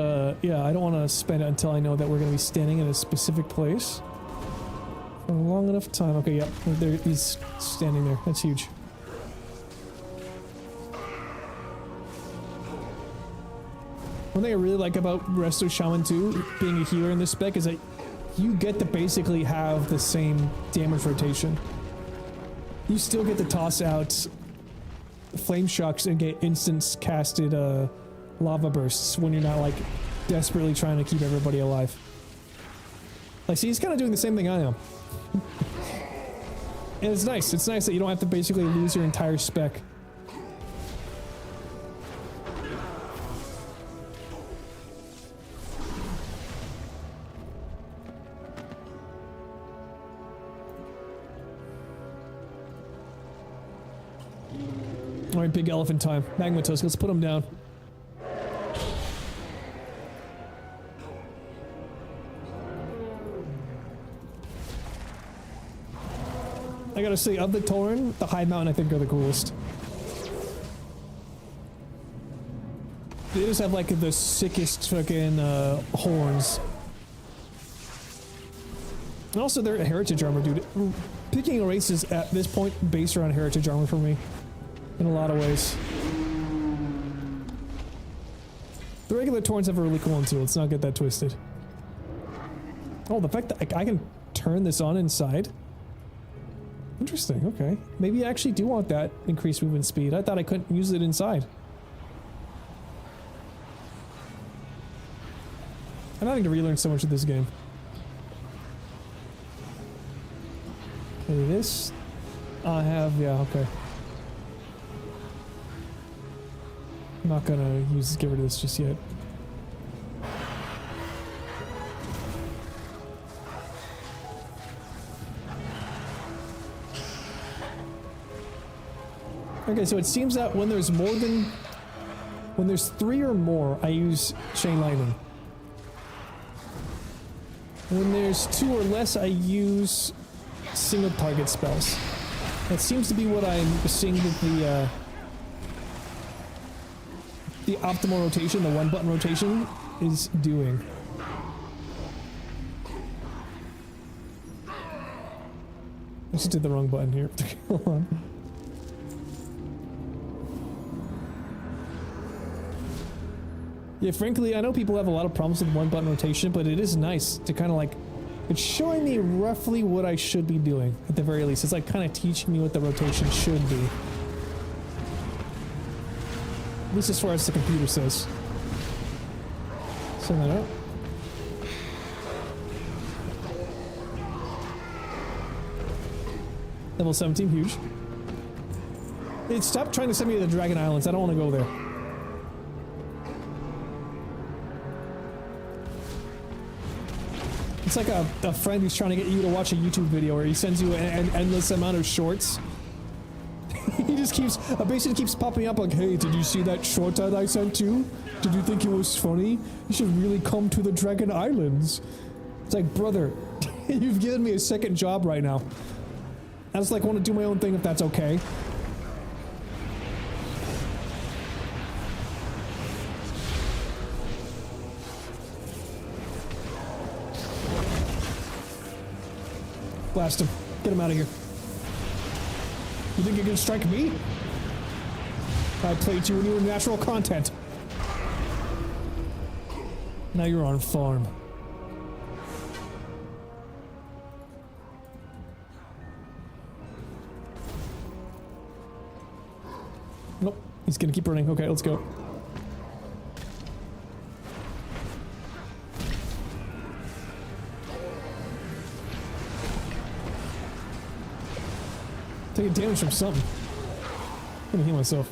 yeah, I don't want to spend it until I know that we're going to be standing in a specific place for a long enough time. Okay, yep, there, he's standing there. That's huge. One thing I really like about Resto Shaman 2 being a healer in this spec is that you get to basically have the same damage rotation. You still get to toss out Flame Shocks and get instant casted Lava Bursts when you're not like desperately trying to keep everybody alive. Like, see, he's kind of doing the same thing I am. And it's nice. It's nice that you don't have to basically lose your entire spec. Alright, big elephant time. Magmatos, let's put him down. I gotta say, of the Tauren, the High Mountain I think are the coolest. They just have like the sickest fucking horns. And also they're heritage armor, dude. Picking a race is at this point based around heritage armor for me. In a lot of ways. The regular Taurens have a really cool one too, let's not get that twisted. Oh, the fact that I can turn this on inside? Interesting, okay. Maybe I actually do want that increased movement speed. I thought I couldn't use it inside. I'm having to relearn so much of this game. Okay, this... I have... yeah, okay. I'm not gonna get rid of this just yet. Okay, so it seems that when there's more than... when there's 3 or more, I use Chain Lightning. When there's 2 or less, I use single target spells. That seems to be what I'm seeing with the optimal rotation, the 1-button rotation, is doing. I just did the wrong button here. Hold on. Yeah, frankly, I know people have a lot of problems with 1-button rotation, but it is nice to kind of like... it's showing me roughly what I should be doing, at the very least. It's like kind of teaching me what the rotation should be. At least as far as the computer says. Send that out. Level 17, huge. Hey, stop trying to send me to the Dragon Islands. I don't want to go there. It's like a friend who's trying to get you to watch a YouTube video where he sends you an endless amount of shorts. He just keeps, basically keeps popping up like, hey, did you see that short that I sent you? Did you think it was funny? You should really come to the Dragon Islands. It's like, brother, you've given me a second job right now. I just like want to do my own thing if that's okay. Blast him. Get him out of here. You think you can strike me? I played you when you were natural content. Now you're on farm. Nope, he's gonna keep running. Okay, let's go. Taking damage from something. I'm gonna heal myself.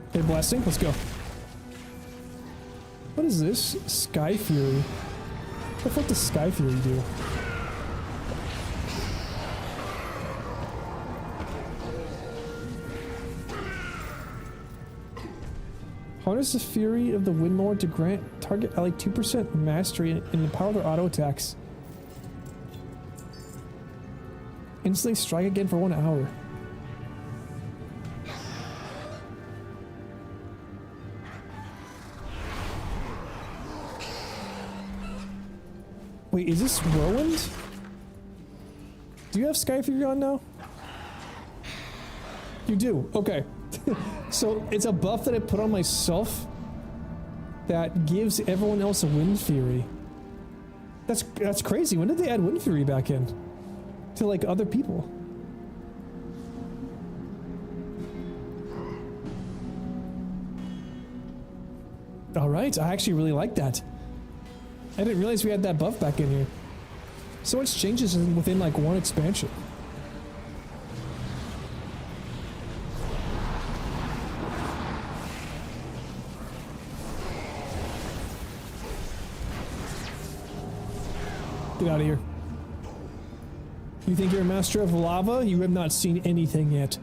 Okay, blasting. Let's go. What is this? Sky Fury. What the fuck does Sky Fury do? Harness the fury of the Windlord to grant target ally 2% mastery and empower their auto attacks. Instantly strike again for 1 hour. Wait, is this Whirlwind? Do you have Sky Fury on now? You do, okay. So it's a buff that I put on myself that gives everyone else a Wind Fury. That's crazy. When did they add Wind Fury back in? To like other people? Alright, I actually really like that. I didn't realize we had that buff back in here. So much changes within like one expansion. Get out of here. You think you're a master of lava? You have not seen anything yet.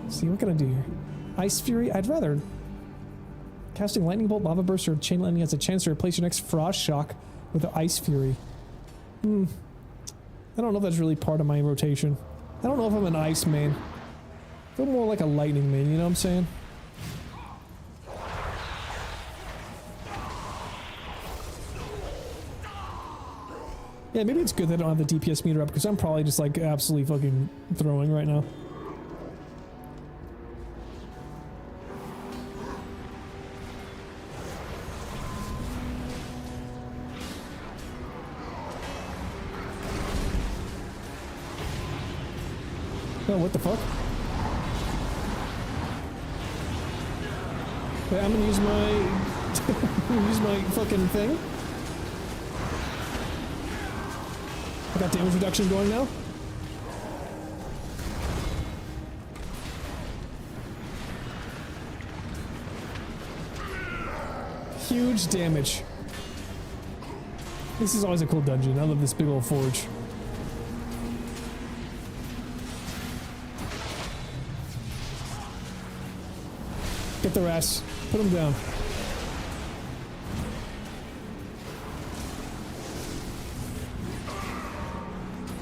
Let's see, what can I do here? Ice Fury? I'd rather... Casting Lightning Bolt, Lava Burst, or Chain Lightning has a chance to replace your next Frost Shock with the Ice Fury. I don't know if that's really part of my rotation. I don't know if I'm an Ice main. I feel more like a Lightning main, you know what I'm saying? Yeah, maybe it's good that I don't have the DPS meter up, because I'm probably just like absolutely fucking throwing right now. Oh, what the fuck? Wait, I'm gonna use my... use my fucking thing. I got damage reduction going now. Huge damage. This is always a cool dungeon. I love this big old forge. Get their ass. Put them down.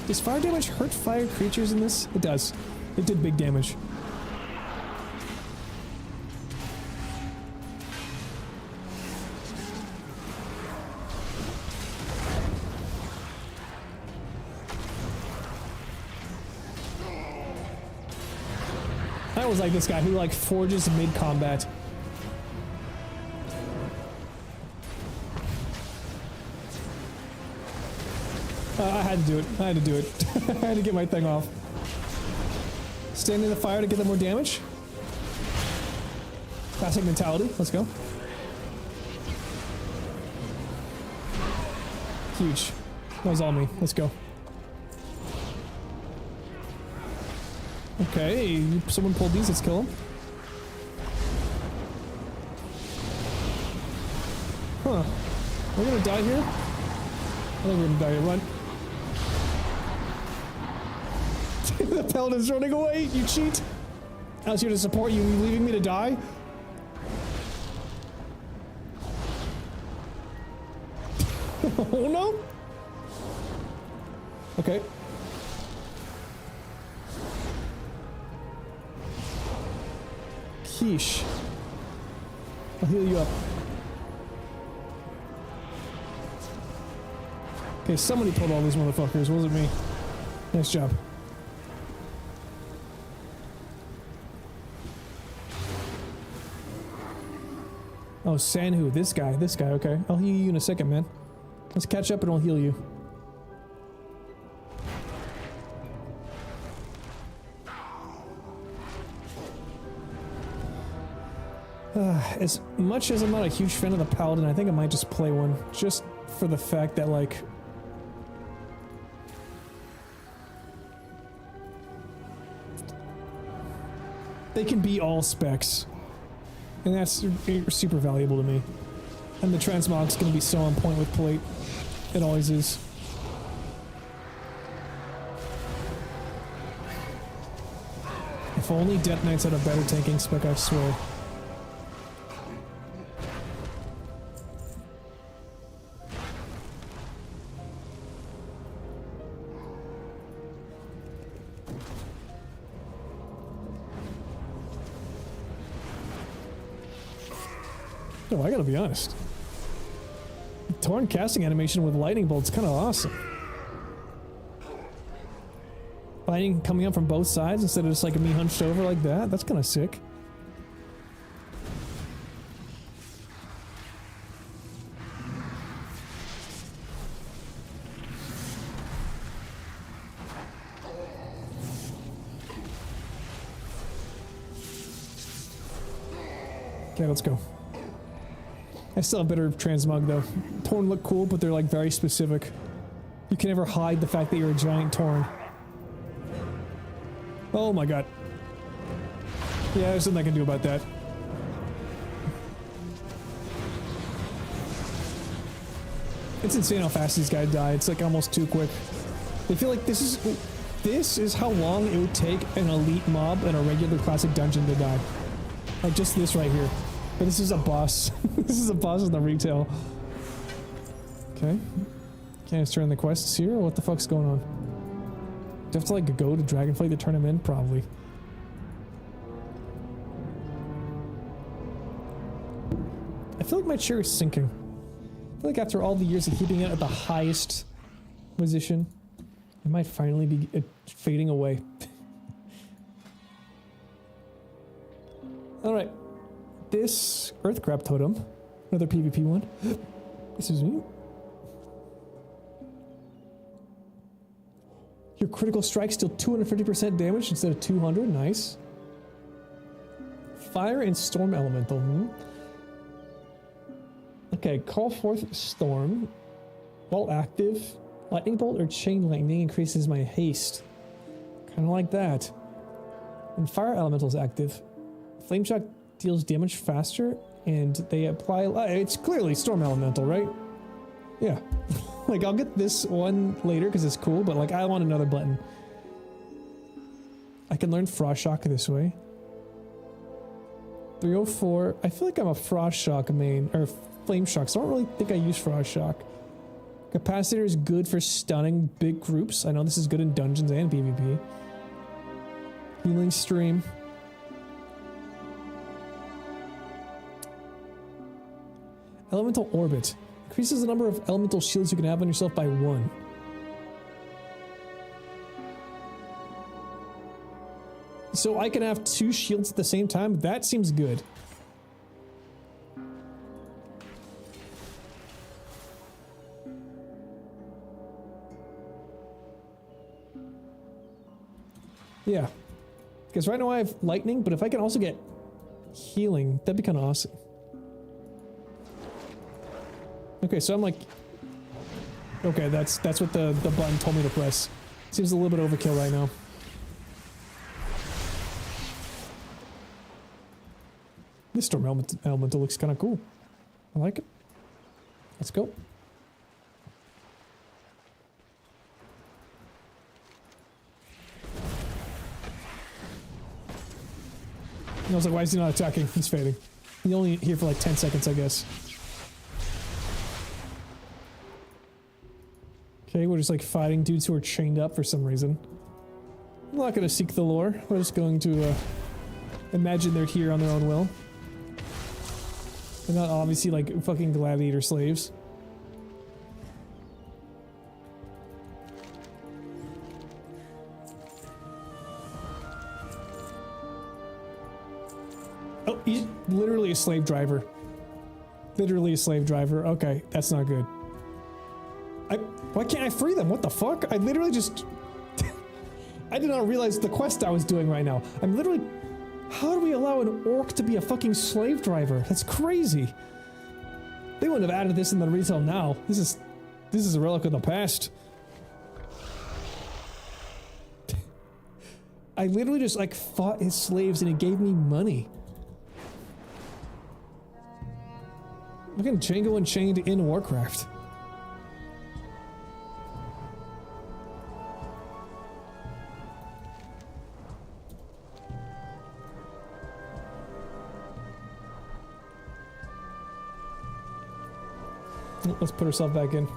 Does fire damage hurt fire creatures in this? It does. It did big damage. I always like this guy who like forges mid-combat. I had to do it. I had to do it. I had to get my thing off. Stand in the fire to get them more damage. Classic mentality. Let's go. Huge. That was all me. Let's go. Okay, someone pulled these. Let's kill them. Huh. We're gonna die here? I think we're gonna die here. Run. The paladin's running away, you cheat! I was here to support you, leaving me to die? Oh no! Okay. Sheesh. I'll heal you up. Okay, somebody pulled all these motherfuckers, wasn't me. Nice job. Oh, Sanhu, this guy, okay. I'll heal you in a second, man. Let's catch up and I'll heal you. As much as I'm not a huge fan of the Paladin, I think I might just play one. Just for the fact that, like... they can be all specs. And that's super valuable to me. And the transmog's gonna be so on point with plate. It always is. If only Death Knights had a better tanking spec, I swear. Oh, I gotta be honest. Torn casting animation with lightning bolts kind of awesome. Lightning coming up from both sides instead of just like me hunched over like that. That's kind of sick. Okay, let's go. I still have better transmog though. Torn look cool, but they're like very specific. You can never hide the fact that you're a giant Torn. Oh my god. Yeah, there's nothing I can do about that. It's insane how fast these guys die. It's like almost too quick. I feel like this is how long it would take an elite mob in a regular classic dungeon to die. Like just this right here. But this is a boss. This is a boss in the retail. Okay. Can I just turn the quests here? Or what the fuck's going on? Do I have to like go to Dragonflight to turn him in? Probably. I feel like my chair is sinking. I feel like after all the years of keeping it at the highest position, it might finally be fading away. Alright. This Earth Crab Totem, another PvP one. This is me. Your critical strike's still 250% damage instead of 200. Nice. Fire and Storm Elemental. Okay, call forth Storm. While active, Lightning Bolt or Chain Lightning increases my haste. Kind of like that. And Fire Elemental is active. Flame Shock deals damage faster, and they apply... it's clearly Storm Elemental, right? Yeah. Like, I'll get this one later because it's cool, but like, I want another button. I can learn Frost Shock this way. 304. I feel like I'm a Frost Shock main, or Flame Shock, so I don't really think I use Frost Shock. Capacitor is good for stunning big groups. I know this is good in dungeons and PvP. Healing Stream. Elemental Orbit. Increases the number of elemental shields you can have on yourself by 1. So I can have 2 shields at the same time? That seems good. Yeah. Because right now I have lightning, but if I can also get healing, that'd be kind of awesome. Okay, so I'm like... Okay, that's what the button told me to press. Seems a little bit overkill right now. This Storm Elemental looks kind of cool. I like it. Let's go. I was like, why is he not attacking? He's fading. He's only here for like 10 seconds, I guess. Okay, we're just like fighting dudes who are chained up for some reason. I'm not going to seek the lore. We're just going to imagine they're here on their own will. They're not obviously like fucking gladiator slaves. Oh, he's literally a slave driver. Literally a slave driver. Okay, that's not good. Why can't I free them? What the fuck? I literally just... I did not realize the quest I was doing right now. I'm literally... How do we allow an orc to be a fucking slave driver? That's crazy. They wouldn't have added this in the retail now. This is a relic of the past. I literally just like fought his slaves and he gave me money. Fucking Django Unchained in Warcraft. Let's put ourselves back in.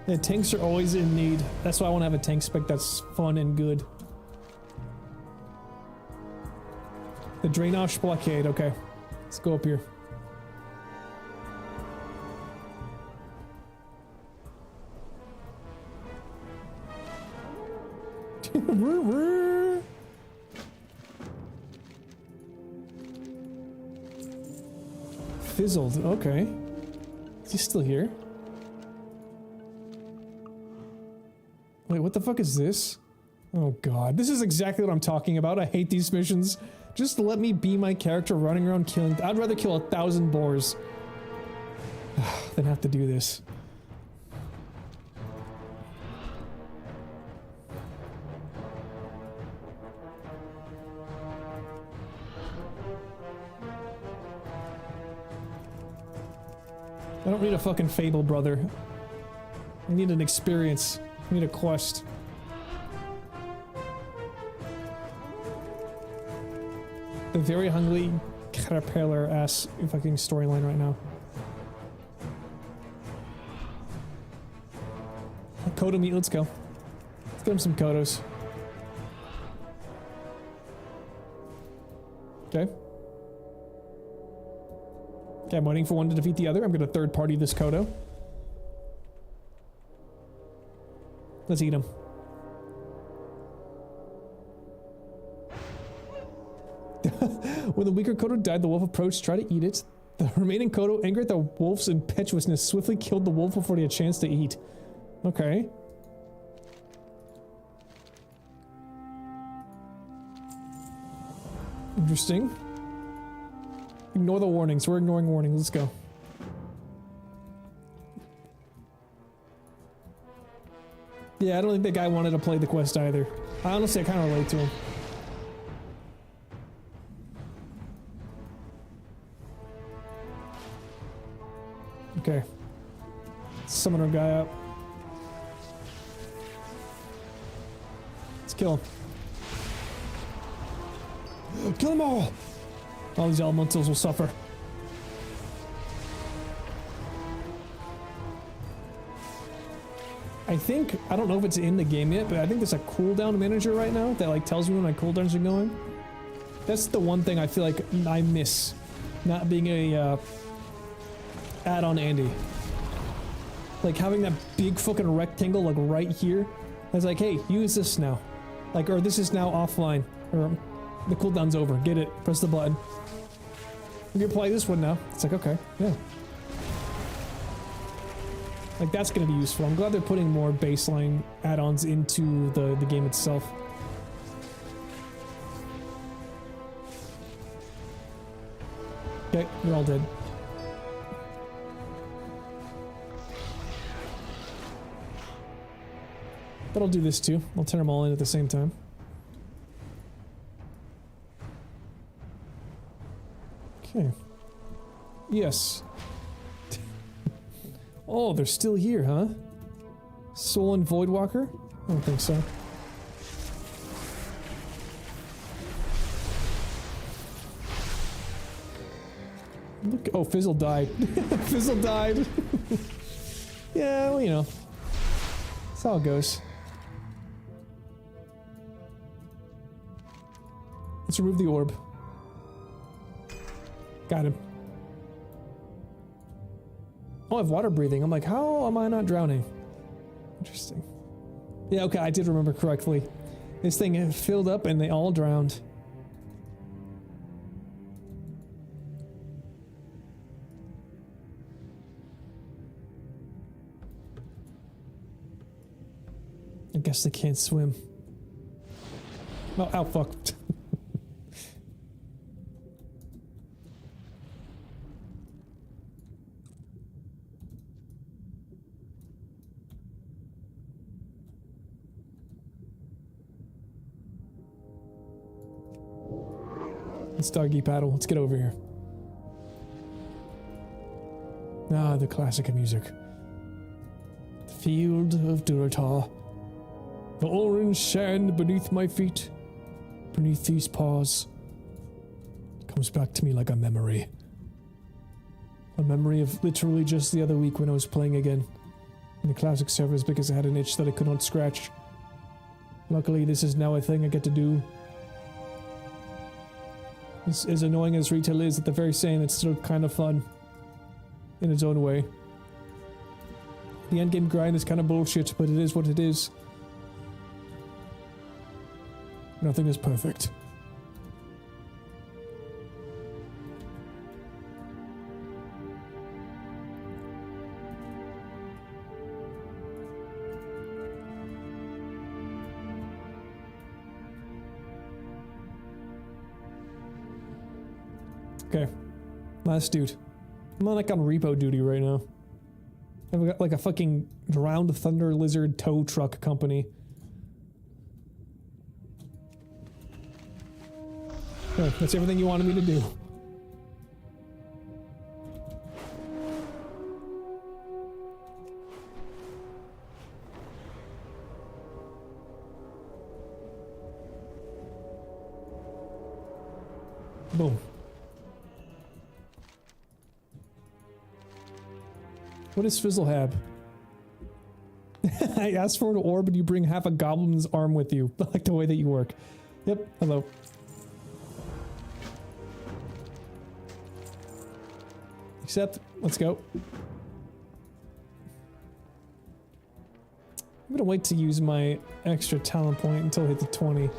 Yeah, tanks are always in need. That's why I want to have a tank spec that's fun and good. The Draenei Blockade, okay. Let's go up here. Fizzled, okay. Is he still here? Wait, what the fuck is this? Oh god, this is exactly what I'm talking about. I hate these missions. Just let me be my character running around killing. I'd rather kill 1,000 boars than have to do this. I don't need a fucking fable, brother. I need an experience. I need a quest. The very hungry caterpillar ass fucking storyline right now. Kodo meat, let's go. Let's get him some Kodos. Okay. Okay, I'm waiting for one to defeat the other. I'm gonna third party this Kodo. Let's eat him. When the weaker Kodo died, the wolf approached to try to eat it. The remaining Kodo, angered at the wolf's impetuousness, swiftly killed the wolf before he had a chance to eat. Okay. Interesting. Ignore the warnings. We're ignoring warnings. Let's go. Yeah, I don't think that guy wanted to play the quest either. Honestly, I kind of relate to him. Okay. Summon our guy up. Let's kill him. Kill them all! All these elementals will suffer. I think, I don't know if it's in the game yet, but I think there's a cooldown manager right now that like tells me when my cooldowns are going. That's the one thing I feel like I miss, not being a add-on Andy. Like having that big fucking rectangle like right here. It's like, hey, use this now. Like, or this is now offline. Or the cooldown's over. Get it. Press the button. You can play this one now. It's like, okay, yeah. Like, that's gonna be useful. I'm glad they're putting more baseline add-ons into the game itself. Okay, they're all dead. But I'll do this too. I'll turn them all in at the same time. Okay. Yes. Oh, they're still here, huh? Soul and Voidwalker? I don't think so. Look, oh, Fizzle died. Fizzle died. Yeah, well, you know. That's how it goes. Let's remove the orb. Got him. Oh, I have water breathing. I'm like, how am I not drowning? Interesting. Yeah, okay, I did remember correctly. This thing filled up and they all drowned. I guess they can't swim. Oh, ow, fuck. Let's doggy paddle. Let's get over here. Ah, the classic music. The field of Durotar. The orange sand beneath my feet, beneath these paws, comes back to me like a memory. A memory of literally just the other week when I was playing again in the classic servers because I had an itch that I could not scratch. Luckily, this is now a thing I get to do. As annoying as retail is, at the very same, it's still kind of fun in its own way. The endgame grind is kind of bullshit, but it is what it is. Nothing is perfect. Okay. Last dude. I'm like on repo duty right now. I've got like a fucking drowned thunder lizard tow truck company. Oh, that's everything you wanted me to do. Boom. What is Fizzlehab? I asked for an orb and you bring half a goblin's arm with you. I like the way that you work. Yep, hello. Accept. Let's go. I'm gonna wait to use my extra talent point until I hit the 20. Okay,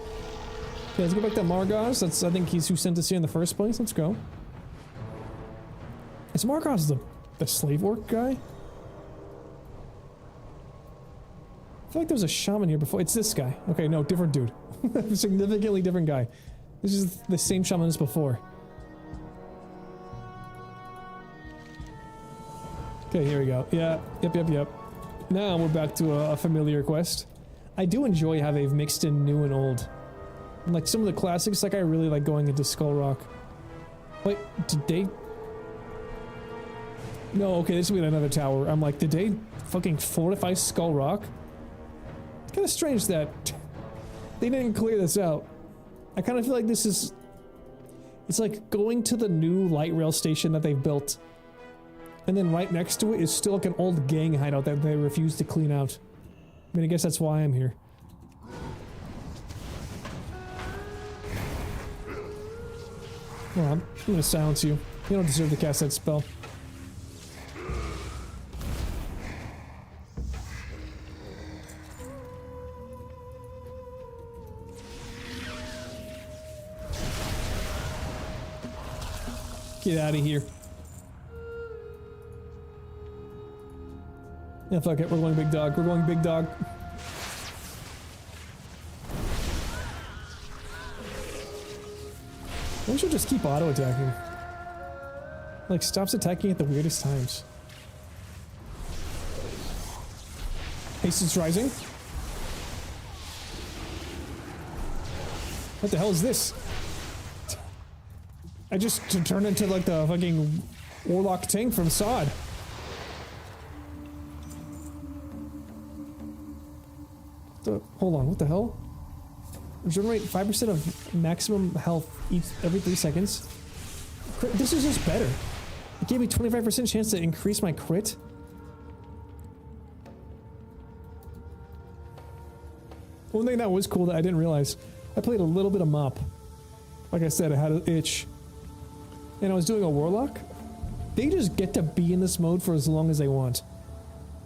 let's go back to Margos. That's, I think he's who sent us here in the first place. Let's go. Is Margos the slave orc guy? I feel like there was a shaman here before. It's this guy. Okay, no, different dude. Significantly different guy. This is the same shaman as before. Okay, here we go. Yeah, yep. Now we're back to a familiar quest. I do enjoy how they've mixed in new and old. Like some of the classics, like I really like going into Skull Rock. Wait, did they... No, okay, this will be another tower. I'm like, did they fucking fortify Skull Rock? It's kind of strange that they didn't clear this out. I kind of feel like this is... It's like going to the new light rail station that they've built. And then right next to it is still like an old gang hideout that they refuse to clean out. I mean, I guess that's why I'm here. Hold on, I'm gonna silence you. You don't deserve to cast that spell. Get out of here. Yeah, fuck it. We're going big dog. We're going big dog. We should just keep auto-attacking. Like, stops attacking at the weirdest times. Haste is rising. What the hell is this? I just turned into like the fucking Warlock tank from Sod. Hold on, what the hell? Regenerate 5% of maximum health every 3 seconds. This is just better. It gave me 25% chance to increase my crit. One thing that was cool that I didn't realize, I played a little bit of Mop. Like I said, I had an itch. And I was doing a Warlock. They just get to be in this mode for as long as they want.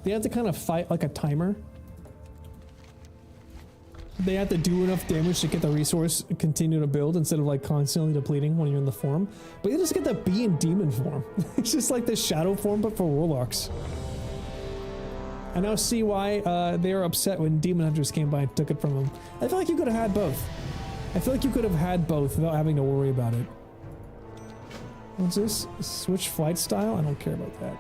They have to kind of fight like a timer. they have to do enough damage to get the resource and continue to build instead of like constantly depleting when you're in the form. But you just get the bee and demon form. It's just like the shadow form, but for warlocks. I now see why they were upset when demon hunters came by and took it from them. I feel like you could have had both. I feel like you could have had both without having to worry about it. What's this? Switch flight style? I don't care about that.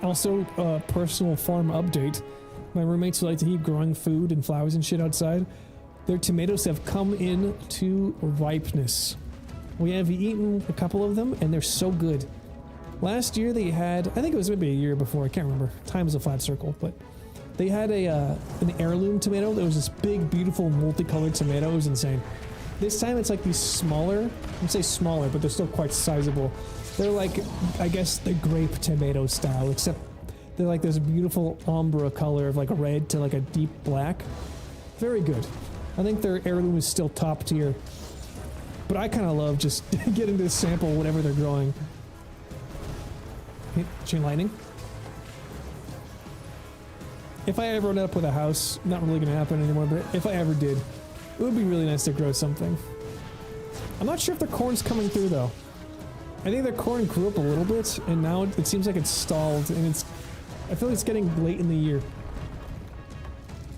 Also, personal farm update. My roommates who like to keep growing food and flowers and shit outside, their tomatoes have come in to ripeness. We have eaten a couple of them and they're so good. Last year they had, I think it was maybe a year before, I can't remember. Time is a flat circle, but they had an heirloom tomato that was this big, beautiful, multicolored tomato. It was insane. This time it's like these smaller, I'd say smaller, but they're still quite sizable. They're like, I guess, the grape tomato style, except they're like this beautiful ombre color of like a red to like a deep black. Very good. I think their heirloom is still top tier. But I kind of love just getting to sample whatever they're growing. Chain lightning. If I ever end up with a house, not really going to happen anymore, but if I ever did, it would be really nice to grow something. I'm not sure if the corn's coming through though. I think their corn grew up a little bit, and now it seems like it's stalled, and I feel like it's getting late in the year.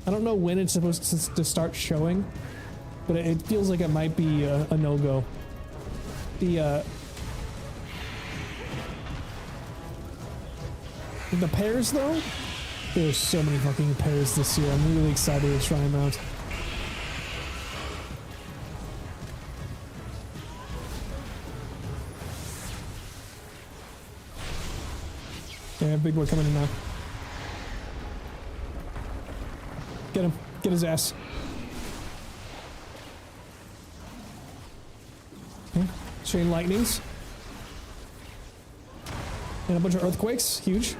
I don't know when it's supposed to start showing, but it feels like it might be a no-go. The pears, though? There's so many fucking pears this year. I'm really excited to try them out. Yeah, big boy coming in now. Get him. Get his ass. Okay. Chain lightnings. And a bunch of earthquakes. Huge.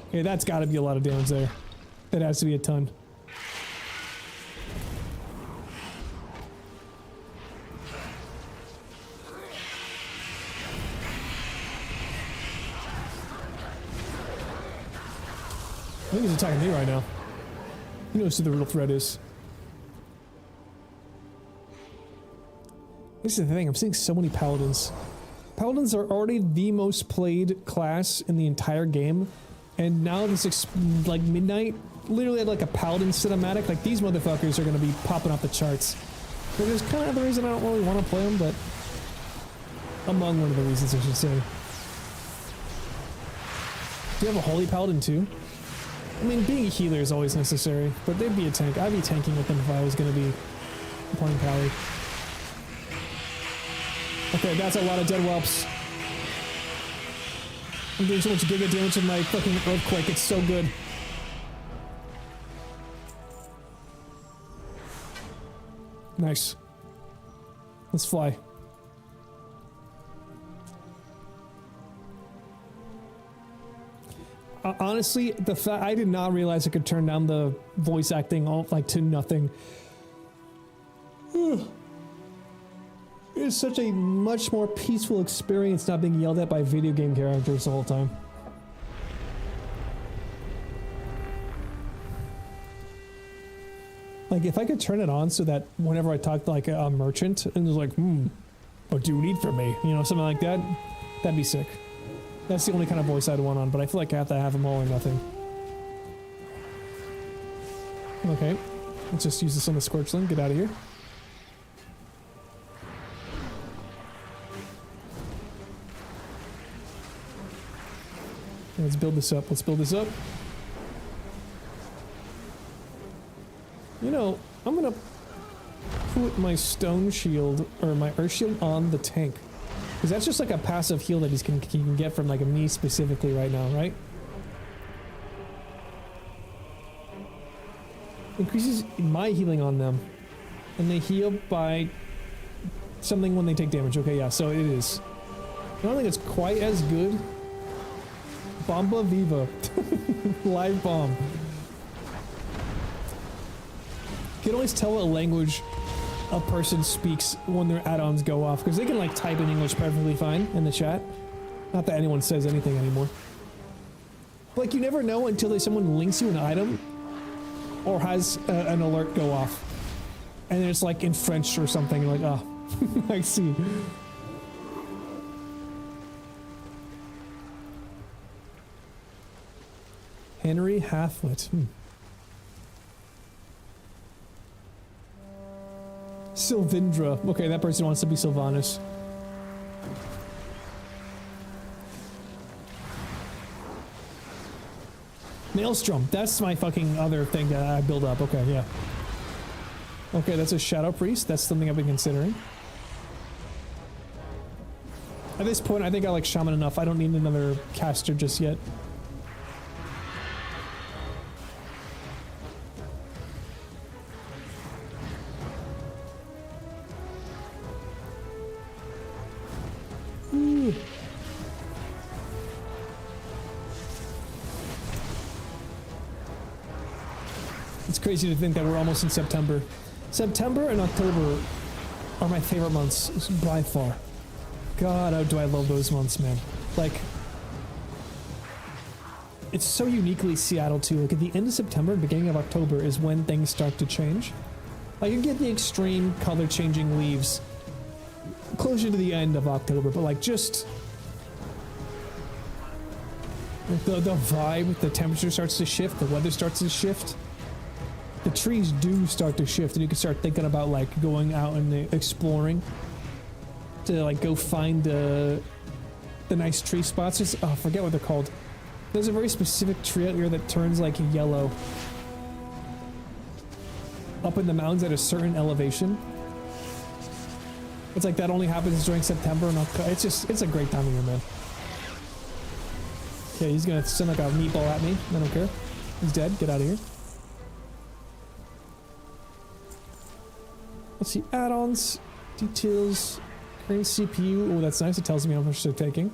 Okay, that's gotta be a lot of damage there. That has to be a ton. I think he's attacking me right now. He knows who the real threat is. This is the thing, I'm seeing so many paladins. Paladins are already the most played class in the entire game, and now this like Midnight literally had like a paladin cinematic. Like these motherfuckers are gonna be popping off the charts. Which is kind of the reason I don't really want to play them, but among one of the reasons I should say. Do you have a holy paladin too? I mean, being a healer is always necessary, but they'd be a tank. I'd be tanking with them if I was going to be playing Pally. Okay, that's a lot of dead whelps. I'm doing so much giga damage with my fucking earthquake. It's so good. Nice. Let's fly. Honestly, the fact I did not realize I could turn down the voice acting all like to nothing. It's such a much more peaceful experience not being yelled at by video game characters the whole time. Like if I could turn it on so that whenever I talk to like a merchant and it's like, what do you need from me? You know, something like that, that'd be sick. That's the only kind of voice I'd want on, but I feel like I have to have them all or nothing. Okay, let's just use this on the Scorchling. Get out of here. Let's build this up. Let's build this up. You know, I'm gonna put my stone shield or my earth shield on the tank. Because that's just like a passive heal that he can get from like me specifically right now, right? Increases my healing on them. And they heal by something when they take damage. Okay, yeah, so it is. I don't think it's quite as good. Bomba Viva. Live bomb. You can always tell what language a person speaks when their add-ons go off, because they can like type in English perfectly fine in the chat. Not that anyone says anything anymore. But, like, you never know until someone links you an item or has an alert go off. And it's like in French or something, you're like, oh, I see. Henry Hathlet. Sylvindra. Okay, that person wants to be Sylvanas. Maelstrom. That's my fucking other thing that I build up. Okay, yeah. Okay, that's a Shadow Priest. That's something I've been considering. At this point, I think I like Shaman enough. I don't need another caster just yet. Ooh. It's crazy to think that we're almost in September. September and October are my favorite months by far. God, how do I love those months, man. Like, it's so uniquely Seattle too. Like at the end of September, beginning of October is when things start to change. Like you get the extreme color changing leaves closer to the end of October, but like just the vibe, the temperature starts to shift, the weather starts to shift. The trees do start to shift, and you can start thinking about like going out and exploring to like go find the nice tree spots. Just, oh, I forget what they're called. There's a very specific tree out here that turns like yellow up in the mountains at a certain elevation. It's like that only happens during September and October. It's a great time of year, man. Okay, he's gonna send like a meatball at me. I don't care. He's dead. Get out of here. Let's see, add-ons, details, current CPU. Oh, that's nice. It tells me how much they're taking.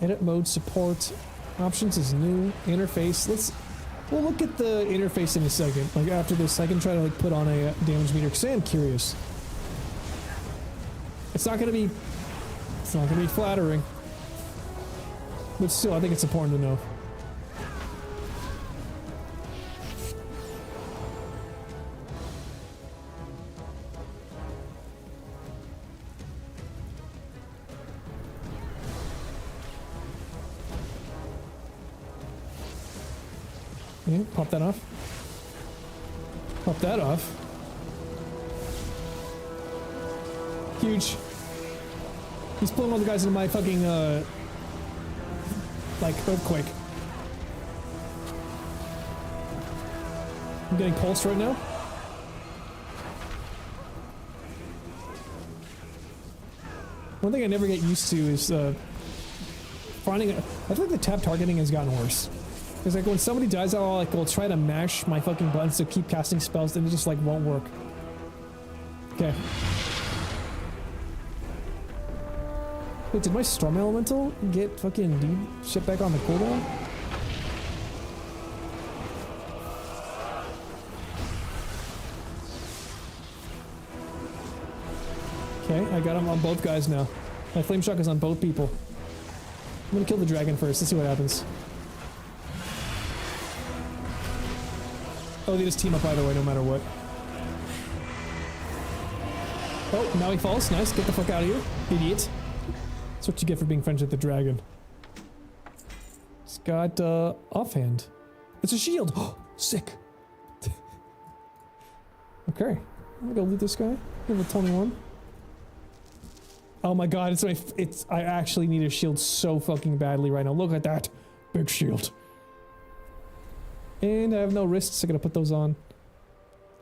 Edit mode, support, options is new, interface. We'll look at the interface in a second. Like after this, I can try to like put on a damage meter because I am curious. It's not gonna be flattering, but still, I think it's important to know. Yeah, pop that off. Pop that off. Huge. He's pulling all the guys into my fucking, like, earthquake. I'm getting pulsed right now. One thing I never get used to is, finding I feel like the tap targeting has gotten worse. It's like when somebody dies, I'll try to mash my fucking buttons to keep casting spells, and it just like won't work. Okay. Wait, did my Storm Elemental get fucking shit back on the cooldown? Okay, I got him on both guys now. My Flame Shock is on both people. I'm gonna kill the dragon first. Let's see what happens. Oh, they just team up either way, no matter what. Oh, now he falls. Nice. Get the fuck out of here, idiot. That's what you get for being friends with the dragon. It's got, offhand. It's a shield. Oh, sick. Okay. I'm gonna go loot this guy. Level 21. Oh my god, I actually need a shield so fucking badly right now. Look at that. Big shield. And I have no wrists, I gotta put those on.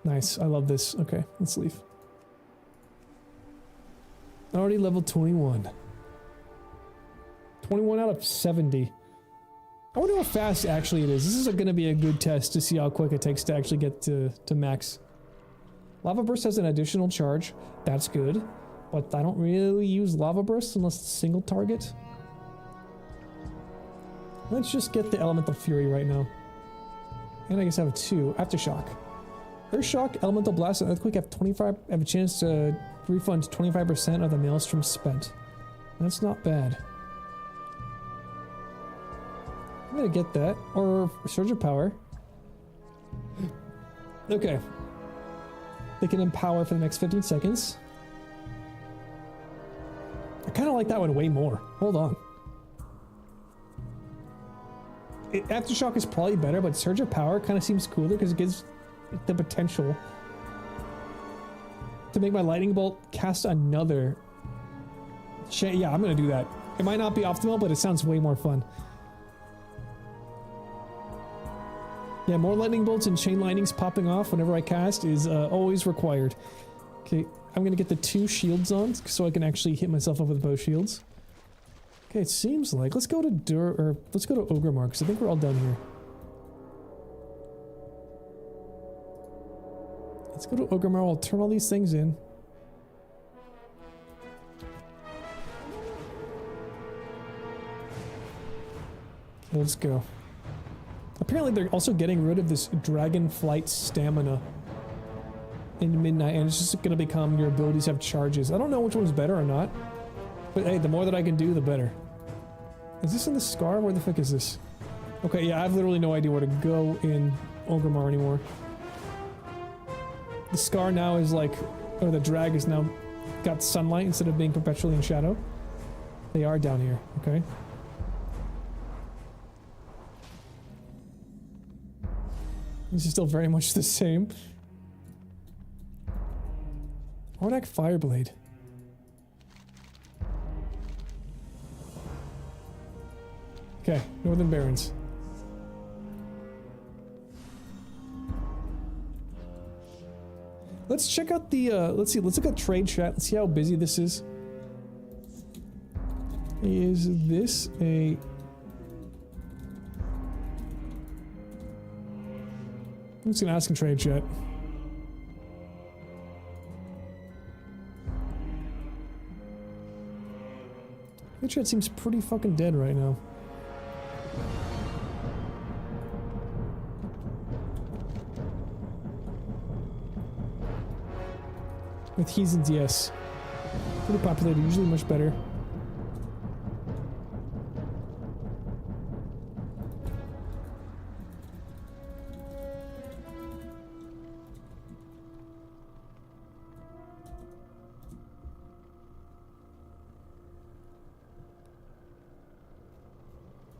Nice, I love this. Okay, let's leave. Already level 21. 21 out of 70. I wonder how fast actually it is. This is gonna be a good test to see how quick it takes to actually get to max. Lava Burst has an additional charge. That's good. But I don't really use Lava Burst unless it's a single target. Let's just get the Elemental Fury right now. And I guess I have 2. Aftershock. Earthshock, Elemental Blast, and Earthquake have a chance to refund 25% of the Maelstrom spent. That's not bad. I'm gonna get that. Or Surge of Power. Okay. They can empower for the next 15 seconds. I kind of like that one way more. Hold on. Aftershock is probably better, but Surge of Power kind of seems cooler because it gives the potential to make my Lightning Bolt cast another. Yeah, I'm gonna do that. It might not be optimal, but it sounds way more fun. Yeah, more Lightning Bolts and Chain Lightnings popping off whenever I cast is always required. Okay, I'm gonna get the 2 shields on so I can actually hit myself up with both shields. Okay, it seems like let's go to Orgrimmar because I think we're all done here. Let's go to Orgrimmar. I'll turn all these things in. Okay, let's go. Apparently they're also getting rid of this Dragon Flight stamina in Midnight, and it's just gonna become your abilities have charges. I don't know which one's better or not, but hey, the more that I can do, the better. Is this in the Scar? Where the fuck is this? Okay, yeah, I have literally no idea where to go in Orgrimmar anymore. The Scar now is like, or the drag is now got sunlight instead of being perpetually in shadow. They are down here, okay. This is still very much the same. Hordak Fireblade. Okay, Northern Barrens. Let's check out the, let's look at trade chat. Let's see how busy this is. Is this a... I'm just gonna ask in trade chat. Trade chat seems pretty fucking dead right now. With Heathens, yes. Pretty populated, usually much better.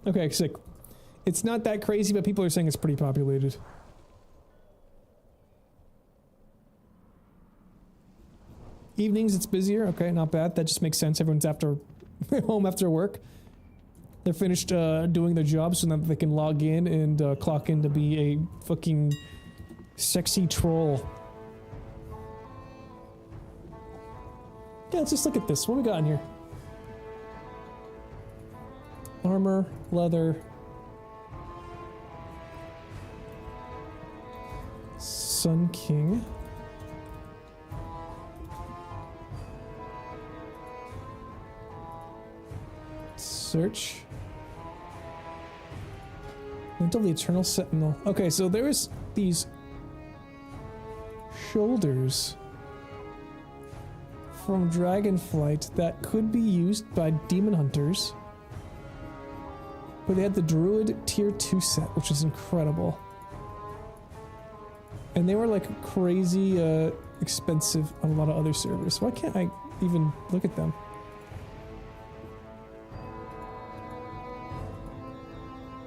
Okay, sick. It's not that crazy, but people are saying it's pretty populated. Evenings, it's busier. Okay, not bad. That just makes sense. Everyone's after home after work. They're finished doing their jobs so that they can log in and clock in to be a fucking sexy troll. Yeah, let's just look at this. What we got in here? Armor, leather, Sun King, search, Mantle of the Eternal Sentinel. Okay, so there's these shoulders from Dragonflight that could be used by demon hunters. But they had the Druid Tier 2 set, which is incredible. And they were like crazy expensive on a lot of other servers. Why can't I even look at them?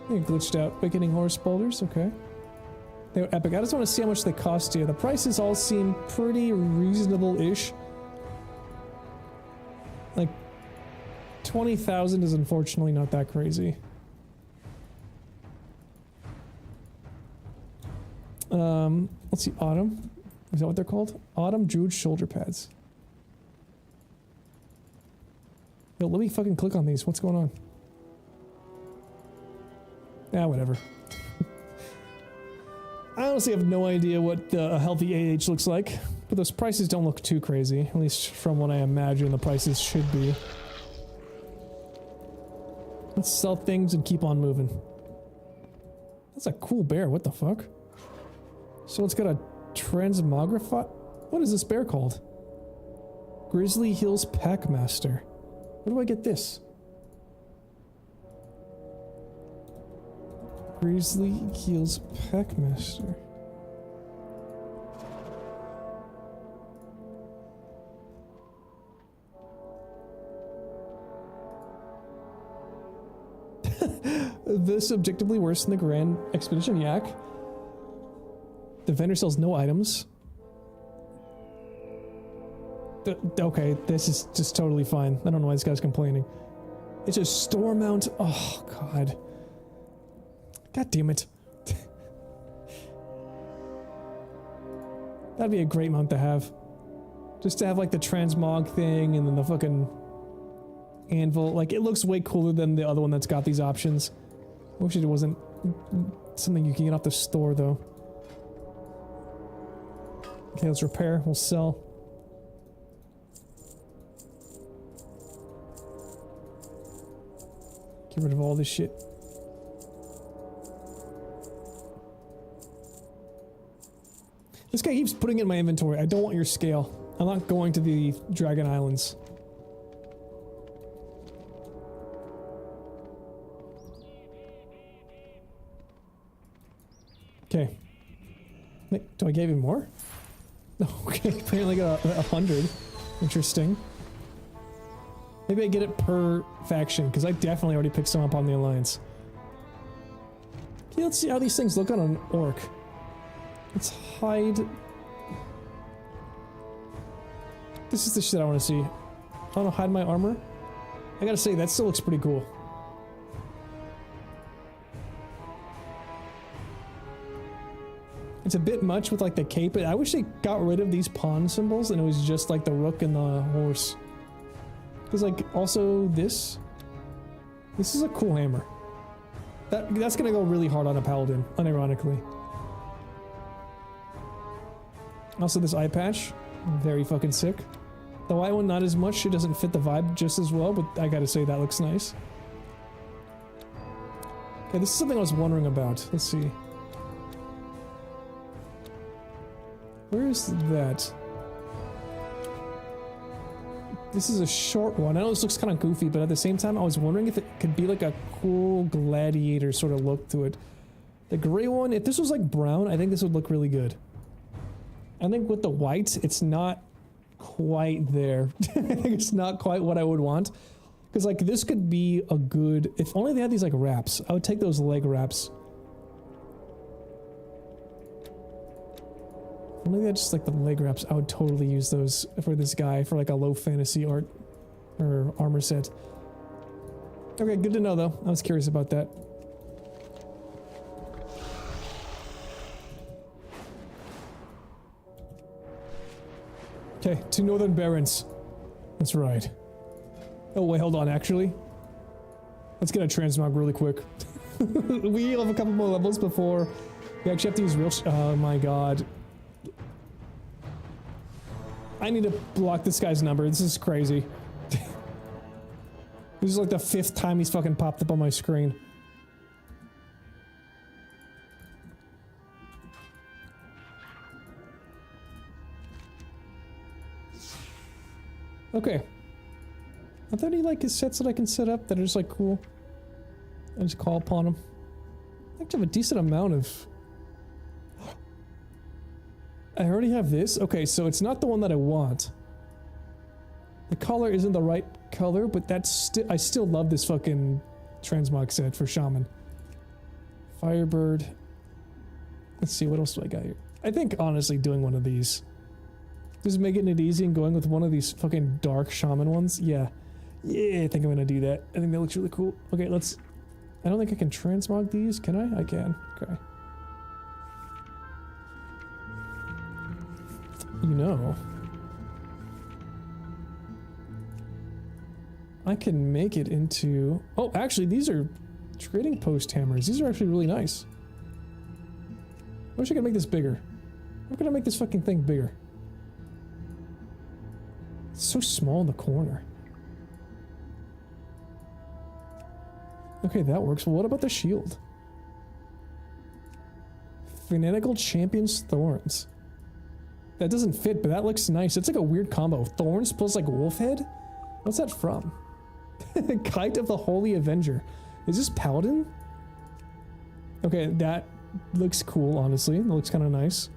They glitched out. Awakening Horse Boulders, okay. They were epic. I just want to see how much they cost here. The prices all seem pretty reasonable-ish. Like, 20,000 is unfortunately not that crazy. Let's see, Autumn. Is that what they're called? Autumn Druid shoulder pads. Yo, let me fucking click on these. What's going on? Yeah, whatever. I honestly have no idea what a healthy AH looks like, but those prices don't look too crazy, at least from what I imagine the prices should be. Let's sell things and keep on moving. That's a cool bear, what the fuck? So it's got a Transmogrify? What is this bear called? Grizzly Hills Packmaster. Where do I get this? Grizzly Hills Packmaster. This objectively worse than the Grand Expedition Yak. The vendor sells no items. Okay, this is just totally fine. I don't know why this guy's complaining. It's a store mount. Oh, God. God damn it. That'd be a great mount to have. Just to have, like, the transmog thing and then the fucking anvil. Like, it looks way cooler than the other one that's got these options. I wish it wasn't something you can get off the store, though. Okay, let's repair. We'll sell. Get rid of all this shit. This guy keeps putting it in my inventory. I don't want your scale. I'm not going to the Dragon Islands. Okay. Wait, do I give him more? Okay, apparently got 100. Interesting. Maybe I get it per faction, because I definitely already picked some up on the Alliance. Okay, let's see how these things look on an orc. Let's hide. This is the shit I want to see. I want to hide my armor. I gotta say, that still looks pretty cool. It's a bit much with like the cape. I wish they got rid of these pawn symbols and it was just like the rook and the horse. Because like also this is a cool hammer. That's gonna go really hard on a paladin, unironically. Also this eye patch, very fucking sick. The white one not as much, it doesn't fit the vibe just as well, but I gotta say that looks nice. Okay, this is something I was wondering about. Let's see. Where is that? This is a short one. I know this looks kind of goofy, but at the same time, I was wondering if it could be like a cool gladiator sort of look to it. The gray one, if this was like brown, I think this would look really good. I think with the white, it's not quite there. I think it's not quite what I would want. Because like this could be a good, if only they had these like wraps. I would take those leg wraps. Maybe I just like the leg wraps. I would totally use those for this guy for like a low fantasy art or armor set. Okay, good to know though. I was curious about that. Okay, 2 Northern Barons. That's right. Oh wait, hold on, actually. Let's get a transmog really quick. We have a couple more levels before we actually have to use real oh my god. I need to block this guy's number. This is crazy. This is like the 5th time he's fucking popped up on my screen. Okay. Are there any like sets that I can set up that are just like cool? I just call upon them. I actually have a decent amount of... I already have this? Okay, so it's not the one that I want. The color isn't the right color, but that's I still love this fucking transmog set for Shaman. Firebird. Let's see, what else do I got here? I think, honestly, doing one of these. Just making it easy and going with one of these fucking dark Shaman ones. Yeah. Yeah, I think I'm gonna do that. I think that looks really cool. Okay, let's... I don't think I can transmog these, can I? I can. Okay. You know, I can make it into... Oh, actually, these are trading post hammers. These are actually really nice. I wish I could make this bigger. How can I make this fucking thing bigger? It's so small in the corner. Okay, that works. Well, what about the shield? Fanatical Champion's Thorns. That doesn't fit, but that looks nice. It's like a weird combo. Thorns plus like wolf head? What's that from? Kite of the Holy Avenger. Is this Paladin? Okay, that looks cool, honestly. That looks kind of nice.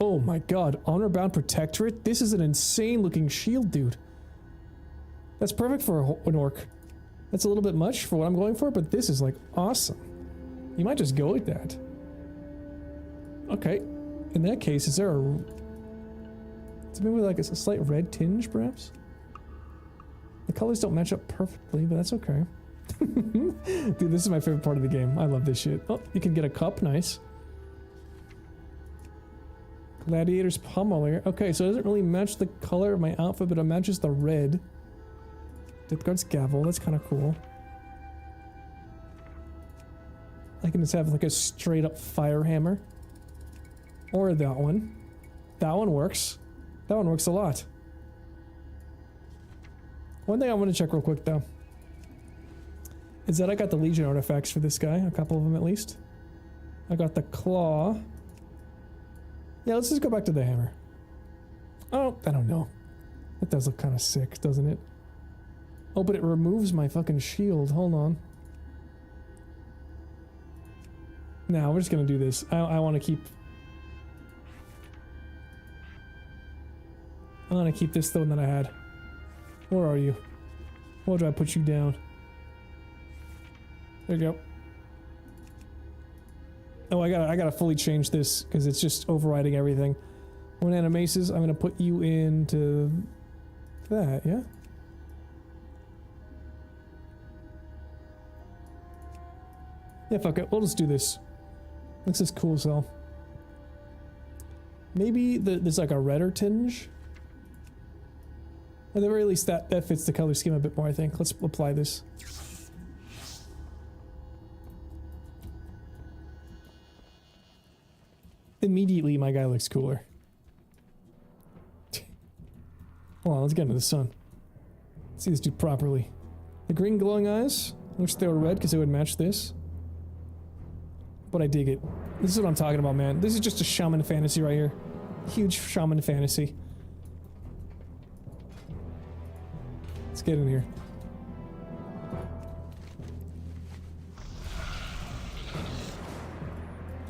Oh my god, Honor-Bound Protectorate? This is an insane looking shield, dude. That's perfect for an orc. That's a little bit much for what I'm going for, but this is like awesome. You might just go like that. Okay. In that case, is there a... Is it maybe like a slight red tinge, perhaps? The colors don't match up perfectly, but that's okay. Dude, this is my favorite part of the game. I love this shit. Oh, you can get a cup. Nice. Gladiator's pommel here. Okay, so it doesn't really match the color of my outfit, but it matches the red. Deathguard's gavel. That's kind of cool. I can just have like a straight up fire hammer. Or that one. That one works. That one works a lot. One thing I want to check real quick though is that I got the Legion artifacts for this guy. A couple of them at least. I got the claw. Yeah, let's just go back to the hammer. Oh, I don't know. That does look kind of sick, doesn't it? Oh, but it removes my fucking shield. Hold on. Now, we're just gonna do this. I want to keep... I want to keep this the one that I had. Where are you? Where do I put you down? There you go. Oh, I gotta fully change this because it's just overriding everything. When animaces, I'm gonna put you into that, yeah? Yeah, fuck it. We'll just do this. Looks as cool as hell. Maybe there's like a redder tinge? At the very least, that fits the color scheme a bit more, I think. Let's apply this. Immediately, my guy looks cooler. Hold on, let's get into the sun. Let's see this dude properly. The green glowing eyes. I wish they were red because they would match this. But I dig it. This is what I'm talking about, man. This is just a shaman fantasy right here. Huge shaman fantasy. Let's get in here.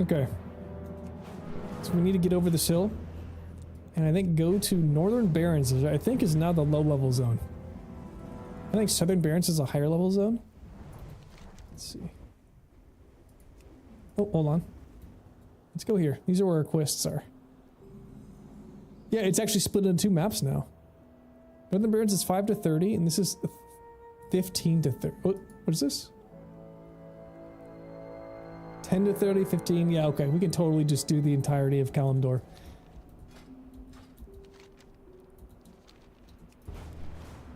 Okay. So we need to get over this hill. And I think go to Northern Barrens, I think is now the low level zone. I think Southern Barrens is a higher level zone. Let's see. Oh, hold on. Let's go here. These are where our quests are. Yeah, it's actually split into two maps now. Northern Barrens is 5 to 30, and this is 15 to 30. What is this? 10 to 30, 15. Yeah, okay. We can totally just do the entirety of Kalimdor.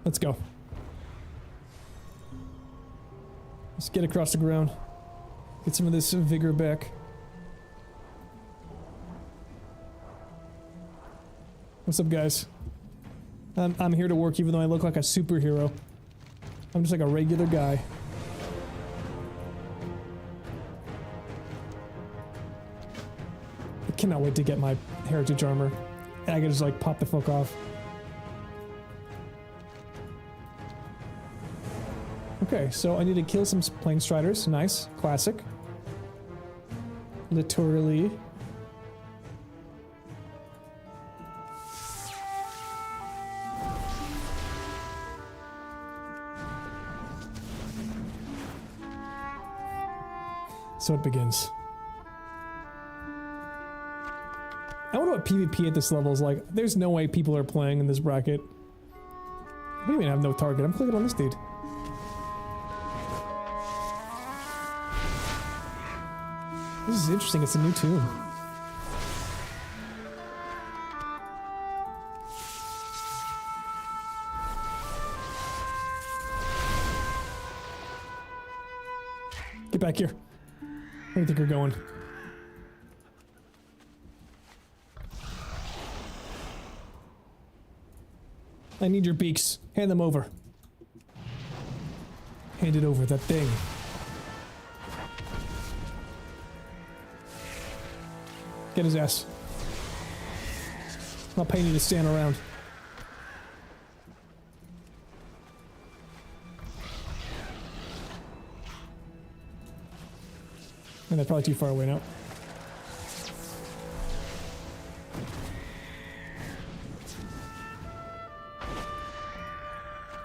Let's go. Let's get across the ground. Get some of this vigor back. What's up, guys? I'm here to work even though I look like a superhero. I'm just like a regular guy. I cannot wait to get my heritage armor. And I can just like pop the fuck off. Okay, so I need to kill some plane striders. Nice. Classic. Literally. So it begins. I wonder what PvP at this level is like. There's no way people are playing in this bracket. We even have no target. I'm clicking on this dude. This is interesting. It's a new tune. Get back here. Where do you think you're going? I need your beaks. Hand them over. Hand it over, that thing. Get his ass. Not paying you to stand around. And they're probably too far away now.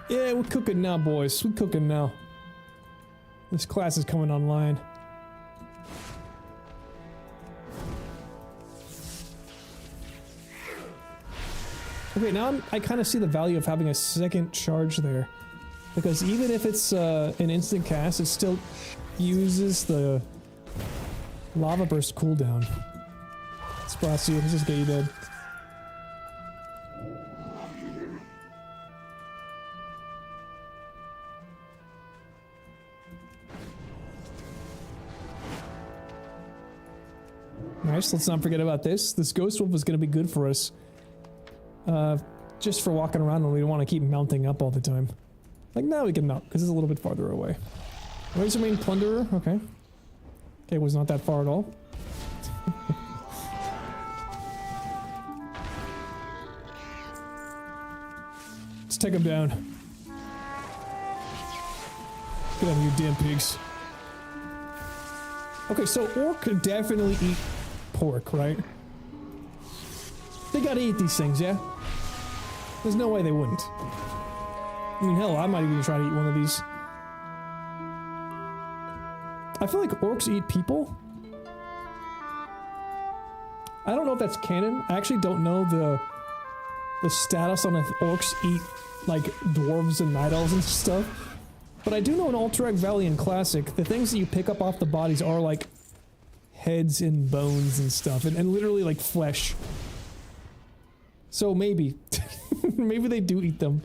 Yeah, we're cooking now, boys. We're cooking now. This class is coming online. Okay, now I kind of see the value of having a second charge there. Because even if it's an instant cast, it still uses the lava burst cooldown. Splash you, let's just get you dead. Nice, let's not forget about this. This Ghost Wolf is going to be good for us. Just for walking around when we don't want to keep mounting up all the time. Like now we can mount, because it's a little bit farther away. Where's your main plunderer? Okay. Okay, it was not that far at all. Let's take him down. Get out of you damn pigs. Okay, so orc could definitely eat pork, right? They gotta eat these things, yeah? There's no way they wouldn't. I mean, hell, I might even try to eat one of these. I feel like orcs eat people. I don't know if that's canon. I actually don't know the status on if orcs eat, like, dwarves and night elves and stuff. But I do know in Alterac Valley and Classic, the things that you pick up off the bodies are, like, heads and bones and stuff. And literally, like, flesh. So maybe. Maybe they do eat them.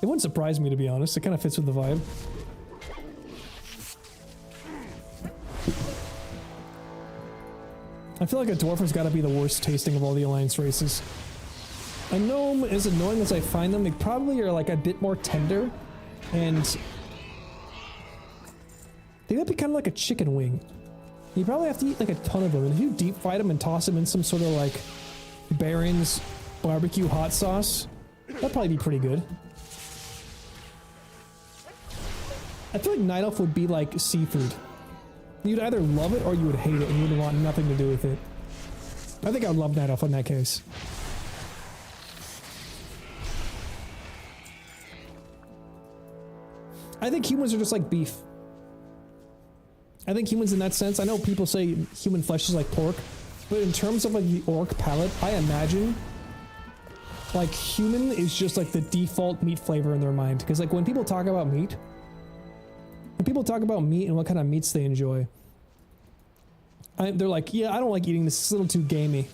It wouldn't surprise me, to be honest. It kind of fits with the vibe. I feel like a dwarf has got to be the worst tasting of all the Alliance races. A gnome, as annoying as I find them, they probably are like a bit more tender. And they might be kind of like a chicken wing. You probably have to eat like a ton of them. And if you deep fry them and toss them in some sort of like Baron's barbecue hot sauce, that'd probably be pretty good. I feel like Night Elf would be like seafood. You'd either love it or you would hate it and you would want nothing to do with it. I think I would love Night Elf in that case. I think humans are just like beef. I think humans in that sense, I know people say human flesh is like pork, but in terms of like the orc palate, I imagine like human is just like the default meat flavor in their mind. Because like when people talk about meat, and what kind of meats they enjoy, they're like, yeah, I don't like eating this, it's a little too gamey.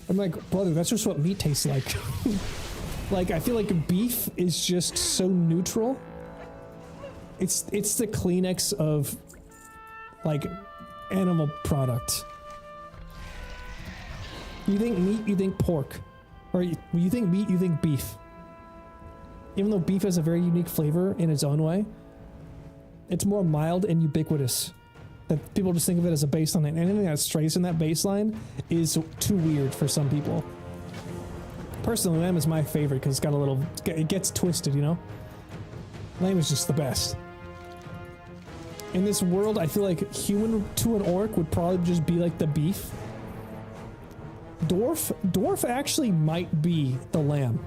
I'm like, brother, that's just what meat tastes like. Like, I feel like beef is just so neutral. It's the Kleenex of, like, animal product. You think meat, you think pork. Or you think meat, you think beef. Even though beef has a very unique flavor in its own way, it's more mild and ubiquitous. That people just think of it as a baseline, and anything that strays in that baseline is too weird for some people. Personally, lamb is my favorite because it's got a little, it gets twisted, you know? Lamb is just the best. In this world, I feel like human to an orc would probably just be like the beef. Dwarf actually might be the lamb.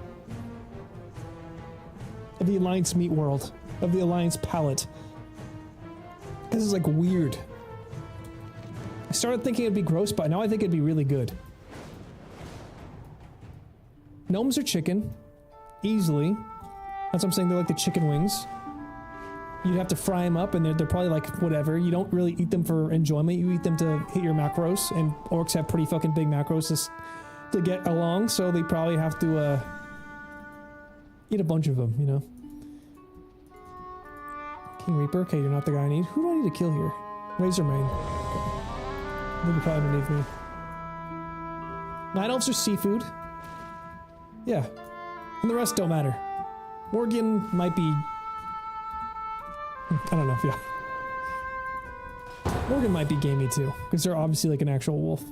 Of the Alliance meat world. Of the Alliance palette. Because it's like weird. I started thinking it'd be gross, but now I think it'd be really good. Gnomes are chicken. Easily. That's what I'm saying, they're like the chicken wings. You'd have to fry them up, and they're probably like whatever. You don't really eat them for enjoyment, you eat them to hit your macros, and orcs have pretty fucking big macros to get along, so they probably have to eat a bunch of them, you know? King Reaper, okay, you're not the guy I need. Who do I need to kill here? Razormane. Okay. I think you're probably beneath me. Night Elves are seafood. Yeah. And the rest don't matter. Morgan might be... I don't know, yeah. Morgan might be gamey too, because they're obviously like an actual wolf.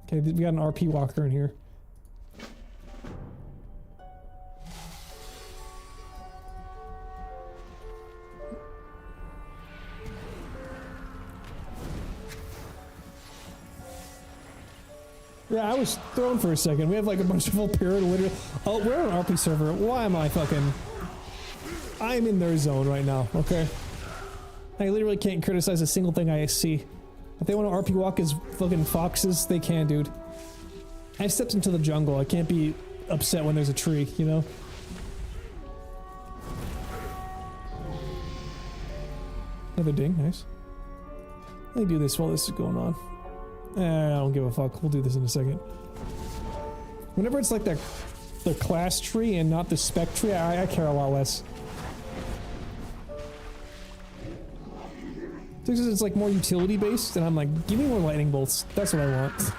Okay, we got an RP walker in here. Yeah, I was thrown for a second. We have like a bunch of Volpera literally. Oh, we're on an RP server. Why am I fucking... I'm in their zone right now, okay? I literally can't criticize a single thing I see. If they want to RP walk as fucking foxes, they can, dude. I stepped into the jungle. I can't be upset when there's a tree, you know? Another ding, nice. Let me do this while this is going on. I don't give a fuck. We'll do this in a second. Whenever it's like the class tree and not the spec tree, I care a lot less. Because it's like more utility based, and I'm like, give me more lightning bolts. That's what I want.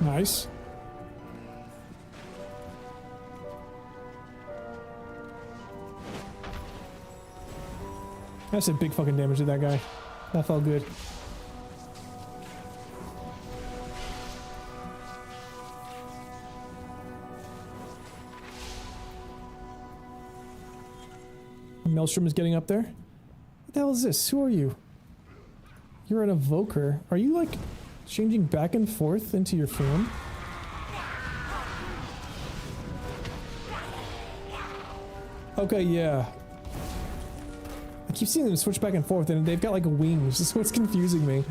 Nice. That's a big fucking damage to that guy. That felt good. Maelstrom is getting up there. What the hell is this? Who are you? You're an evoker. Are you like changing back and forth into your form? Okay, yeah. I keep seeing them switch back and forth, and they've got like wings. This is what's confusing me.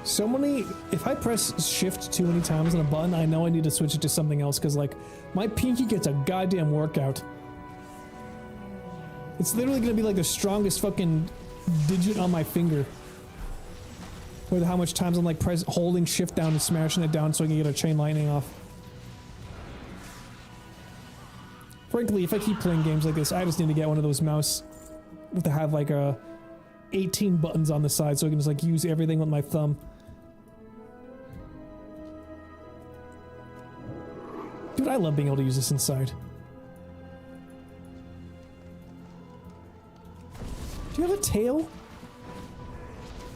So many... If I press shift too many times on a button, I know I need to switch it to something else, because like, my pinky gets a goddamn workout. It's literally gonna be like the strongest fucking digit on my finger. With how much times I'm like holding shift down and smashing it down so I can get a chain lightning off. Frankly, if I keep playing games like this, I just need to get one of those mouse to have like 18 buttons on the side so I can just like use everything with my thumb. Dude, I love being able to use this inside. Do you have a tail?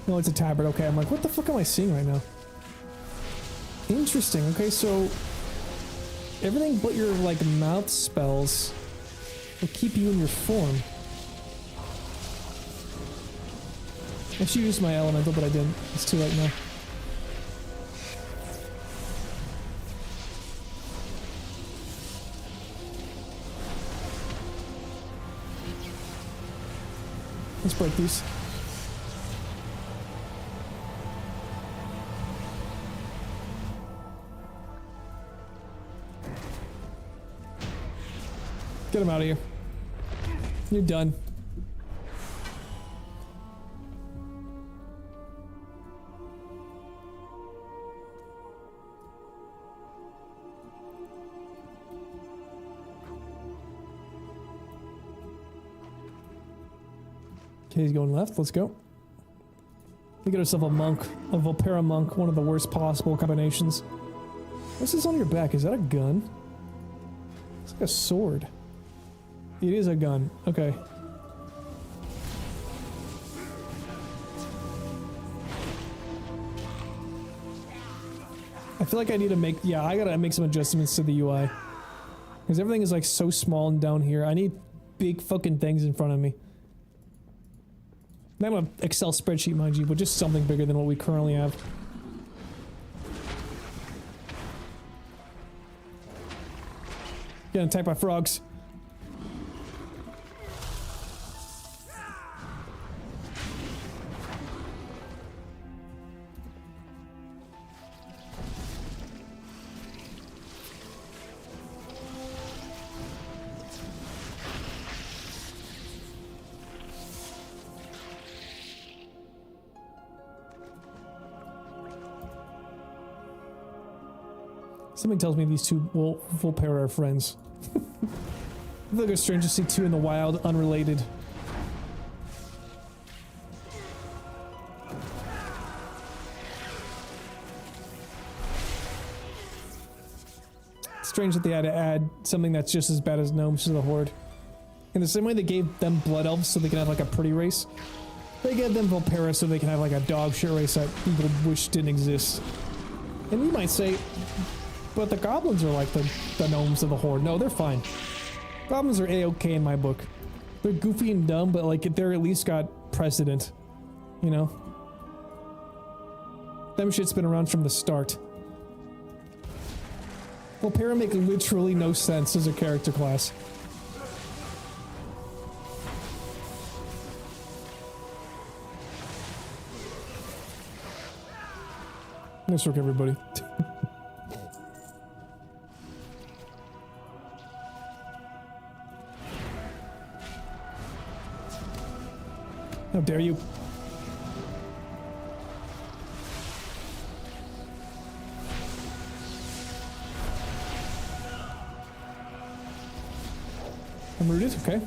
No, it's a tabard. Okay, I'm like, what the fuck am I seeing right now? Interesting. Okay, so everything but your like mouth spells will keep you in your form. I should use my elemental, but I didn't. It's too late now. Let's break these. Get him out of here. You're done. Okay, he's going left. Let's go. We get ourselves a monk, a Volpera monk, one of the worst possible combinations. What's this on your back? Is that a gun? It's like a sword. It is a gun. Okay. I feel like I need to make... Yeah, I gotta make some adjustments to the UI. Because everything is like so small and down here. I need big fucking things in front of me. Not an Excel spreadsheet, mind you, but just something bigger than what we currently have. Getting attacked by frogs. Something tells me these two Volpera are friends. I feel like it's strange to see two in the wild, unrelated. Strange that they had to add something that's just as bad as gnomes to the Horde. In the same way they gave them blood elves so they can have like a pretty race, they gave them Volpera so they can have like a dog shit race that people wish didn't exist. And you might say, but the goblins are like the gnomes of the Horde. No, they're fine. Goblins are A-okay in my book. They're goofy and dumb, but like they're at least got precedent. You know? Them shit's been around from the start. Volpera make literally no sense as a character class. Nice work, everybody. How dare you? I'm rooted, okay.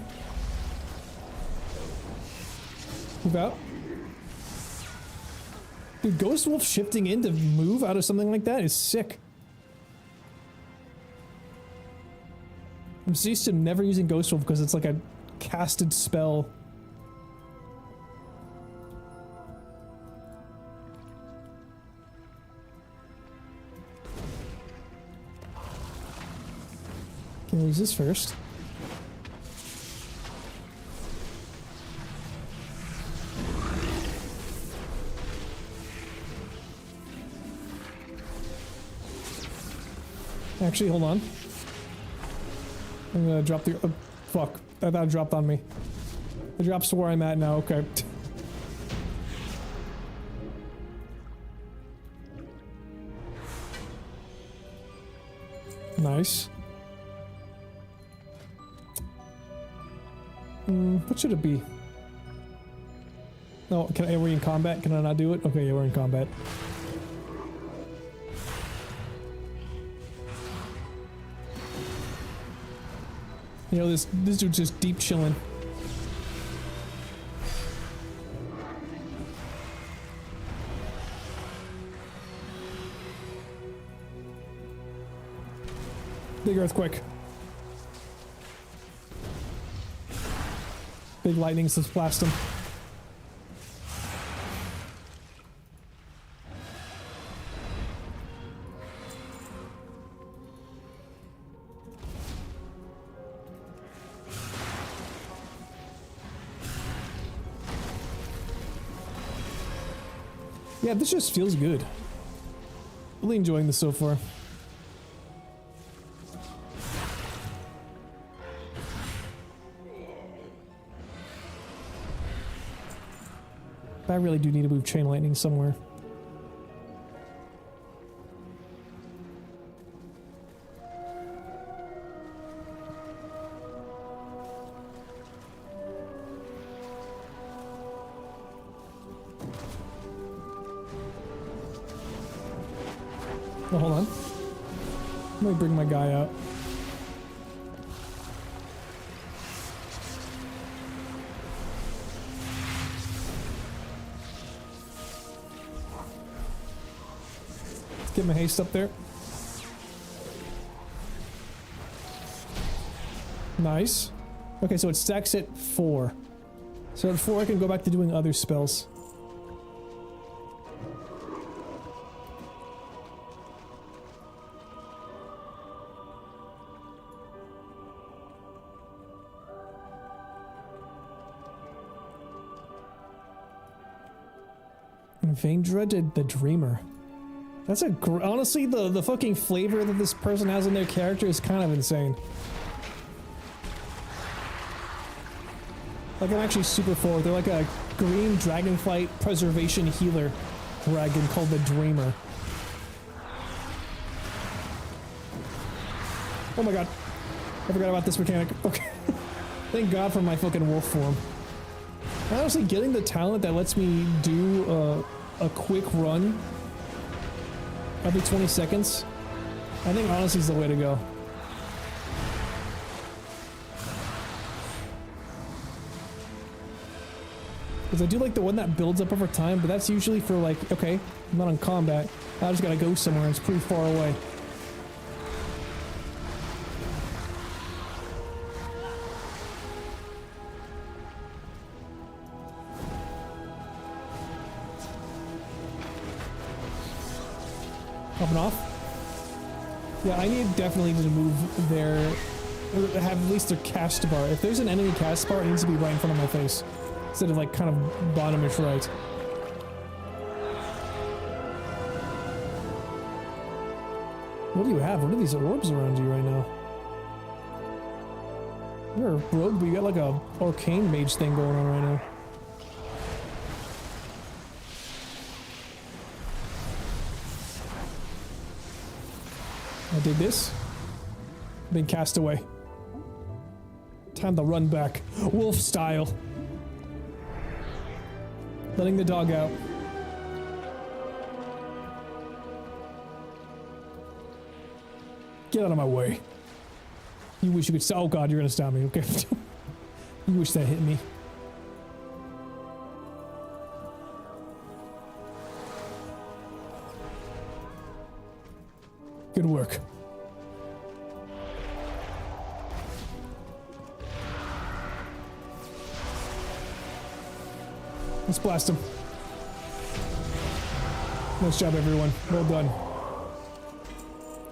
Move out. Dude, Ghost Wolf shifting in to move out of something like that is sick. I'm so used to never using Ghost Wolf because it's like a casted spell. Can we use this first? Actually, hold on. I'm gonna drop the... fuck. I thought it dropped on me. It drops to where I'm at now, okay. Nice. What should it be? No, are we in combat? Can I not do it? Okay, yeah, we're in combat. You know, this dude's just deep chilling. Big earthquake. Big lightning, let's blast him. Yeah, this just feels good. Really enjoying this so far. I really do need to move Chain Lightning somewhere. Oh, hold on. Let me bring my guy out. Let's get my haste up there. Nice. Okay, so it stacks at 4. So at 4 I can go back to doing other spells. Vaindra did the Dreamer. That's a honestly, the fucking flavor that this person has in their character is kind of insane. Like, I'm actually super forward. They're like a green dragonflight preservation healer dragon called the Dreamer. Oh my god. I forgot about this mechanic. Okay. Thank god for my fucking wolf form. Honestly, getting the talent that lets me do a quick run every 20 seconds, I think honestly is the way to go. Because I do like the one that builds up over time, but that's usually for like, okay, I'm not on combat. I just gotta go somewhere, it's pretty far away. Popping off? Yeah, I need definitely to move their, or have at least their cast bar. If there's an enemy cast bar, it needs to be right in front of my face. Instead of like kind of bottomish right. What do you have? What are these orbs around you right now? You're a rogue, but you got like a arcane mage thing going on right now. I did this. Been cast away. Time to run back. Wolf style. Letting the dog out. Get out of my way. You wish you could stop. Oh god, you're gonna stop me. Okay. You wish that hit me. Good work. Let's blast him. Nice job, everyone. Well done.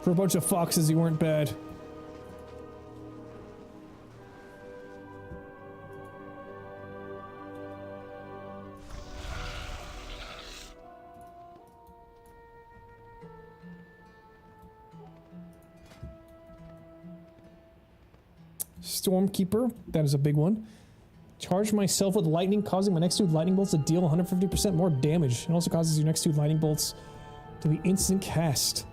For a bunch of foxes, you weren't bad. Stormkeeper, that is a big one. Charge myself with lightning, causing my next two lightning bolts to deal 150% more damage. It also causes your next two lightning bolts to be instant cast.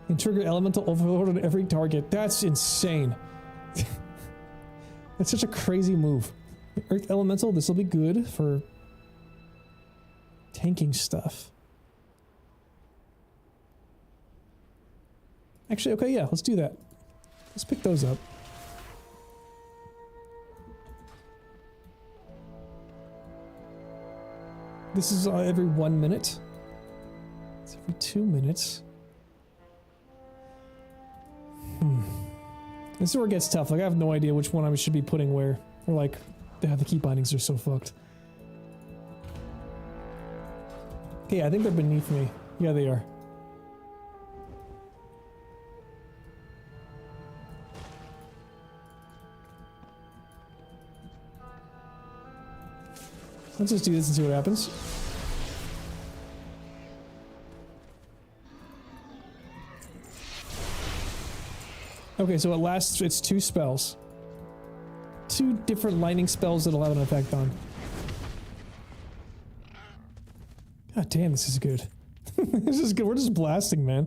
And trigger elemental overload on every target. That's insane. That's such a crazy move. Earth elemental, this will be good for tanking stuff. Actually, okay, yeah, let's do that. Let's pick those up. This is every 1 minute. It's every 2 minutes. This is where it gets tough. Like, I have no idea which one I should be putting where. Or like, the key bindings are so fucked. Okay, I think they're beneath me. Yeah, they are. Let's just do this and see what happens. Okay, so it lasts, it's 2 spells. 2 different lightning spells that'll have an effect on. God damn, this is good. This is good. We're just blasting, man.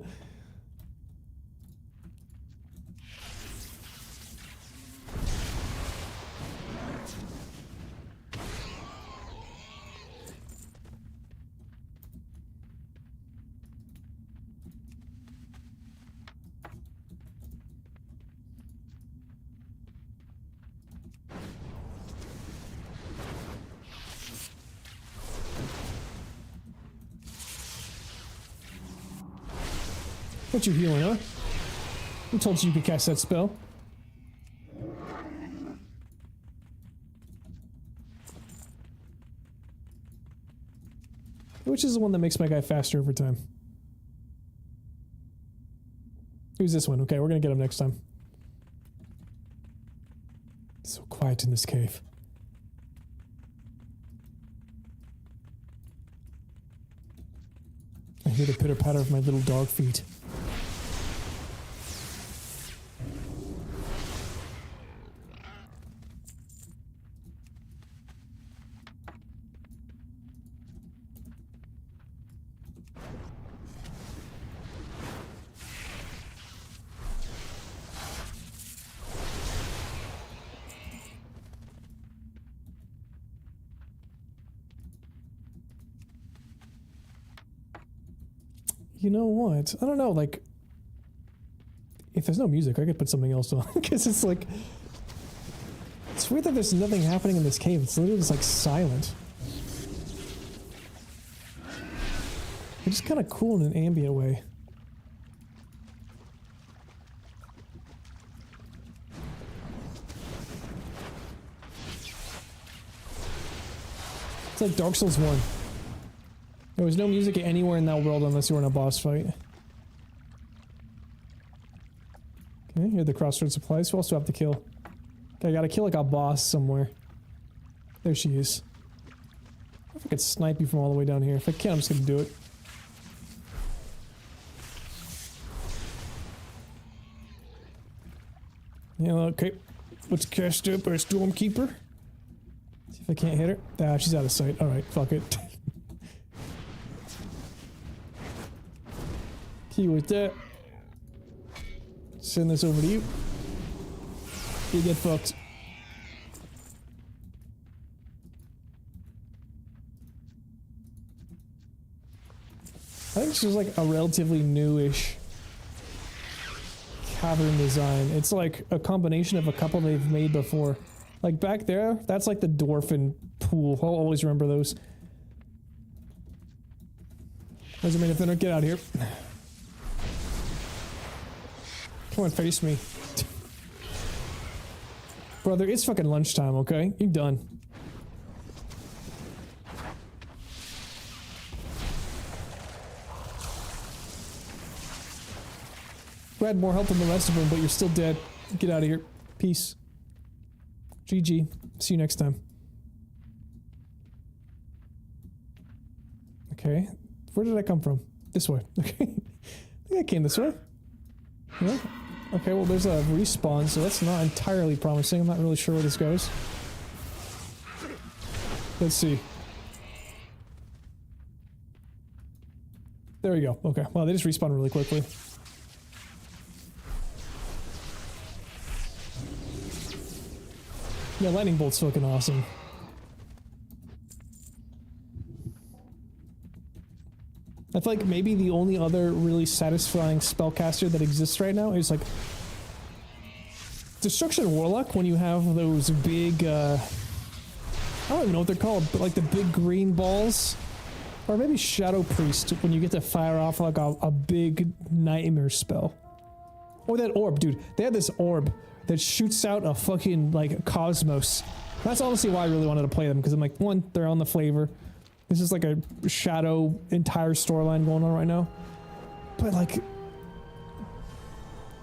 What you healing, huh? Who told you could cast that spell? Which is the one that makes my guy faster over time? Who's this one? Okay, we're gonna get him next time. It's so quiet in this cave. I hear the pitter-patter of my little dog feet. You know what? I don't know, like... If there's no music, I could put something else on. Because it's like... It's weird that there's nothing happening in this cave. It's literally just like silent. It's just kind of cool in an ambient way. It's like Dark Souls 1. There was no music anywhere in that world unless you were in a boss fight. Okay, here are the crossroad supplies. Who else do I have to kill? Okay, I gotta kill like a boss somewhere. There she is. I don't know if I could snipe you from all the way down here. If I can, I'm just gonna do it. Yeah, okay. Let's cast up our Stormkeeper. See if I can't hit her. Ah, she's out of sight. Alright, fuck it. Key with that. Send this over to you. You get fucked. I think this is like a relatively newish cavern design. It's like a combination of a couple they've made before. Like back there, that's like the Dwarfen pool. I'll always remember those. Doesn't mean if they don't get out of here. Come on, face me. Brother, it's fucking lunchtime, okay? You're done. You had more help than the rest of them, but you're still dead. Get out of here. Peace. GG. See you next time. Okay. Where did I come from? This way. Okay. I think I came this way. Yeah. Okay, well there's a respawn, so that's not entirely promising. I'm not really sure where this goes. Let's see. There we go. Okay. Wow, they just respawn really quickly. Yeah, lightning bolt's fucking awesome. I feel like maybe the only other really satisfying spellcaster that exists right now is like Destruction Warlock when you have those big I don't even know what they're called, but like the big green balls. Or maybe Shadow Priest when you get to fire off like a big nightmare spell. Or that orb, dude. They have this orb that shoots out a fucking like cosmos. That's honestly why I really wanted to play them, because I'm like, one, they're on the flavor. This is like a Shadow entire storyline going on right now. But like,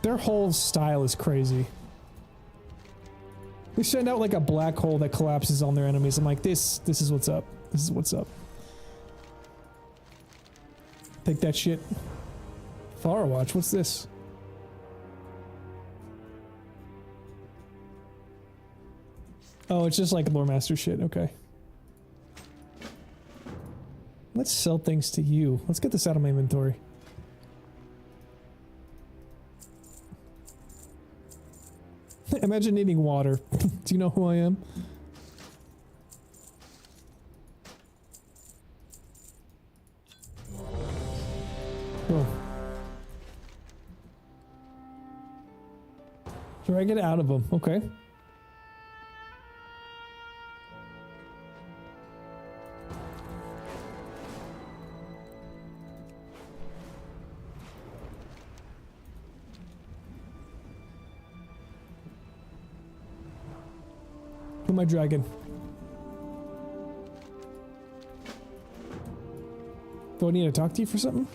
their whole style is crazy. They send out like a black hole that collapses on their enemies. I'm like, this is what's up. This is what's up. Take that shit. Firewatch, what's this? Oh, it's just like lore master shit, okay. Let's sell things to you. Let's get this out of my inventory. Imagine needing water. Do you know who I am? Oh. Drag it out of them. Okay. Who am I dragging? Do I need to talk to you for something?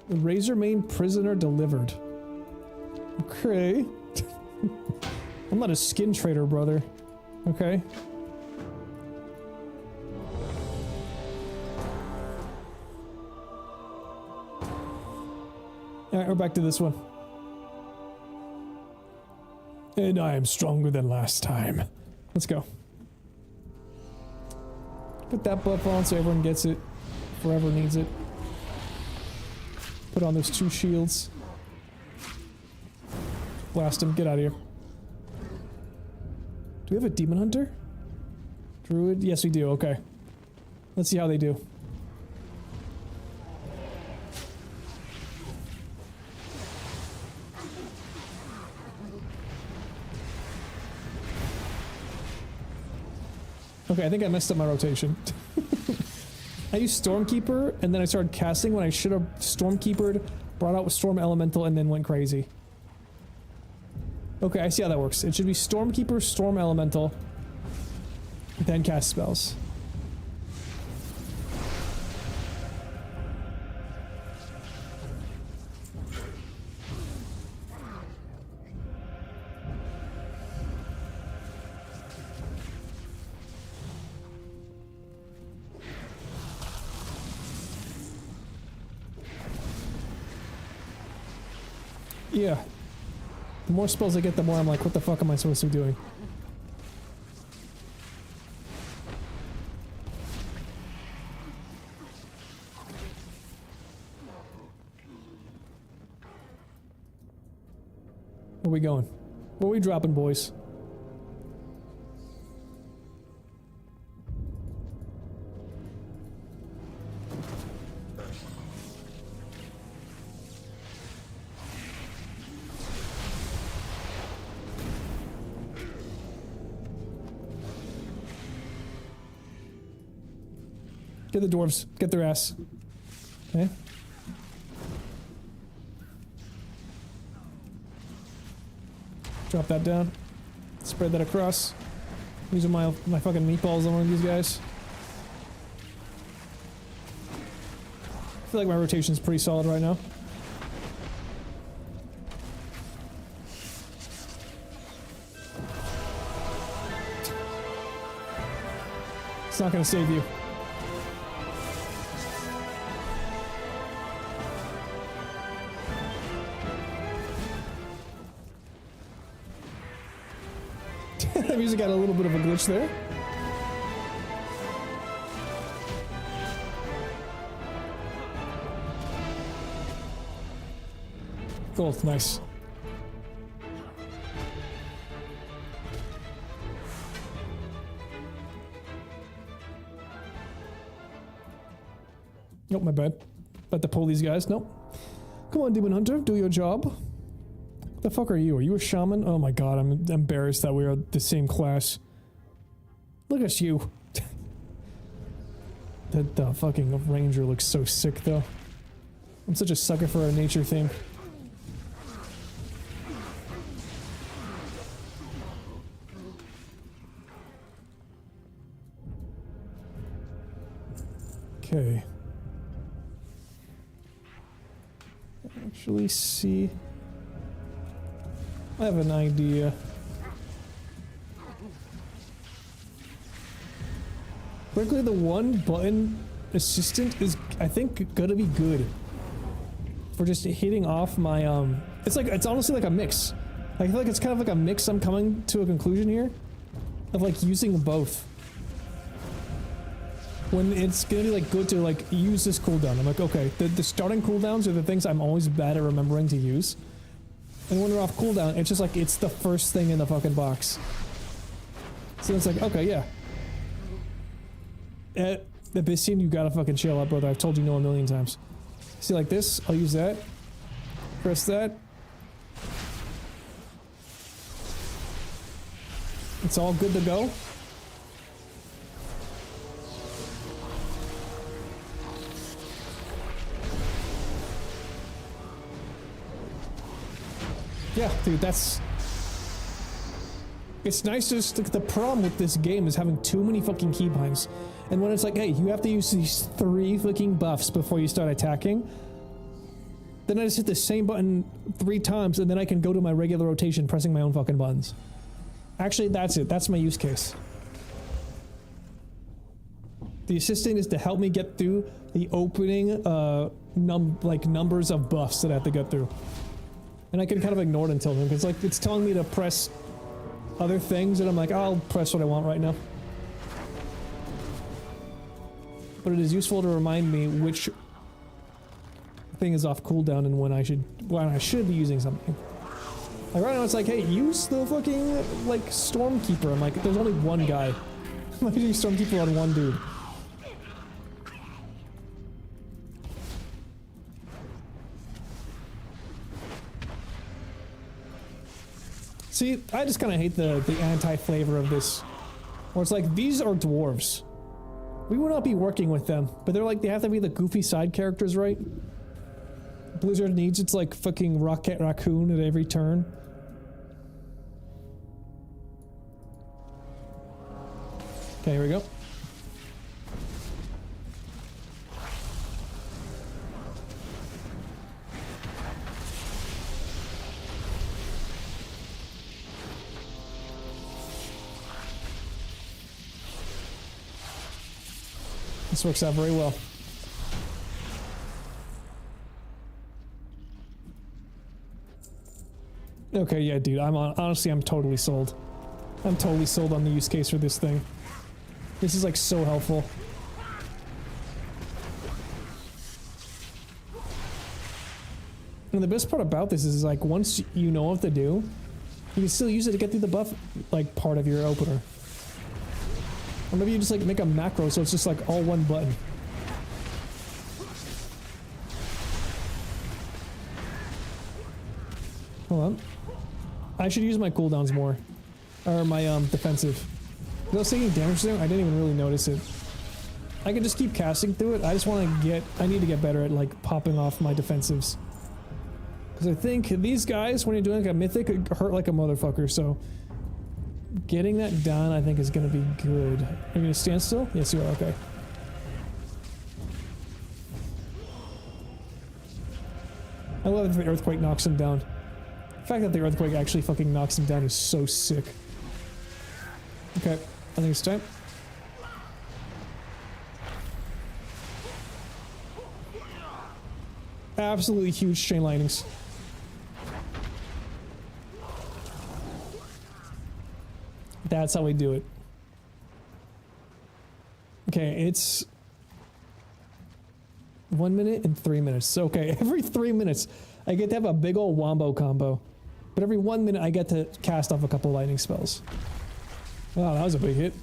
The Razormane prisoner delivered. Okay. I'm not a skin trader, brother. Okay. Alright, we're back to this one. And I am stronger than last time. Let's go. Put that buff on so everyone gets it. Forever needs it. Put on those 2 shields. Blast him. Get out of here. Do we have a demon hunter? Druid? Yes, we do. Okay. Let's see how they do. Okay, I think I messed up my rotation. I used Stormkeeper, and then I started casting when I should have Stormkeepered, brought out with Storm Elemental, and then went crazy. Okay, I see how that works. It should be Stormkeeper, Storm Elemental, then cast spells. Yeah. The more spells I get, the more I'm like, what the fuck am I supposed to be doing? Where we going? Where we dropping, boys? Get the dwarves. Get their ass. Okay. Drop that down. Spread that across. Using my fucking meatballs on one of these guys. I feel like my rotation is pretty solid right now. It's not gonna save you. The music got a little bit of a glitch there. Cool, nice. Nope, my bad. About to pull these guys. Nope. Come on, Demon Hunter, do your job. What the fuck are you? Are you a shaman? Oh my god, I'm embarrassed that we are the same class. Look at you. The fucking ranger looks so sick though. I'm such a sucker for a nature theme. Okay. Actually see. I have an idea. Frankly, the one button assistant is, I think, gonna be good for just hitting off my, it's honestly like a mix. I feel like it's kind of like a mix. I'm coming to a conclusion here of like using both. When it's gonna be like good to like use this cooldown. I'm like, okay, the starting cooldowns are the things I'm always bad at remembering to use. And when they're off cooldown, it's just like, it's the first thing in the fucking box. So it's like, okay, yeah. At Abyssian, you gotta fucking chill out, brother. I've told you no a million times. See, like this, I'll use that. Press that. It's all good to go. Yeah, dude, that's... It's nice to just... The problem with this game is having too many fucking keybinds. And when it's like, hey, you have to use these 3 fucking buffs before you start attacking, then I just hit the same button 3 times, and then I can go to my regular rotation pressing my own fucking buttons. Actually, that's it. That's my use case. The assistant is to help me get through the opening, numbers of buffs that I have to get through. And I can kind of ignore it until then, because like it's telling me to press other things, and I'm like, I'll press what I want right now. But it is useful to remind me which thing is off cooldown and when I should be using something. Like right now it's like, hey, use the fucking like Stormkeeper. I'm like, there's only one guy. I'm using Stormkeeper on one dude. See, I just kind of hate the anti-flavor of this Or it's like, these are dwarves. We would not be working with them, but they're like, they have to be the goofy side characters, right? Blizzard needs its like fucking Rocket Raccoon at every turn. Okay, here we go. This works out very well. Okay, yeah, dude, honestly, I'm totally sold. I'm totally sold on the use case for this thing. This is like so helpful. And the best part about this is like once you know what to do, you can still use it to get through the buff like part of your opener. Or maybe you just like make a macro so it's just like all one button. Hold on. I should use my cooldowns more. Or my defensive. I was taking damage there, I didn't even really notice it. I can just keep casting through it, I just want to get, I need to get better at like popping off my defensives. Because I think these guys, when you're doing like a mythic, hurt like a motherfucker, so getting that done I think is going to be good. Are you going to stand still? Yes you are, okay. I love that the earthquake knocks him down. The fact that the earthquake actually fucking knocks him down is so sick. Okay, I think it's time. Absolutely huge chain lightnings. That's how we do it. Okay, it's 1 minute and 3 minutes. So, okay, every 3 minutes I get to have a big old wombo combo. But every 1 minute I get to cast off a couple lightning spells. Wow, that was a big hit.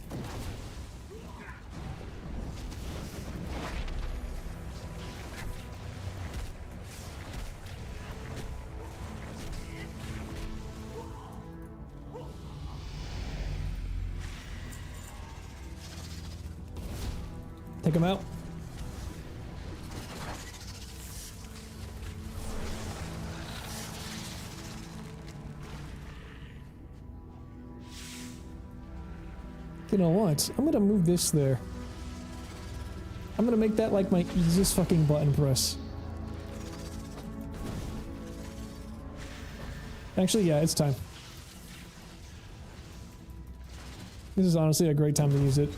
Take him out. You know what? I'm gonna move this there. I'm gonna make that like my easiest fucking button press. Actually, yeah, it's time. This is honestly a great time to use it.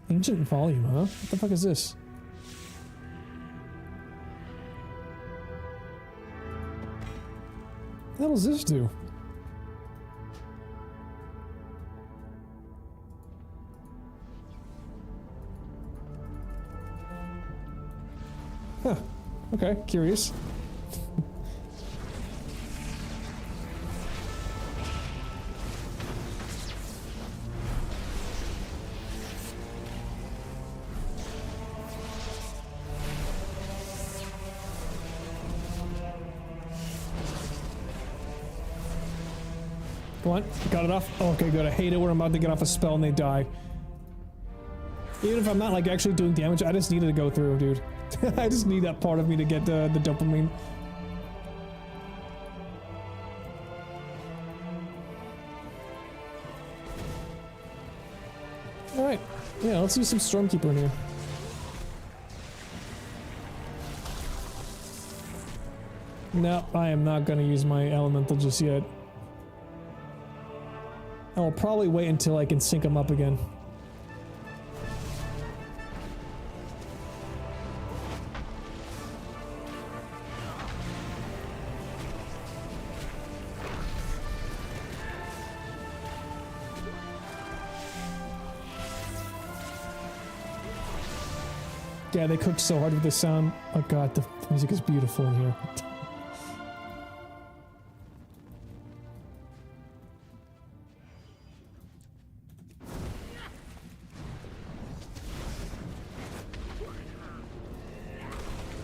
Ancient volume, huh? What the fuck is this? What the hell does this do? Huh. Okay, curious. Come on, got it off. Oh, okay, good. I hate it when I'm about to get off a spell and they die. Even if I'm not like actually doing damage, I just needed to go through, dude. I just need that part of me to get the dopamine. Alright. Yeah, let's use some Stormkeeper in here. No, I am not gonna use my elemental just yet. I'll probably wait until I can sync them up again. Yeah, they cooked so hard with the sound. Oh god, the music is beautiful in here.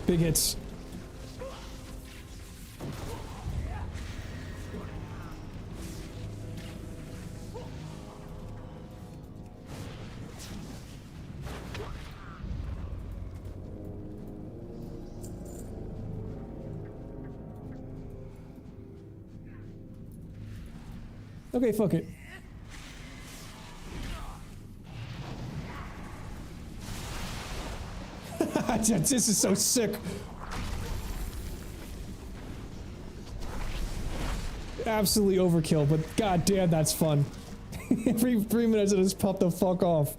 Big hits. Okay, fuck it. This is so sick. Absolutely overkill, but goddamn, that's fun. Every 3 minutes, it just pop the fuck off.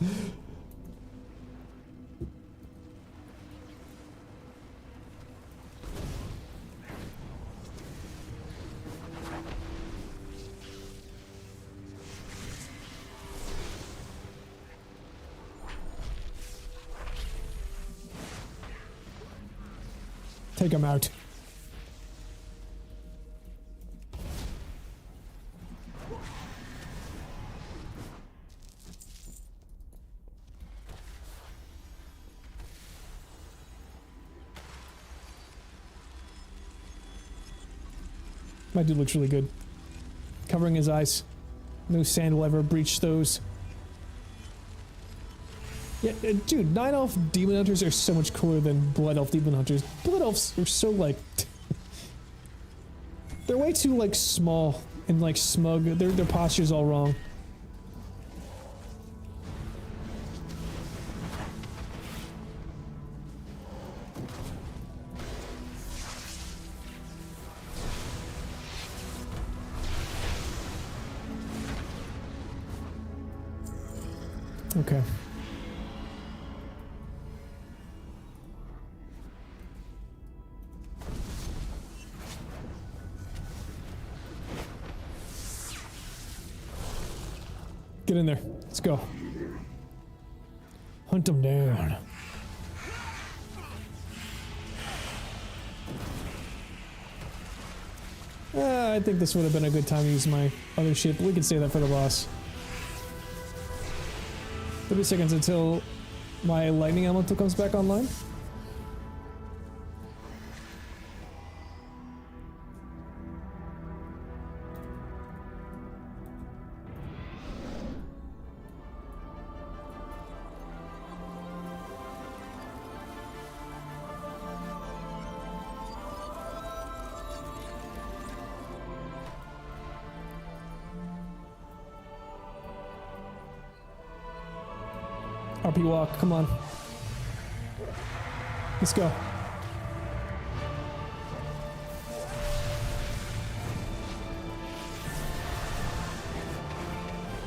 Take him out. My dude looks really good. Covering his eyes. No sand will ever breach those. Yeah, dude, Night Elf Demon Hunters are so much cooler than Blood Elf Demon Hunters. Blood Elves are so, like... they're way too, like, small and, like, smug. Their posture's all wrong. Okay. Get in there. Let's go. Hunt them down. I think this would have been a good time to use my other shit, but we can save that for the boss. 30 seconds until my lightning elemental comes back online. RP walk, come on. Let's go.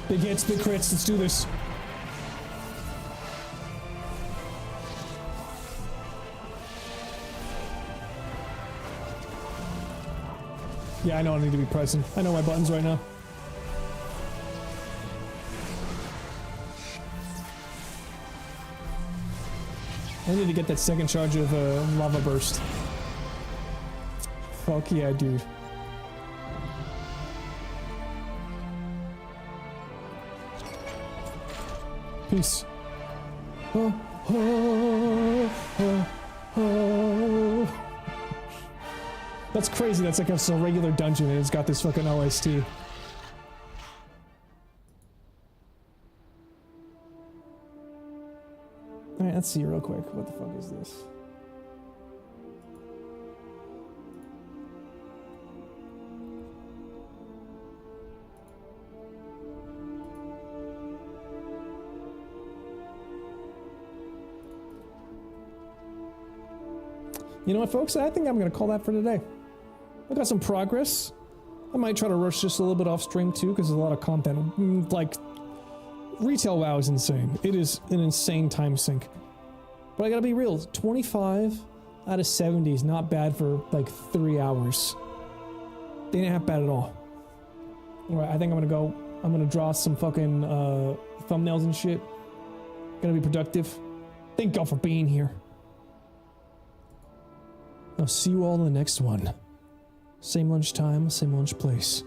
Big hits, big crits, let's do this. Yeah, I know I need to be pressing. I know my buttons right now. I need to get that second charge of lava burst. Fuck yeah, dude. Peace. Oh, oh, oh, oh. That's crazy. That's like a regular dungeon and it's got this fucking OST. Alright, let's see real quick. What the fuck is this? You know what, folks? I think I'm going to call that for today. I got some progress. I might try to rush just a little bit off stream too, because there's a lot of content. Like, retail WoW is insane. It is an insane time sink. But I gotta be real, 25 out of 70 is not bad for like 3 hours. They ain't half bad at all. Alright, I think I'm gonna draw some fucking thumbnails and shit. Gonna be productive. Thank y'all for being here. I'll see you all in the next one. Same lunch time, same lunch place.